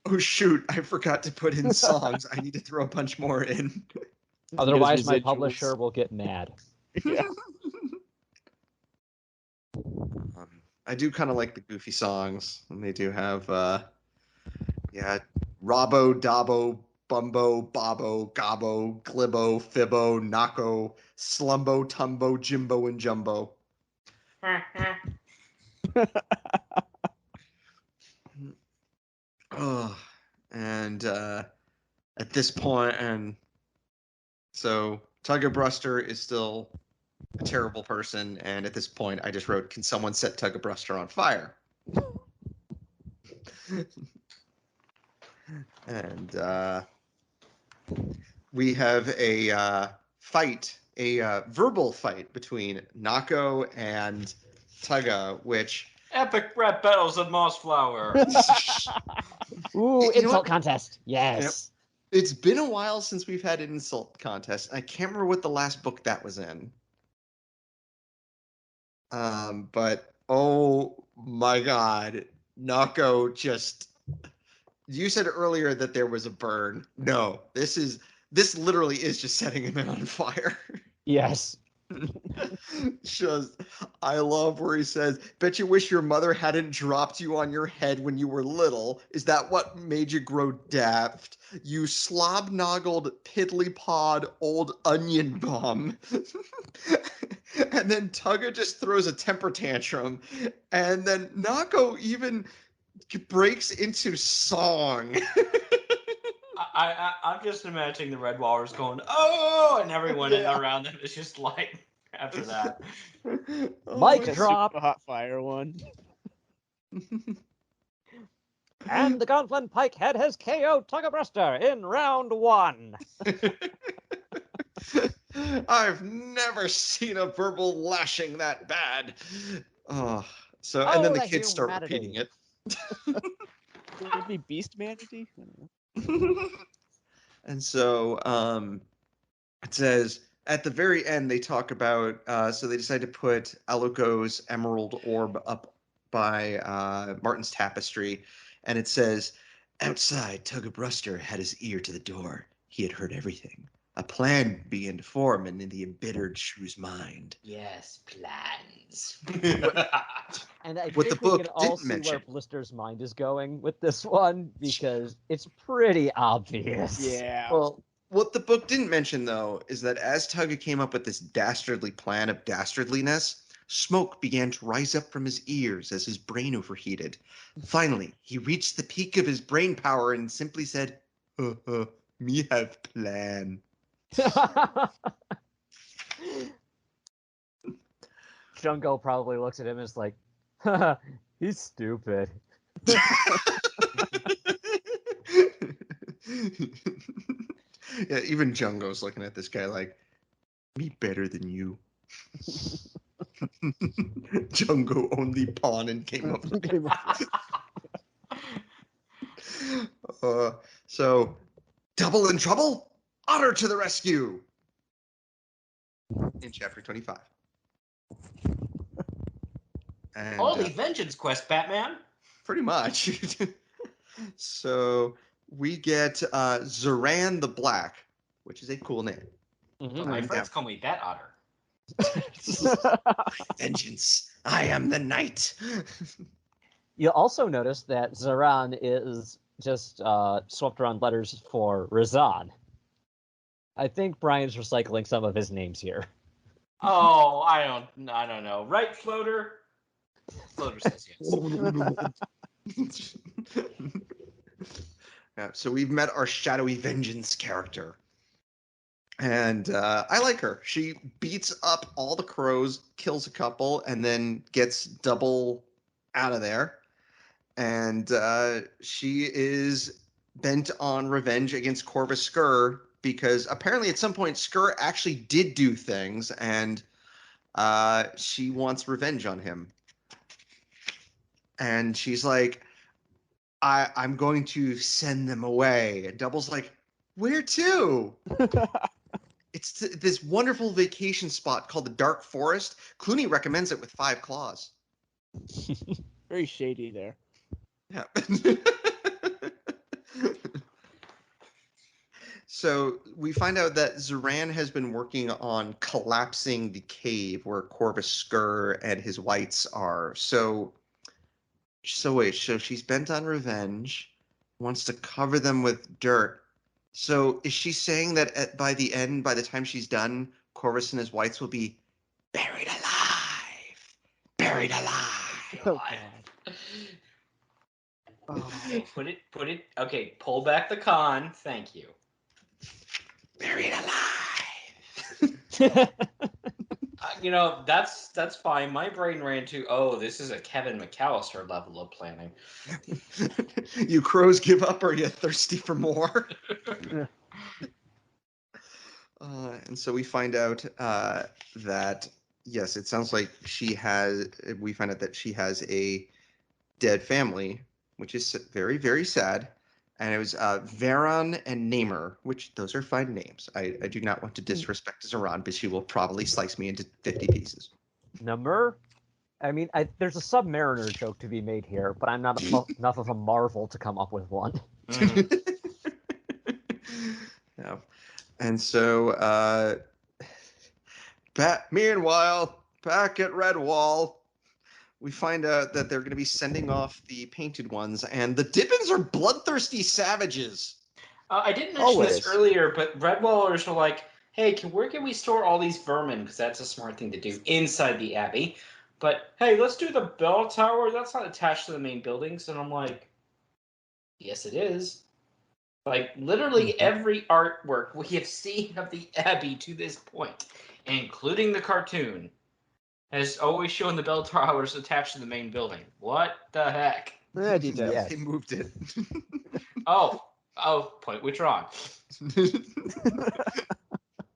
Oh, shoot. I forgot to put in songs. I need to throw a bunch more in. Otherwise, my residuals. publisher will get mad. Yeah. I do kind of like the goofy songs. And they do have, Robbo, Dobbo, Bumbo, Bobbo, Gobbo, Glibbo, Fibbo, Nocco, Slumbo, Tumbo, Jimbo, and Jumbo. Oh, and at this point, and so Tugga is still a terrible person, and at this point, I just wrote, "Can someone set Tugga on fire?" And we have a fight, a verbal fight between Nako and Tugga, which Epic rap battles of Mossflower. Ooh, You know insult what? contest. Yes. it's been a while since we've had an insult contest. I can't remember what the last book that was in. But oh my God, Nako just. You said earlier that there was a burn. No, this literally is just setting him on fire. Yes. Just, I love where he says, "Bet you wish your mother hadn't dropped you on your head when you were little. Is that what made you grow daft? You slob-noggled, piddly-pod old onion bomb." And then Tugga just throws a temper tantrum, and then Nako even breaks into song. I'm just imagining the Red Walrus going, "Oh!" and everyone Yeah. around them is just like, after that. Mic Like a drop. super hot fire one. And the Gonflin Pikehead has KO'd Tugga in round 1. I've never seen a verbal lashing that bad. Oh, and Oh, then the the kids start humanity. repeating it. Would it be Beast Manatee? I don't know. And so it says at the very end they talk about so they decide to put Aluko's emerald orb up by Martin's tapestry, and it says outside Tugga had his ear to the door. He had heard everything. A plan began to form in the embittered Shrew's mind. Yes, plans. And I What the think we book can all didn't see where mention. Blister's mind is going with this one because it's pretty obvious. Yeah. Well, what the book didn't mention, though, is that as Tugga came up with this dastardly plan of dastardliness, smoke began to rise up from his ears as his brain overheated. Finally, he reached the peak of his brain power and simply said, "Me have plan." Jungo probably looks at him and is like, he's stupid. Yeah, even Jungo's looking at this guy like, "Me better than you." Jungo only pawn and came up with so, double in trouble? Otter to the rescue! In chapter 25. And, Holy vengeance quest, Batman. pretty much. So we get Zoran the Black, which is a cool name. My friends call me Bat Otter. Vengeance, I am the knight. You'll also notice that Zaran is just swapped around letters for Razan. I think Brian's recycling some of his names here. Oh, I don't know. Right, Floater? Floater says yes. Yeah, so we've met our shadowy vengeance character. And I like her. She beats up all the crows, kills a couple, and then gets double out of there. And she is bent on revenge against Corvus Skur, because apparently at some point Skur actually did do things, and she wants revenge on him. And she's like, I'm going to send them away. And Double's like, where to? It's this wonderful vacation spot called the Dark Forest. Clooney recommends it with 5 claws. Very shady there. Yeah. So we find out that Zoran has been working on collapsing the cave where Corvus Skur and his whites are. So wait, so she's bent on revenge, wants to cover them with dirt. So is she saying that by the time she's done, Corvus and his whites will be buried alive? Buried alive. Oh, God. Okay, put it. Okay, pull back the con. Thank you. Buried alive. That's fine. My brain ran to, oh, this is a Kevin McAllister level of planning. You crows give up, or are you thirsty for more? And so we find out that, yes, it sounds like we find out that she has a dead family, which is very, very sad. And it was Veron and Namer, which those are fine names. I do not want to disrespect Zoran, but she will probably slice me into 50 pieces. Number? I mean, there's a Submariner joke to be made here, but I'm not enough of a Marvel to come up with one. Yeah. And so, meanwhile, back at Redwall, we find out that they're going to be sending off the painted ones, and the Dibbins are bloodthirsty savages. I didn't mention this Always. earlier, but Redwallers are like, hey, where can we store all these vermin? Because that's a smart thing to do inside the Abbey. But, hey, let's do the bell tower. That's not attached to the main buildings. And I'm like, yes, it is. Like, literally every artwork we have seen of the Abbey to this point, including the cartoon, has always shown the bell towers attached to the main building. What the heck? Yeah, details. Yes. They moved it. Point withdrawn.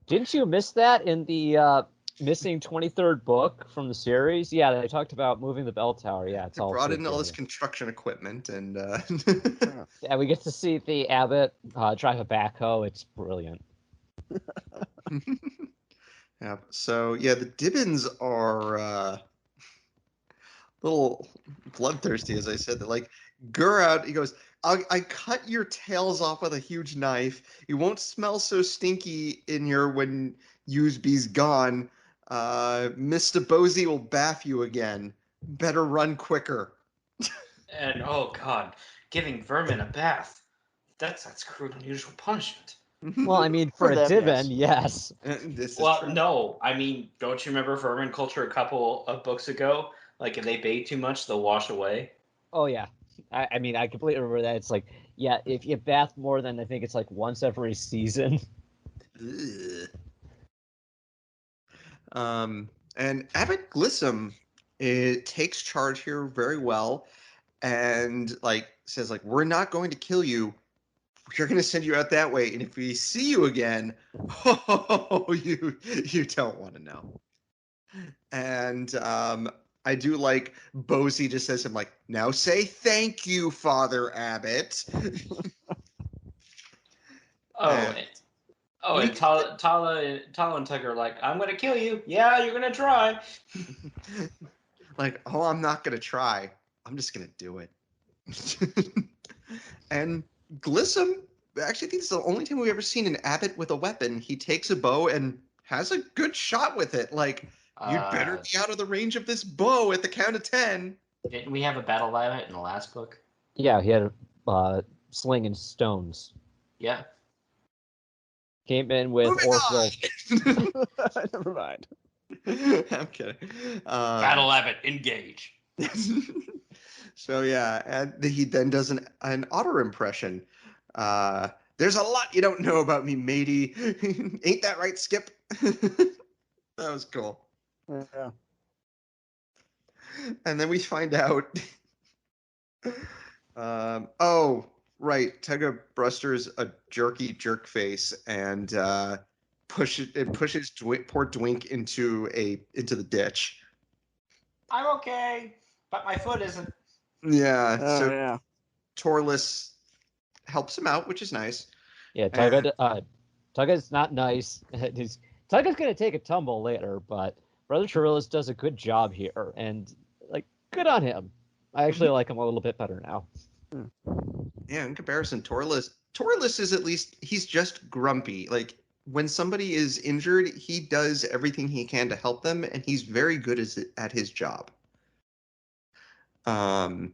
Didn't you miss that in the missing 23rd book from the series? Yeah, they talked about moving the bell tower. Yeah, it's They all brought good in all here. this construction equipment, and Yeah, we get to see the abbot drive a backhoe. It's brilliant. yeah. So yeah, the Dibbins are a little bloodthirsty, as I said. They're like, Gur out. He goes, I cut your tails off with a huge knife. You won't smell so stinky in here when Usby's gone. Mr. Bozy will bath you again. Better run quicker. And oh god, giving vermin a bath. That's cruel and unusual punishment. Well, I mean, for For a them, Dibbin, yes. This is Well, true. no, I mean, don't you remember vermin culture a couple of books ago? Like, if they bathe too much, they'll wash away. Oh, yeah. I mean, I completely remember that. It's like, yeah, if you bath more than, I think it's like once every season. Ugh. And Abbot Glissom takes charge here very well, and like says like, we're not going to kill you. We're going to send you out that way, and if we see you again, oh, you don't want to know. And I do like Bozy just says him like, now say thank you, Father Abbot. And Tala and Tugger are like, I'm gonna kill you. Yeah, you're gonna try. Like, oh, I'm not gonna try. I'm just gonna do it. And Glissom, actually, I think it's the only time we've ever seen an abbot with a weapon. He takes a bow and has a good shot with it. Like, you'd better be out of the range of this bow at the count of 10. Didn't we have a battle abbot in the last book? Yeah, he had a sling and stones. Yeah. Came in with Moving Orville. on! Never mind. I'm kidding. Battle abbot, engage. So yeah, and he then does an otter impression. There's a lot you don't know about me, matey. Ain't that right, Skip? That was cool. Yeah. And then we find out. Right, Tugga Bruster's a jerky jerk face and pushes poor Dwink into the ditch. I'm okay, but my foot isn't. Yeah, Oh so yeah. Torless helps him out, which is nice. Yeah, Tugga's not nice. Tugga's gonna take a tumble later, but Brother Chirillis does a good job here, and like, good on him. I actually like him a little bit better now. Yeah, in comparison, Torless is at least he's just grumpy. Like when somebody is injured, he does everything he can to help them, and he's very good at his job. And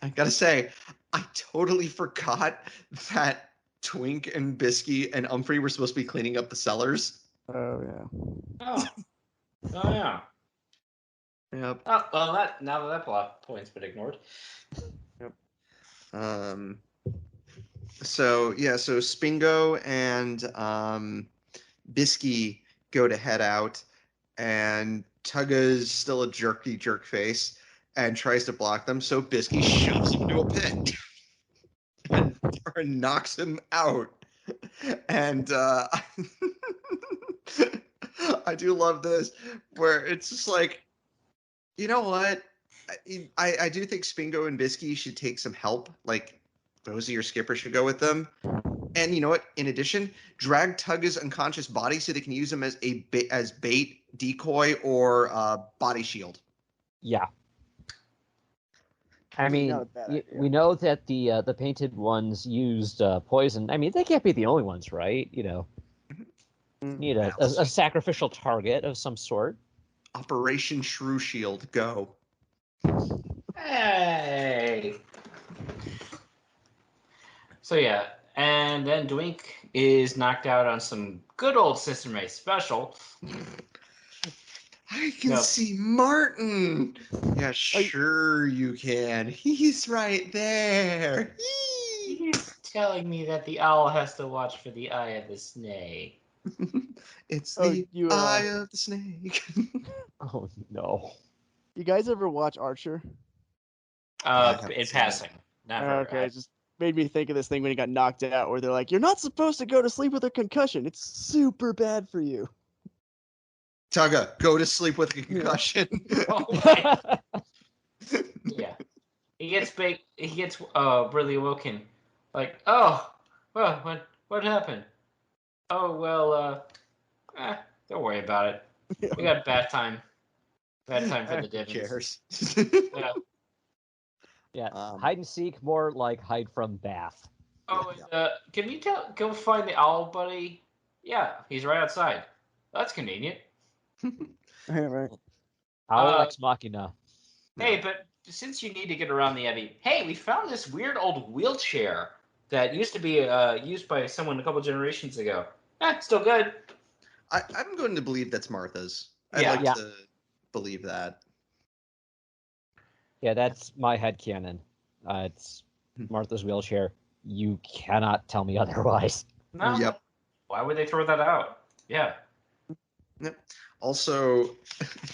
I gotta say, I totally forgot that Twink and Bisky and Umphrey were supposed to be cleaning up the cellars. Oh yeah. Oh, oh yeah. Yep. Oh, well, now that plot point's been ignored. Yep. So Spingo and Bisky go to head out, and Tugga's still a jerk face and tries to block them. So Bisky shoves him into a pit and knocks him out. And I do love this, where it's just like, you know what? I do think Spingo and Bisky should take some help. Like, Rosie or Skipper should go with them. And you know what? In addition, drag Tugga's unconscious body so they can use him as bait, decoy, or body shield. Yeah. I mean, Not a bad idea. we know that the painted ones used poison. I mean, they can't be the only ones, right? You know, need a sacrificial target of some sort. Operation Shrew Shield, go. Hey. So yeah, and then Dwink is knocked out on some good old Sister May special. I can see Martin. Yeah, sure you can. He's right there. He's telling me that the owl has to watch for the eye of the snake. It's the eye of the snake. Oh no. You guys ever watch Archer? In passing. Never. Okay, it just made me think of this thing when he got knocked out, where they're like, "You're not supposed to go to sleep with a concussion. It's super bad for you." Tugga, go to sleep with a concussion. Yeah. He gets really awoken. Like, oh, well, what happened? Oh, well, don't worry about it. We got bad time. Bad time for the Divins. Yeah. Yeah, hide and seek, more like hide from Bath. Oh, and, can you go find the owl buddy? Yeah, he's right outside. That's convenient. Yeah, right. Owl ex machina. Hey, but since you need to get around the Abbey, hey, we found this weird old wheelchair that used to be used by someone a couple generations ago. Still good. I'm going to believe that's Martha's. I'd like to believe that. Yeah, that's my headcanon. It's Martha's wheelchair. You cannot tell me otherwise. No. Yep. Why would they throw that out? Yeah. Yep. Also,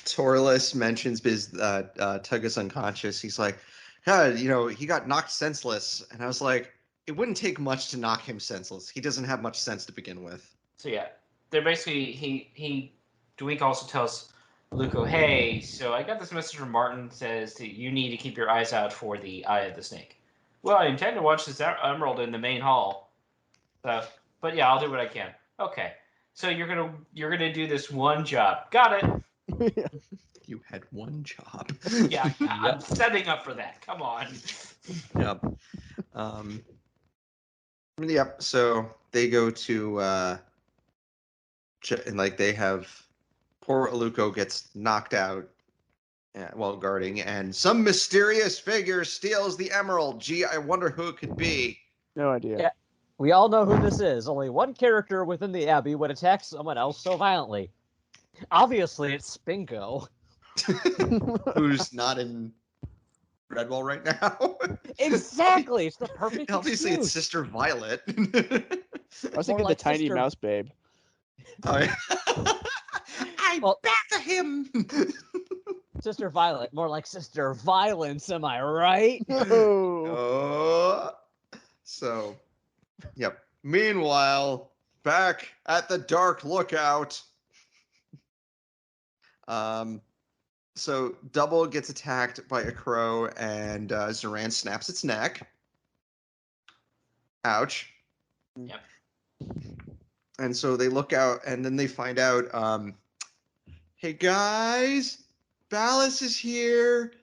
Torless mentions Tugga's unconscious. He's like, yeah, he got knocked senseless. And I was like, it wouldn't take much to knock him senseless. He doesn't have much sense to begin with. So yeah, they're basically Dwink also tells Luco, hey, so I got this message from Martin, says that you need to keep your eyes out for the eye of the snake. Well, I intend to watch this emerald in the main hall. But yeah, I'll do what I can. Okay. So you're gonna do this one job. Got it. You had one job. Yeah, I'm setting up for that. Come on. Yep. Yep. So they go to and like they have poor Aluko gets knocked out while guarding, and some mysterious figure steals the emerald. Gee, I wonder who it could be. No idea. Yeah. We all know who this is. Only one character within the Abbey would attack someone else so violently. Obviously, it's Spingo. Who's not in Redwall right now. Exactly. It's the perfect Obviously, excuse. it's Sister Violet. I was thinking like the tiny Sister- mouse babe. Oh, yeah. I'm Well- back to him. Sister Violet, more like Sister Violence, am I right? Oh. So, yep. Meanwhile, back at the Dark Lookout. So Double gets attacked by a crow, and Zoran snaps its neck. Ouch. Yep. And so they look out, and then they find out, hey guys, Ballas is here.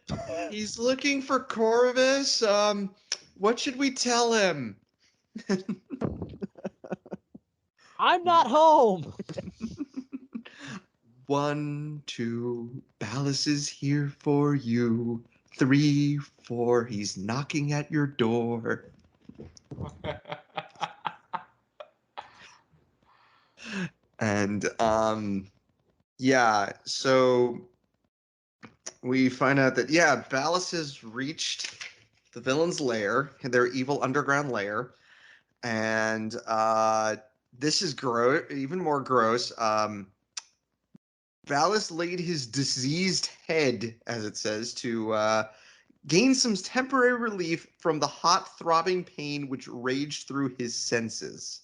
He's looking for Corvus. What should we tell him? I'm not home. 1, 2, Ballas is here for you. 3, 4, he's knocking at your door. And yeah, so we find out that Ballas has reached the villain's lair, their evil underground lair, and this is even more gross. Ballas laid his diseased head, as it says, to gain some temporary relief from the hot, throbbing pain which raged through his senses.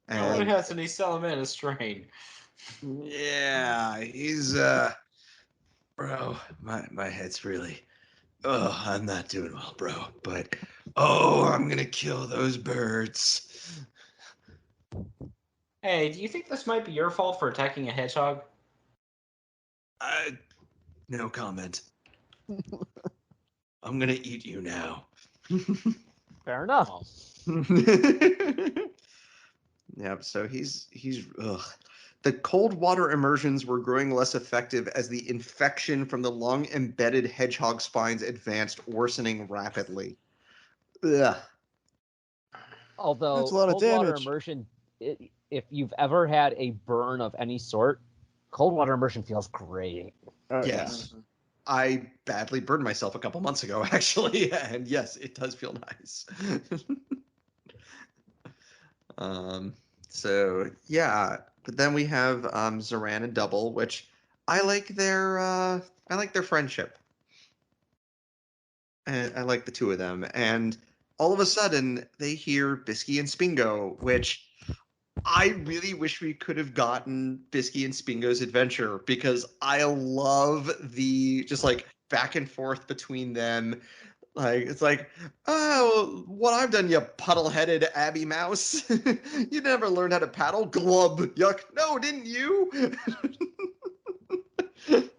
No one And has any Salamana strain. yeah, he's bro, my head's really I'm not doing well, bro. But I'm gonna kill those birds. Hey, do you think this might be your fault for attacking a hedgehog? No comment. I'm gonna eat you now. Fair enough. Yep, so he's ugh. The cold water immersions were growing less effective as the infection from the long embedded hedgehog spines advanced, worsening rapidly. Ugh. Although That's a lot of cold water damage. immersion, if you've ever had a burn of any sort, cold water immersion feels great. Oh, Yes. I badly burned myself a couple months ago, actually, and yes, it does feel nice. So yeah, but then we have Zoran and Double, which I like their friendship. And I like the two of them. And all of a sudden they hear Bisky and Spingo, which I really wish we could have gotten Bisky and Spingo's adventure, because I love the just like back and forth between them. Like, it's like, oh, what I've done, you puddle-headed Abby Mouse. You never learned how to paddle? Glub. Yuck. No, didn't you?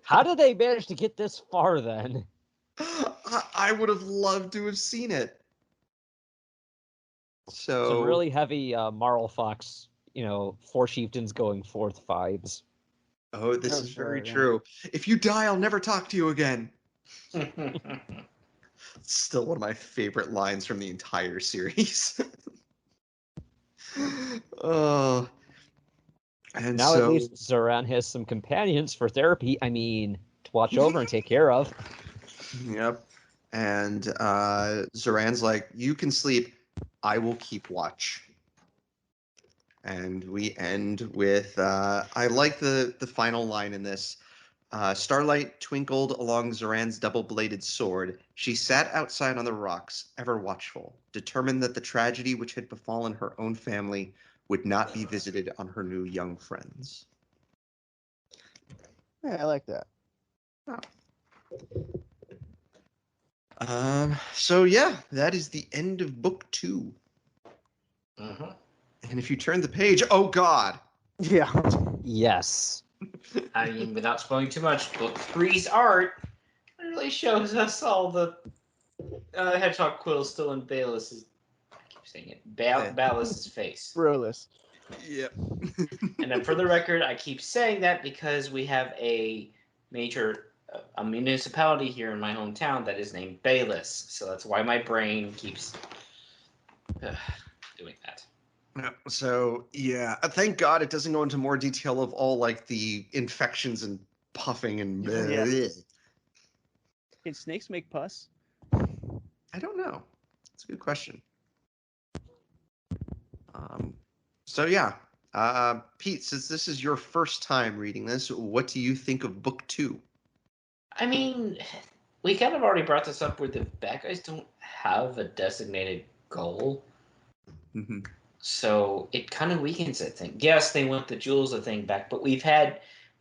How did they manage to get this far then? I would have loved to have seen it. So Some really heavy Marl Fox, Four Chieftains going forth vibes. Oh, this Oh, is sure, very yeah. true. If you die, I'll never talk to you again. Still one of my favorite lines from the entire series. Oh. And Now so, at least Zoran has some companions for therapy. I mean, to watch over and take care of. yep. And Zoran's like, you can sleep. I will keep watch. And we end with, I like the final line in this. Starlight twinkled along Zoran's double-bladed sword. She sat outside on the rocks, ever watchful, determined that the tragedy which had befallen her own family would not be visited on her new young friends. Yeah, I like that. So yeah, that is the end of book 2. Mhm. And if you turn the page, oh god! Yeah. Yes. I mean, without spoiling too much, book 3's art really shows us all the hedgehog quills still in Baelis's. I keep saying it. Baelis's face. Broless. Yep. And then for the record, I keep saying that because we have a major a municipality here in my hometown that is named Baelis. So that's why my brain keeps doing that. So yeah, thank God it doesn't go into more detail of all like the infections and puffing and. Yeah. Can snakes make pus? I don't know. That's a good question. So yeah, Pete, since this is your first time reading this, what do you think of book 2? I mean, we kind of already brought this up where the bad guys don't have a designated goal. Mm-hmm. So it kind of weakens that thing. Yes, they want the jewels of thing back, but we've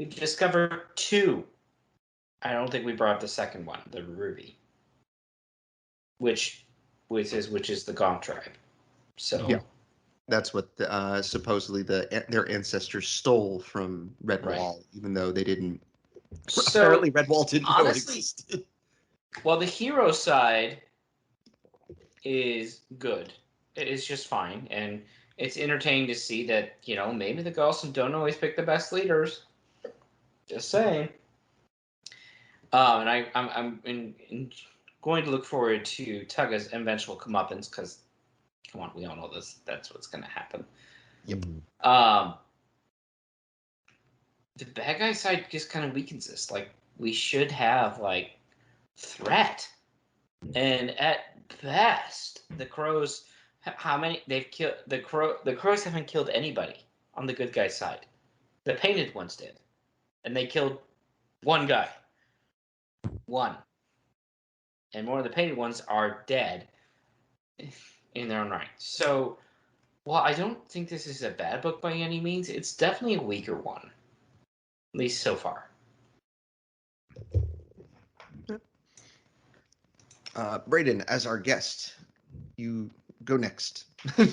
discovered 2. I don't think we brought up the second one, the ruby, which is the Gom tribe. So yeah, that's what supposedly their ancestors stole from Redwall, even though they didn't. So, apparently, Redwall didn't know it honestly, existed. Well, the hero side is good. It is just fine, and it's entertaining to see that maybe the Ghalsim don't always pick the best leaders. Just saying. And I'm going to look forward to Tugga's eventual comeuppance because, come on, we all know this. That's what's going to happen. Yep. The bad guy side just kind of weakens this. Like, we should have threat, and at best, the crows. How many they've killed? The crows haven't killed anybody on the good guy side. The painted ones did, and they killed one guy. One. And more of the painted ones are dead in their own right. So, while I don't think this is a bad book by any means, it's definitely a weaker one. At least so far. Brayden, as our guest, you go next. Go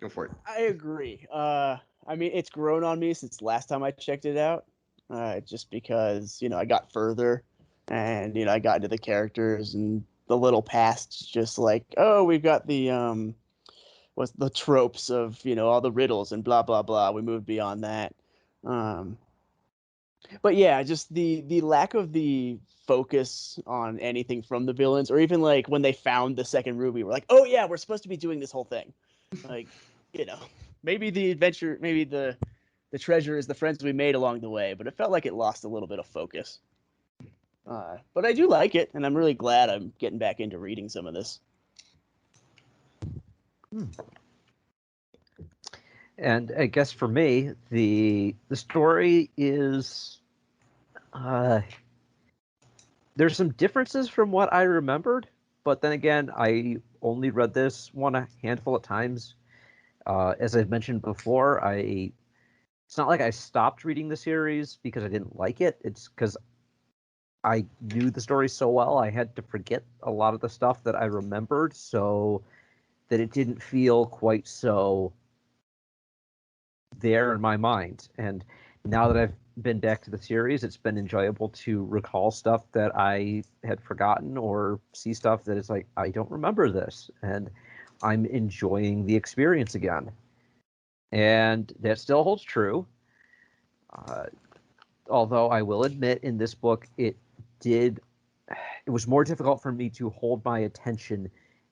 for it. I agree. I mean, it's grown on me since last time I checked it out. Just because I got further, and I got into the characters and the little past. Just like, oh, we've got the what's the tropes of all the riddles and blah blah blah. We moved beyond that. But yeah, just the lack of the focus on anything from the villains, or even like when they found the second ruby, we're like, oh yeah, we're supposed to be doing this whole thing. Like, maybe the adventure, maybe the treasure is the friends we made along the way, but it felt like it lost a little bit of focus. But I do like it, and I'm really glad I'm getting back into reading some of this. And I guess for me, the story is there's some differences from what I remembered, but then again, I only read this one a handful of times. As I've mentioned before, it's not like I stopped reading the series because I didn't like it. It's because I knew the story so well, I had to forget a lot of the stuff that I remembered, so that it didn't feel quite so there in my mind. And now that I've been back to the series, it's been enjoyable to recall stuff that I had forgotten or see stuff that is like, I don't remember this. And I'm enjoying the experience again. And that still holds true. Although I will admit in this book, it was more difficult for me to hold my attention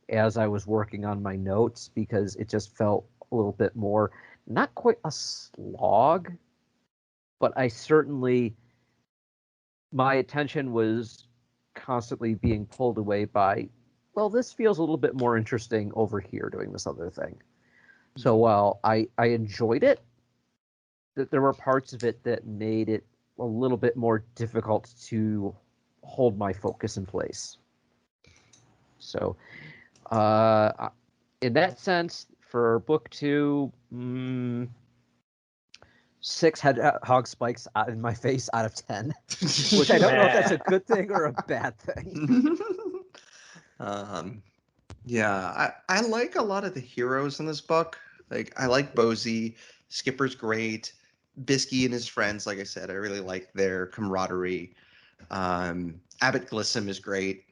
as I was working on my notes because it just felt a little bit more, not quite a slog, but my attention was constantly being pulled away by, well, this feels a little bit more interesting over here doing this other thing. So while I enjoyed it, there were parts of it that made it a little bit more difficult to hold my focus in place. So in that sense, for book 2, 6 hedgehog spikes in my face out of 10, which I don't know if that's a good thing or a bad thing. Yeah, I like a lot of the heroes in this book. Like, I like Bozy. Skipper's great. Bisky and his friends, like I said, I really like their camaraderie. Abbot Glissom is great.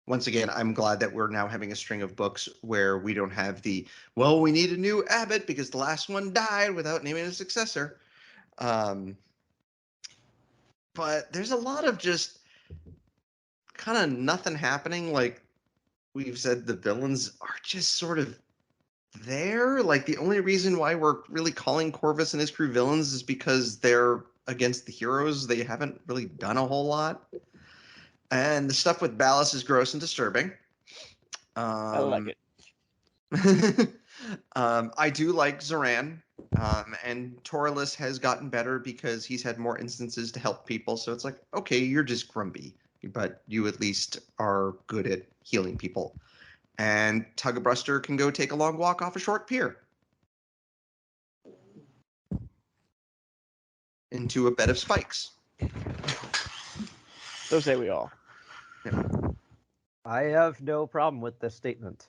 Once again, I'm glad that we're now having a string of books where we don't have we need a new abbot because the last one died without naming a successor. But there's a lot of just kind of nothing happening. Like we've said, the villains are just sort of there. Like the only reason why we're really calling Corvus and his crew villains is because they're against the heroes. They haven't really done a whole lot. And the stuff with Ballast is gross and disturbing. I like it. I do like Zoran, and Toralus has gotten better because he's had more instances to help people. So it's like, okay, you're just grumpy, but you at least are good at healing people. And Tugabruster can go take a long walk off a short pier into a bed of spikes. So say we all. I have no problem with this statement.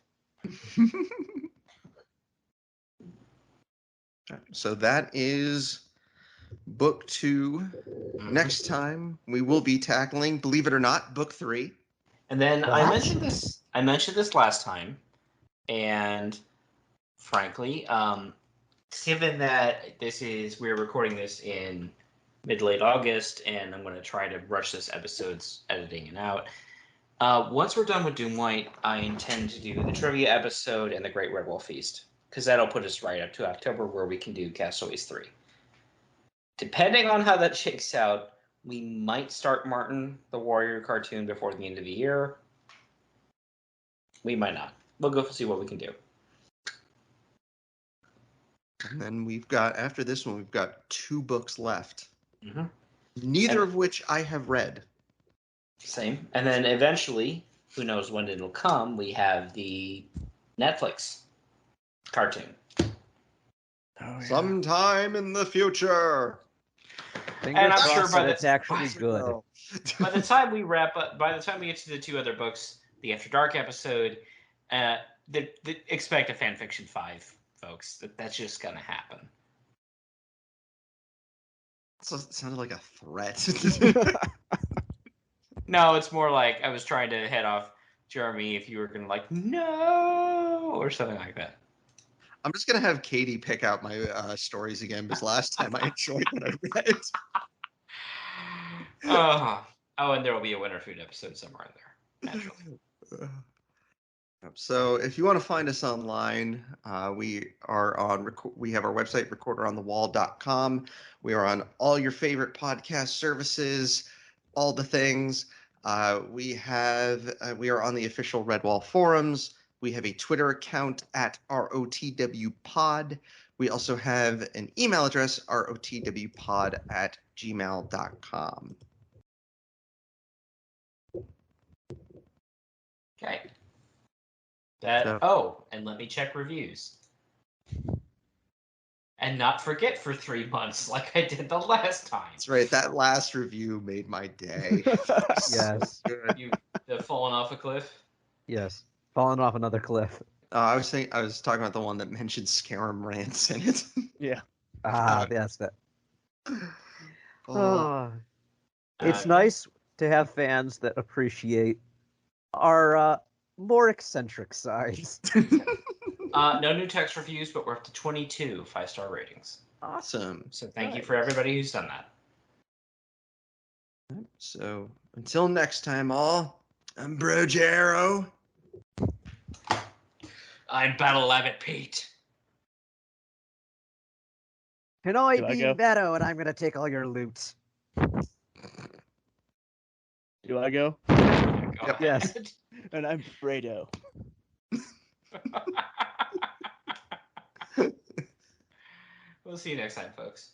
So that is book 2. Next time we will be tackling, believe it or not, book 3. And then I What? mentioned this last time, and frankly, given that we're recording this in mid-late August, and I'm going to try to rush this episode's editing and out. Once we're done with Doomwyte, I intend to do the trivia episode and the Great Red Wall Feast, because that'll put us right up to October, where we can do Castaways 3. Depending on how that shakes out, we might start Martin the Warrior cartoon before the end of the year. We might not. We'll go see what we can do. And then we've got, after this one, we've got 2 books left. Mm-hmm. Neither of which I have read. Same. And then eventually, who knows when it'll come, we have the Netflix cartoon. Oh, yeah. Sometime in the future. Fingers And I'm crossed sure by that the- it's actually good. No. By the time we wrap up, by the time we get to the 2 other books, the After Dark episode, expect a fanfiction 5, folks. That's just gonna happen. So it sounded like a threat. No, it's more like I was trying to head off Jeremy if you were gonna no or something like that. I'm just gonna have Katie pick out my stories again because last time I enjoyed what I read. Oh, and there will be a Winter Food episode somewhere there, naturally. So if you want to find us online, we are on. We have our website, recorderonthewall.com. We are on all your favorite podcast services, all the things. We are on the official Redwall forums. We have a Twitter account at ROTWpod. We also have an email address, rotwpod@gmail.com. Okay. And let me check reviews. And not forget for 3 months like I did the last time. That's right. That last review made my day. Yes. The falling off a cliff. Yes. Falling off another cliff. I was talking about the one that mentioned Scarum rants in it. Yeah. That's that. Oh. It's nice to have fans that appreciate our more eccentric sides. No new text reviews, but we're up to 22 5-star ratings. Awesome. So thank you for everybody who's done that. So until next time, all, I'm Bro Jero. I'm Battle Abbot Pete. And I Do I be go? Meadow, and I'm gonna take all your loot. Do I go? Go Yes. ahead. And I'm Fredo. We'll see you next time, folks.